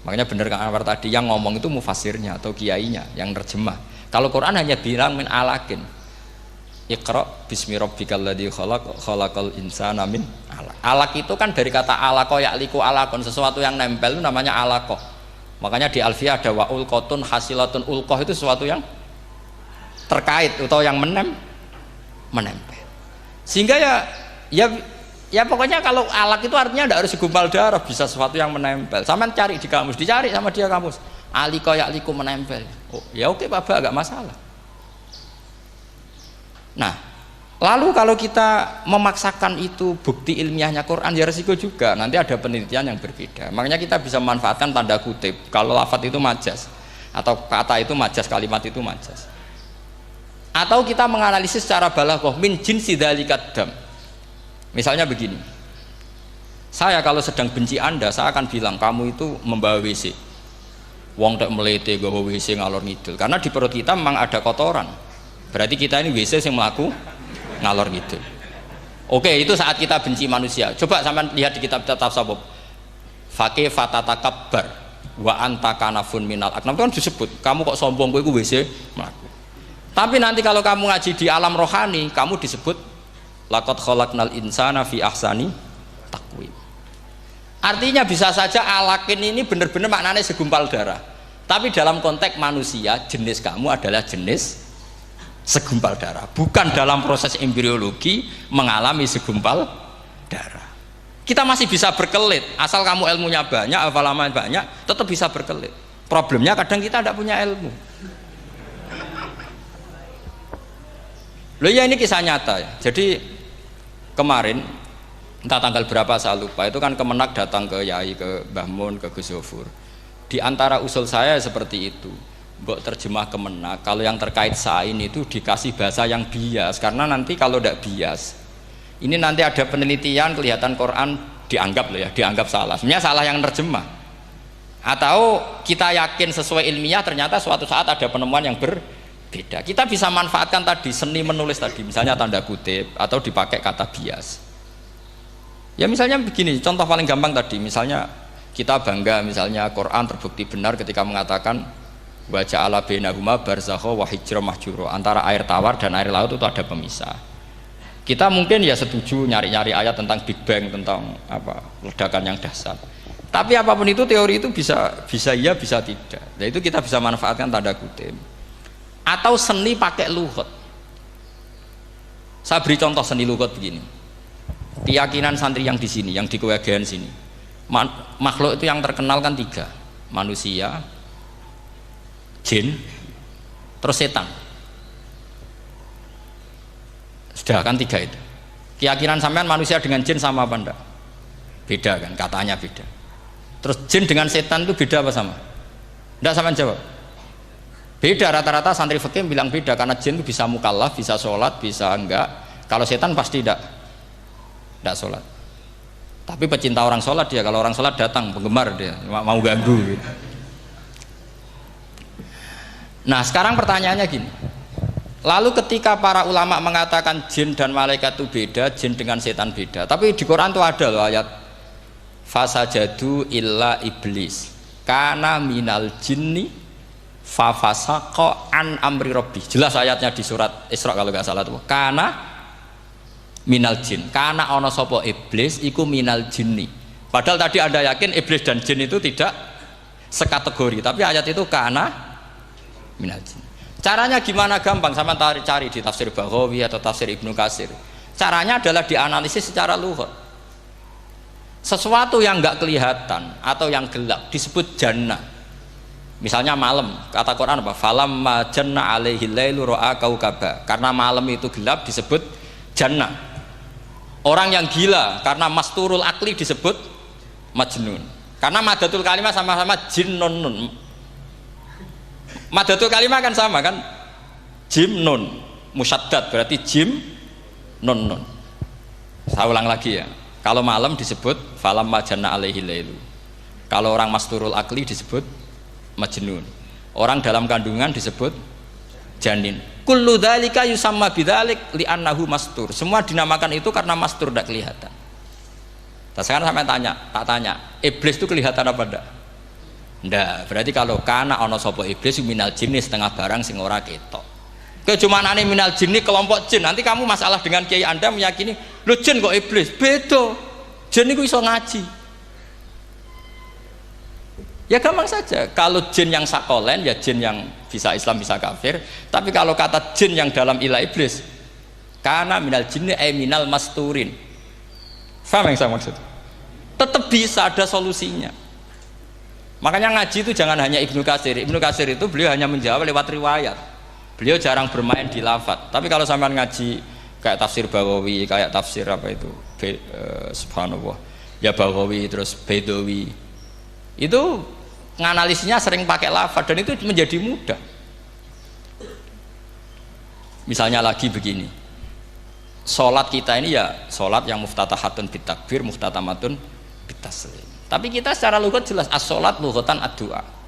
Makanya benar Kang Anwar tadi yang ngomong itu mufasirnya atau kiainya yang terjemah. Kalau Quran hanya bilang min alakin. Iqra bismi rabbikal ladzi khalaq khalaqal insana min alaq. Alaq itu kan dari kata alaqa ya'liku alaqon, sesuatu yang nempel itu namanya alaqah. Makanya di Alfiyah ada wa ulqatun hasilatun, ulqah itu sesuatu yang terkait atau yang menempel. Sehingga ya pokoknya kalau alaq itu artinya tidak harus segumpal darah, bisa sesuatu yang menempel. Sama cari di kamus, dicari sama dia kamus. Aliqa ya'liku menempel. Oh, ya oke Pak, enggak masalah. Nah, lalu kalau kita memaksakan itu bukti ilmiahnya Quran ya resiko juga, nanti ada penelitian yang berbeda. Makanya kita bisa memanfaatkan tanda kutip kalau lafadz itu majas atau kata itu majas, kalimat itu majas. Atau kita menganalisis secara balaghah min jinsi dzalikat dam. Misalnya begini. Saya kalau sedang benci Anda, saya akan bilang kamu itu membawa WC. Wong tak melete gawa WC ngalor ngidul karena di perut kita memang ada kotoran. Berarti kita ini WC yang melaku ngalor gitu. Oke, itu saat kita benci manusia. Coba sampean lihat di kitab tasawuf. Faqih fatatakabbar wa anta kanafun minal aknam itu kan disebut. Kamu kok sombong kowe iku WC melaku. Tapi nanti kalau kamu ngaji di alam rohani, kamu disebut laqad khalaqnal insana fi ahsani taqwim. Artinya bisa saja alakin ini benar-benar maknanya segumpal darah. Tapi dalam konteks manusia, jenis kamu adalah jenis segumpal darah, bukan dalam proses embriologi mengalami segumpal darah. Kita masih bisa berkelit, asal kamu ilmunya banyak, hafalaman banyak, tetap bisa berkelit. Problemnya kadang kita tidak punya ilmu. Loh ya, ini kisah nyata ya. Jadi kemarin entah tanggal berapa saya lupa, itu kan Kemenak datang ke Yai, ke Mbah Mun, ke Gus Zofur. Di antara usul saya seperti itu, mbok terjemah Kemenak, kalau yang terkait sain itu dikasih bahasa yang bias, karena nanti kalau tidak bias, ini nanti ada penelitian kelihatan Quran dianggap loh ya, dianggap salah. Sebenarnya salah yang terjemah. Atau kita yakin sesuai ilmiah, ternyata suatu saat ada penemuan yang berbeda. Kita bisa manfaatkan tadi seni menulis tadi, misalnya tanda kutip atau dipakai kata bias. Ya misalnya begini, contoh paling gampang tadi, misalnya kita bangga misalnya Quran terbukti benar ketika mengatakan wa ja'ala bainahuma barzakha wa hijra mahjura, antara air tawar dan air laut itu ada pemisah. Kita mungkin ya setuju nyari-nyari ayat tentang Big Bang, tentang apa ledakan yang dahsyat. Tapi apapun itu teori itu bisa iya bisa tidak. Nah itu kita bisa manfaatkan tanda kutip. Atau seni pakai lughat. Saya beri contoh seni lughat begini. Keyakinan santri yang di sini, yang di kewegean sini, makhluk itu yang terkenal kan 3, manusia, jin, terus setan. Sudah kan 3 itu. Keyakinan sampean manusia dengan jin sama apa enggak? Beda kan, katanya beda. Terus jin dengan setan itu beda apa sama? Enggak, sampean jawab. Beda, rata-rata santri fikih bilang beda, karena jin itu bisa mukallaf, bisa sholat, bisa enggak. Kalau setan pasti enggak sholat. Tapi pecinta orang sholat dia, kalau orang sholat datang, penggemar dia, mau ganggu gitu. Nah sekarang pertanyaannya gini, lalu ketika para ulama mengatakan jin dan malaikat itu beda, jin dengan setan beda, tapi di Quran itu ada loh ayat fasajadu illa iblis kana minal jinni fafasaqa an amri rabbi. Jelas ayatnya di surat Isra kalau nggak salah tuh, kana minal jin, karena ono sopo iblis iku minal jinni. Padahal tadi Anda yakin iblis dan jin itu tidak sekategori, tapi ayat itu karena minal jin. Caranya gimana? Gampang, sama cari di tafsir Baghawi atau tafsir Ibnu Katsir. Caranya adalah dianalisis secara lughat. Sesuatu yang nggak kelihatan atau yang gelap disebut jannah. Misalnya malam, kata Quran apa? Falamma janna alaihi lailu ra'a kaukaba. Karena malam itu gelap disebut jannah. Orang yang gila karena masturul akli disebut majnun. Karena madatul kalimah sama-sama jinnun. Madatul kalimah kan sama kan? Jim nun musyaddad berarti jim nun nun. Saya ulang lagi ya. Kalau malam disebut falamma janna alaihi lailu. Kalau orang masturul akli disebut majnun. Orang dalam kandungan disebut janin. Kullu dzalika yusamma bidzalik li'annahu mastur. Semua dinamakan itu karena mastur, tidak kelihatan. Nah, sekarang sampai tak tanya, iblis itu kelihatan apa enggak? Enggak. Berarti kalau kana ana sapa iblis minal jinni setengah barang sing ora ketok. Kecumanane minal jinni kelompok jin. Nanti kamu masalah dengan kiai Anda meyakini, "Lho jin kok iblis?" Beda. Jin itu iso ngaji. Ya gampang saja, kalau jin yang sakolen ya jin yang bisa Islam bisa kafir. Tapi kalau kata jin yang dalam ilah iblis, karena minal jinni minal masturin. Faham yang saya maksud? Tetap bisa ada solusinya. Makanya ngaji itu jangan hanya Ibnu Katsir. Ibnu Katsir itu beliau hanya menjawab lewat riwayat. Beliau jarang bermain di lafadz. Tapi kalau sampean ngaji kayak tafsir Baghawi, kayak tafsir apa itu, subhanallah, ya Baghawi terus Bedawi, itu nganalisisnya sering pakai lafadz dan itu menjadi mudah. Misalnya lagi begini, sholat kita ini ya sholat yang muftatahatun bitakbir, muftatamatun bitaslim. Tapi kita secara lughat jelas as-sholat lughatan ad-du'a.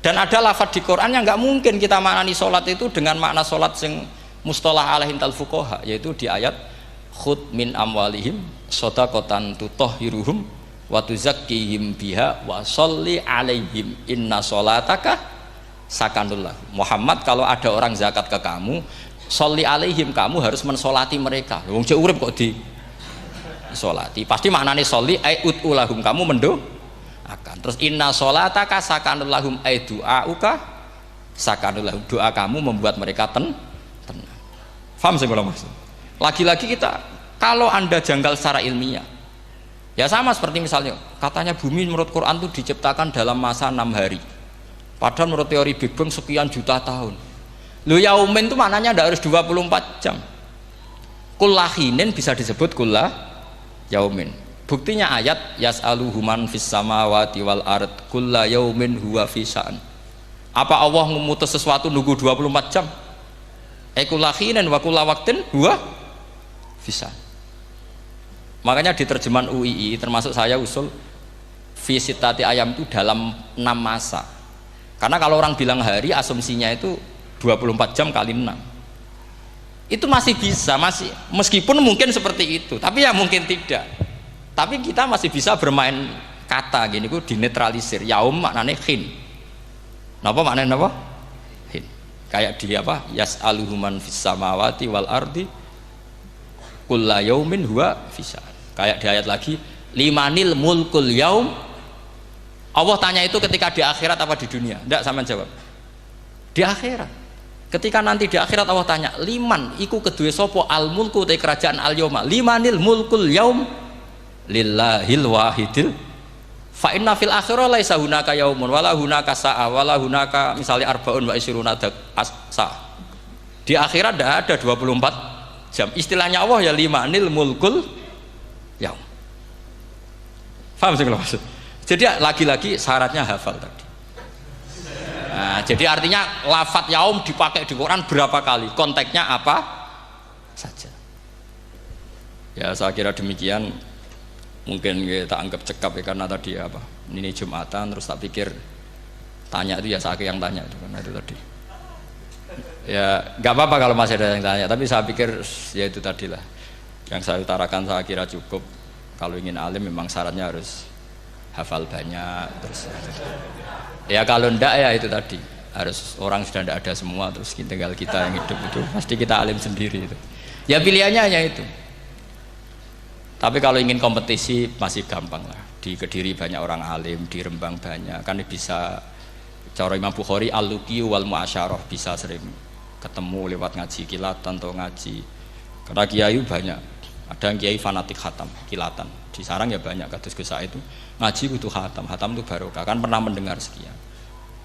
Dan ada lafadz di Quran yang nggak mungkin kita maknani sholat itu dengan makna sholat sing mustalah alaihim tal fuqaha, yaitu di ayat khud min amwalihim shadaqatan tutahhiruhum wa tuzakkihim biha wa sholli alaihim inna sholataka sakanul lahum. Muhammad, kalau ada orang zakat ke kamu, sholli alaihim, kamu harus mensolati mereka. Wong cek urip kok di solati, pasti maknanya sholli ai utulahum, kamu mendoakan. Terus inna sholataka sakanul lahum ai du'auka sakanul lahum, doa kamu membuat mereka tenang. Faham sih kalau maksud? Lagi-lagi kita, kalau Anda janggal secara ilmiah, Ya sama seperti misalnya katanya bumi menurut Quran itu diciptakan dalam masa 6 hari. Padahal menurut teori Big Bang sekian juta tahun. Lu yaumin itu maknanya tidak harus 24 jam. Kullahinin bisa disebut kullah yaumin. Buktinya ayat yas'aluhu man fis samawati wal ard kulla yaumin huwa fi sya'an. Apa Allah memutus sesuatu nunggu 24 jam? Kullahinin wa kulla waqtin huwa fi sya'an. Makanya di terjemahan UII termasuk saya usul visitati ayam itu dalam 6 masa. Karena kalau orang bilang hari asumsinya itu 24 jam kali 6. Itu masih bisa, masih meskipun mungkin seperti itu, tapi ya mungkin tidak. Tapi kita masih bisa bermain kata gini, ku dinetralisir. Yaum maknanya khin. Napa maknanya napa? Khin. Kayak di apa? Yas'aluhu man fis samawati wal ardi kulla yaumin huwa fisa. Kayak di ayat lagi limanil mulkul yaum. Allah tanya itu ketika di akhirat apa di dunia? Tidak, sama jawab di akhirat. Ketika nanti di akhirat Allah tanya liman iku kedue sopo al mulku te kerajaan al yauma limanil mulkul yaum lillahil wahidil fa inna fil akhirah laisa hunaka yaumun wala hunaka sa'a wala hunaka misalnya arbaun wa isyruna sa. Di akhirat tidak ada 24 jam. Istilahnya Allah ya limanil mulkul yaum. Paham sih kalau maksud? Jadi lagi-lagi syaratnya hafal tadi. Nah, jadi artinya lafadz yaum dipakai di Quran berapa kali? Konteksnya apa saja? Ya saya kira demikian. Mungkin kita anggap cekap ya karena tadi apa? Ini Jumatan terus tak pikir tanya itu ya saya yang tanya itu karena itu tadi. Ya nggak apa-apa kalau masih ada yang tanya, tapi saya pikir ya itu tadilah yang saya utarakan saya kira cukup. Kalau ingin alim memang syaratnya harus hafal banyak terus. Ya kalau ndak ya itu tadi harus orang sudah ndak ada semua terus tinggal kita yang hidup itu pasti kita alim sendiri itu. Ya pilihannya hanya itu. Tapi kalau ingin kompetisi masih gampang lah. Di Kediri banyak orang alim, di Rembang banyak. Kan bisa cara Imam Bukhari al-luqi wal mu'asyarah bisa sering ketemu lewat ngaji kilatan atau ngaji. Karena kiai banyak. Ada yang kiai fanatik khatam, kilatan. Di sarang ya banyak kados Gus Said itu ngaji kudu khatam. Khatam itu barokah. Kan pernah mendengar sekian.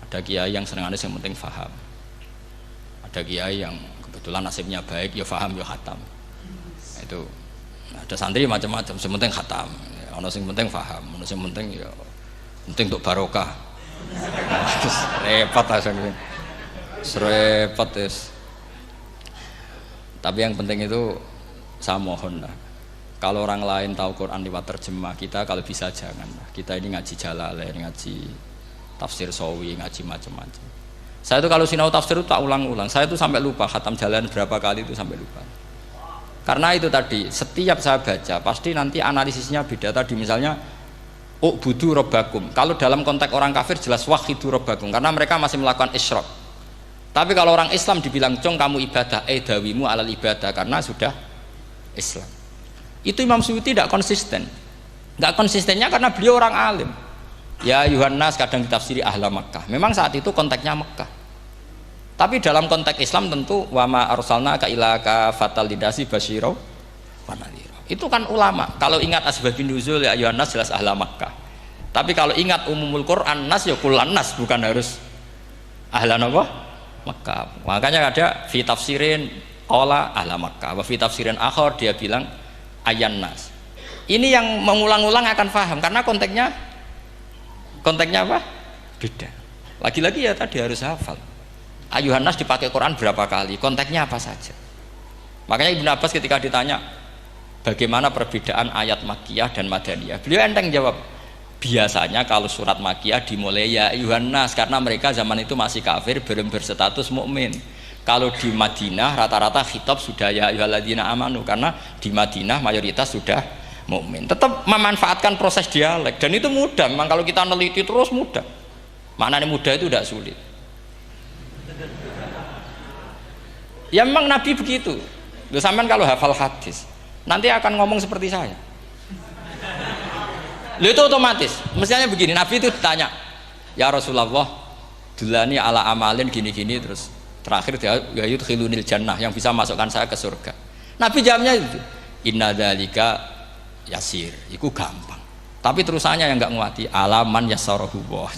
Ada kiai yang senengannya yang penting faham. Ada kiai yang kebetulan nasibnya baik ya faham ya khatam. Itu ada santri macam-macam, sementing khatam, ono sing penting faham, ono sing penting ya penting untuk barokah. Terus repot asane. Repot terus. Tapi yang penting itu saya mohon lah. Kalau orang lain tahu Quran lewat terjemah, kita kalau bisa jangan lah. Kita ini ngaji Jalalain, ngaji tafsir Sawi, ngaji macam-macam. Saya itu kalau sinau tafsir itu tak ulang-ulang. Saya itu sampai lupa khatam Jalalain berapa kali itu sampai lupa. Karena itu tadi, setiap saya baca pasti nanti analisisnya beda. Tadi misalnya u'budu rabbakum. Kalau dalam konteks orang kafir jelas wahidu rabbakum karena mereka masih melakukan isyrak. Tapi kalau orang Islam dibilang cong kamu ibadah, dawimu alal ibadah karena sudah Islam. Itu Imam Suyuti tidak konsisten. Enggak konsistennya karena beliau orang alim. Ya Yuhannas kadang ditafsiri ahla Makkah. Memang saat itu konteksnya Makkah. Tapi dalam konteks Islam tentu wama arsalna ka ilaka fatal lidasi basyira wa nadhira. Itu kan ulama. Kalau ingat asbabun nuzul ya Yuhannas jelas ahla Makkah. Tapi kalau ingat umumul Quran nas ya kullan nas bukan harus ahla apa? Makkah. Makanya ada fi tafsirin qala ahla Makkah. Wa fi tafsirin akhar dia bilang ayan nas. Ini yang mengulang-ulang akan paham karena konteksnya apa? Beda. Lagi-lagi ya tadi harus hafal. Ayuhan nas dipakai Quran berapa kali? Konteksnya apa saja? Makanya Ibnu Abbas ketika ditanya bagaimana perbedaan ayat Makkiyah dan Madaniyah, beliau enteng jawab. Biasanya kalau surat Makkiyah dimulai ya ayuhan nas karena mereka zaman itu masih kafir belum berstatus mukmin. Kalau di Madinah rata-rata khitab sudah ya ayyuhalladzina amanu karena di Madinah mayoritas sudah mukmin. Tetap memanfaatkan proses dialek dan itu mudah. Memang kalau kita neliti terus mudah. Maknanya mudah itu tidak sulit. Ya memang Nabi begitu. Loh, sampean kalau hafal hadis nanti akan ngomong seperti saya. Loh, itu otomatis. Mestinya begini, Nabi itu ditanya, "Ya Rasulullah, dulani ala amalin gini-gini terus terakhir dia yudkhilunil jannah yang bisa masukkan saya ke surga." Nabi jawabnya itu, "Inna dzalika yasir." Itu gampang. Tapi terusannya yang nggak nguati alaman yassarahu wah.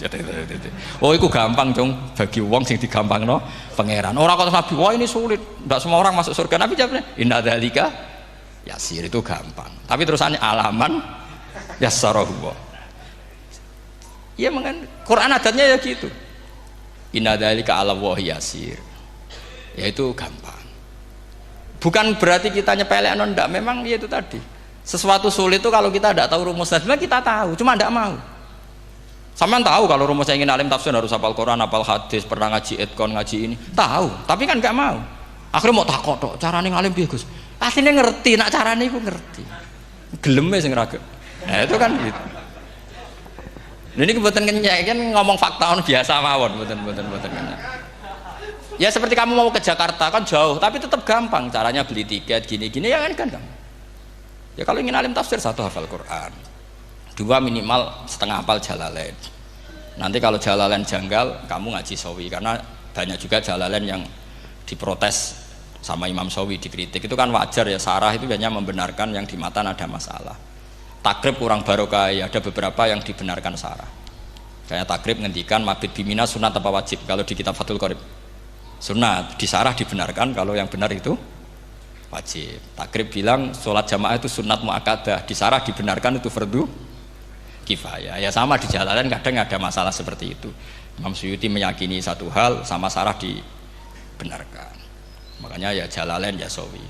Oh itu gampang dong bagi wong sing digampangno pangeran. Orang kata Nabi, wah ini sulit, tidak semua orang masuk surga. Nabi jawabnya inna dzalika yasir, itu gampang. Tapi terusannya alaman yassarahu wah. Ya mengen Quran adatnya ya gitu. Inna dzalika ala wahi yasir. Ya itu gampang. Bukan berarti kita nyepelekno ndak, memang ya itu tadi. Sesuatu sulit itu kalau kita tidak tahu rumusnya, sebenarnya kita tahu, cuma tidak mau. Sampean tahu kalau rumusnya ingin alim tafsir harus hafal Quran, hafal hadis, pernah ngaji etkon, ngaji ini, tahu, tapi kan nggak mau. Akhirnya mau takut, tok, carane ngalim piye Gus? Pastinya ngerti, nak carane iku ngerti. Geleme sing raga. Nah, itu kan gitu. Ini kebetulan kan ngomong fakta biasa mawon, betul. Ya seperti kamu mau ke Jakarta kan jauh, tapi tetap gampang. Caranya beli tiket gini-gini ya kan gampang. Ya kalau ingin alim tafsir, 1 hafal Quran, 2 minimal setengah hafal Jalalain. Nanti kalau Jalalain janggal, kamu ngaji Sawi, karena banyak juga Jalalain yang diprotes sama Imam Sawi, dikritik. Itu kan wajar ya, sarah itu hanya membenarkan yang di matan ada masalah. Takrib kurang barokah, ya ada beberapa yang dibenarkan sarah. Kayak takrib ngendikan mabit bimina sunat apa wajib, kalau di kitab Fathul Qorib sunat, di sarah dibenarkan, kalau yang benar itu wajib. Takrib bilang sholat jamaah itu sunat muakkadah, di sarah dibenarkan itu fardu kifayah. Ya sama di Jalalain kadang ada masalah seperti itu. Imam Suyuti meyakini satu hal, sama sarah dibenarkan. Makanya ya Jalalain ya Sawi.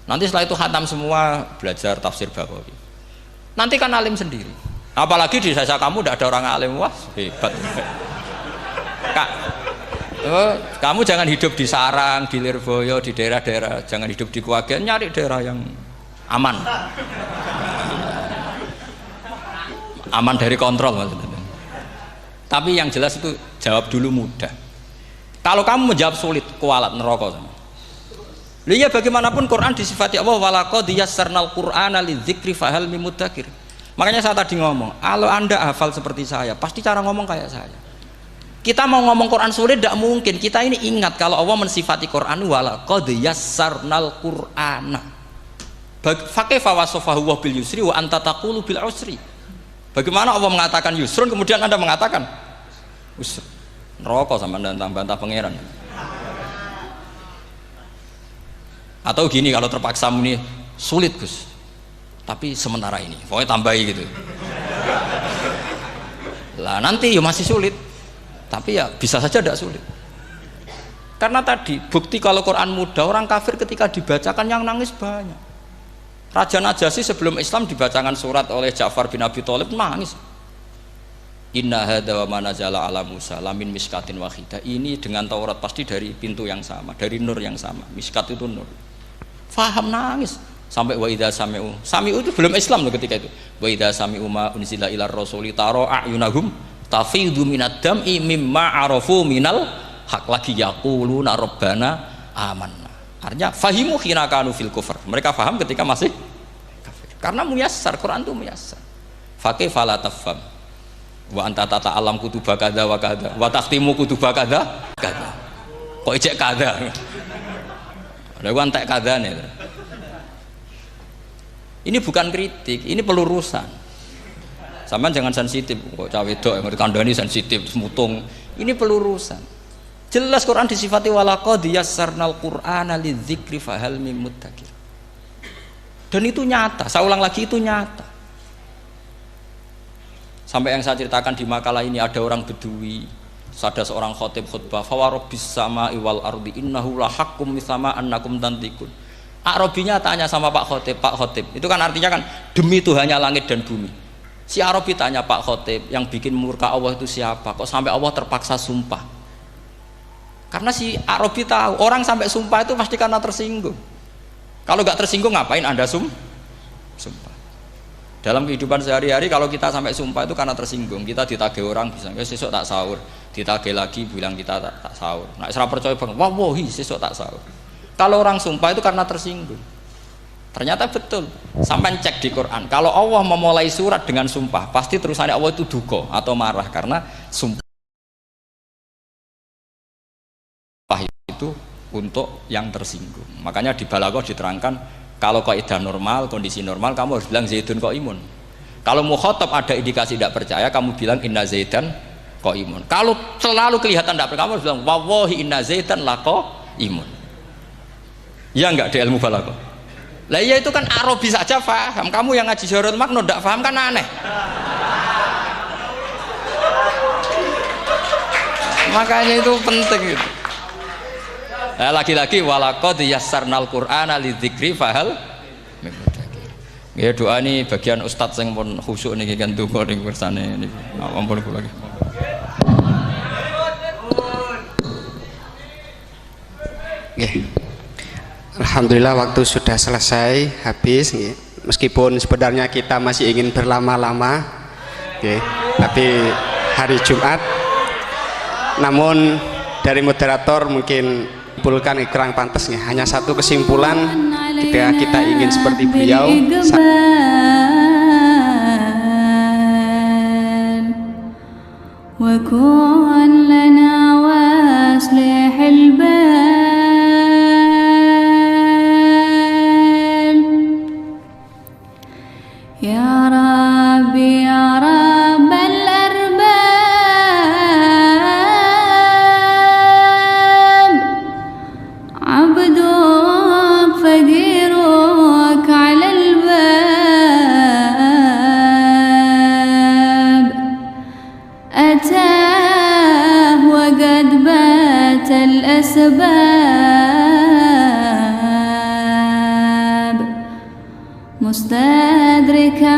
Nanti setelah itu khatam semua, belajar tafsir Baghawi. Nanti kan alim sendiri. Apalagi di desa kamu tidak ada orang alim, wah hebat. Kak, kamu jangan hidup di sarang, di Lirboyo, di daerah-daerah, jangan hidup di Kuwagen, nyari daerah yang aman, aman dari kontrol maksudnya. Tapi yang jelas itu jawab dulu mudah. Kalau kamu menjawab sulit, kualat neraka sama. Lihat bagaimanapun Quran disifati Allah walaqad yassarnal Qur'ana lidzikri fahal mim mudzakir. Makanya saya tadi ngomong, kalau Anda hafal seperti saya, pasti cara ngomong kayak saya. Kita mau ngomong Quran sulit tidak mungkin. Kita ini ingat kalau Allah mensifati Quran walaqad yassarnal Qur'ana. Fakaifa wasafahu wa bil yusri wa anta taqulu bil usri. Bagaimana Allah mengatakan yusrun kemudian Anda mengatakan usr. Neraka sama Anda bantah pangeran. Atau gini, kalau terpaksa ini sulit Gus, tapi sementara ini pokoknya tambahi gitu lah, nanti ya masih sulit, tapi ya bisa saja tidak sulit. Karena tadi bukti kalau Quran mudah, orang kafir ketika dibacakan yang nangis banyak. Raja Najasyi sebelum Islam dibacakan surat oleh Ja'far bin Abi Thalib nangis. Inna hadza wa ma nazala ala Musa lamin miskatin wahidah. Ini dengan Taurat pasti dari pintu yang sama, dari nur yang sama. Miskat itu nur. Faham nangis sampai wa idza sami'u. Sami'u itu belum Islam loh ketika itu. Wa idza sami'u ma unzila ilar rasuli tara a'yunahum tafidu minad dam'i mimma arafu minal haq, lagi yaquluna rabbana amanna. Artinya fahimu khina kanu fil kufr. Mereka faham ketika masih kafir. Karena muyassar, Quran itu muyassar. Faqih fala tafham. Wa anta tata'alam kutuba kadza wa kadza wa takhtimu kutuba kadza kadza. Kok ijek kadza. Lha ku entek kadzane. Ini bukan kritik, ini pelurusan. Sampeyan jangan sensitif, kok cah wedok yang dikandani sensitif mutung. Ini pelurusan. Jelas Quran disifati walaqad yassarnal Qur'ana lidzikri fahal mim mudzakir. Dan itu nyata, saya ulang lagi itu nyata. Sampai yang saya ceritakan di makalah ini, ada orang Bedui, ada seorang khotib khutbah, fawarabbis sama'i wal ardi innahu lahaqqum mitsama annakum tantikun. Arabinya tanya sama Pak Khotib, itu kan artinya kan demi Tuhannya langit dan bumi. Si Arabi tanya Pak Khotib, yang bikin murka Allah itu siapa? Kok sampai Allah terpaksa sumpah? Karena si Arabi tahu orang sampai sumpah itu pasti karena tersinggung. Kalau nggak tersinggung ngapain Anda sumpah? Dalam kehidupan sehari-hari kalau kita sampai sumpah itu karena tersinggung. Kita ditagih orang bisa, sesuk tak sahur, ditagih lagi bilang kita tak sahur. Nah, serap percaya banget, wallahi sesuk tak sahur. Kalau orang sumpah itu karena tersinggung. Ternyata betul. Sampai cek di Quran. Kalau Allah memulai surat dengan sumpah, pasti terusannya Allah itu duka atau marah karena sumpah itu untuk yang tersinggung. Makanya di Balaghah diterangkan, kalau kaidah normal, kondisi normal, kamu harus bilang zaidun qaimun. Kalau mukhatab ada indikasi tidak percaya, kamu bilang inna zaidan qaimun. Kalau selalu kelihatan tidak percaya, kamu bilang wallahi inna zaidan laqaimun. Ya enggak di ilmu balaghah. Lah iya itu kan Arabi saja paham. Kamu yang ngaji Jawahirul Maknun tidak paham kan aneh. Makanya itu penting itu. Nah, lagi-lagi walaqad yassarnal qur'ana lidzikri fahal ya doa ini bagian ustadz yang pun khusyuk nih kan donga ning kersane niku. Ampun kula lagi. Nggih. Alhamdulillah waktu sudah selesai habis nggih. Meskipun sebenarnya kita masih ingin berlama-lama nggih, tapi hari Jumat. Namun dari moderator mungkin simpulkan kurang pantas nih. Hanya satu kesimpulan ketika kita ingin seperti beliau. وكن لنا واصلح البال يا ربي يا رب الأرباب عبدك فقيرك على الباب أتاه وقد بات الأسباب مستدركا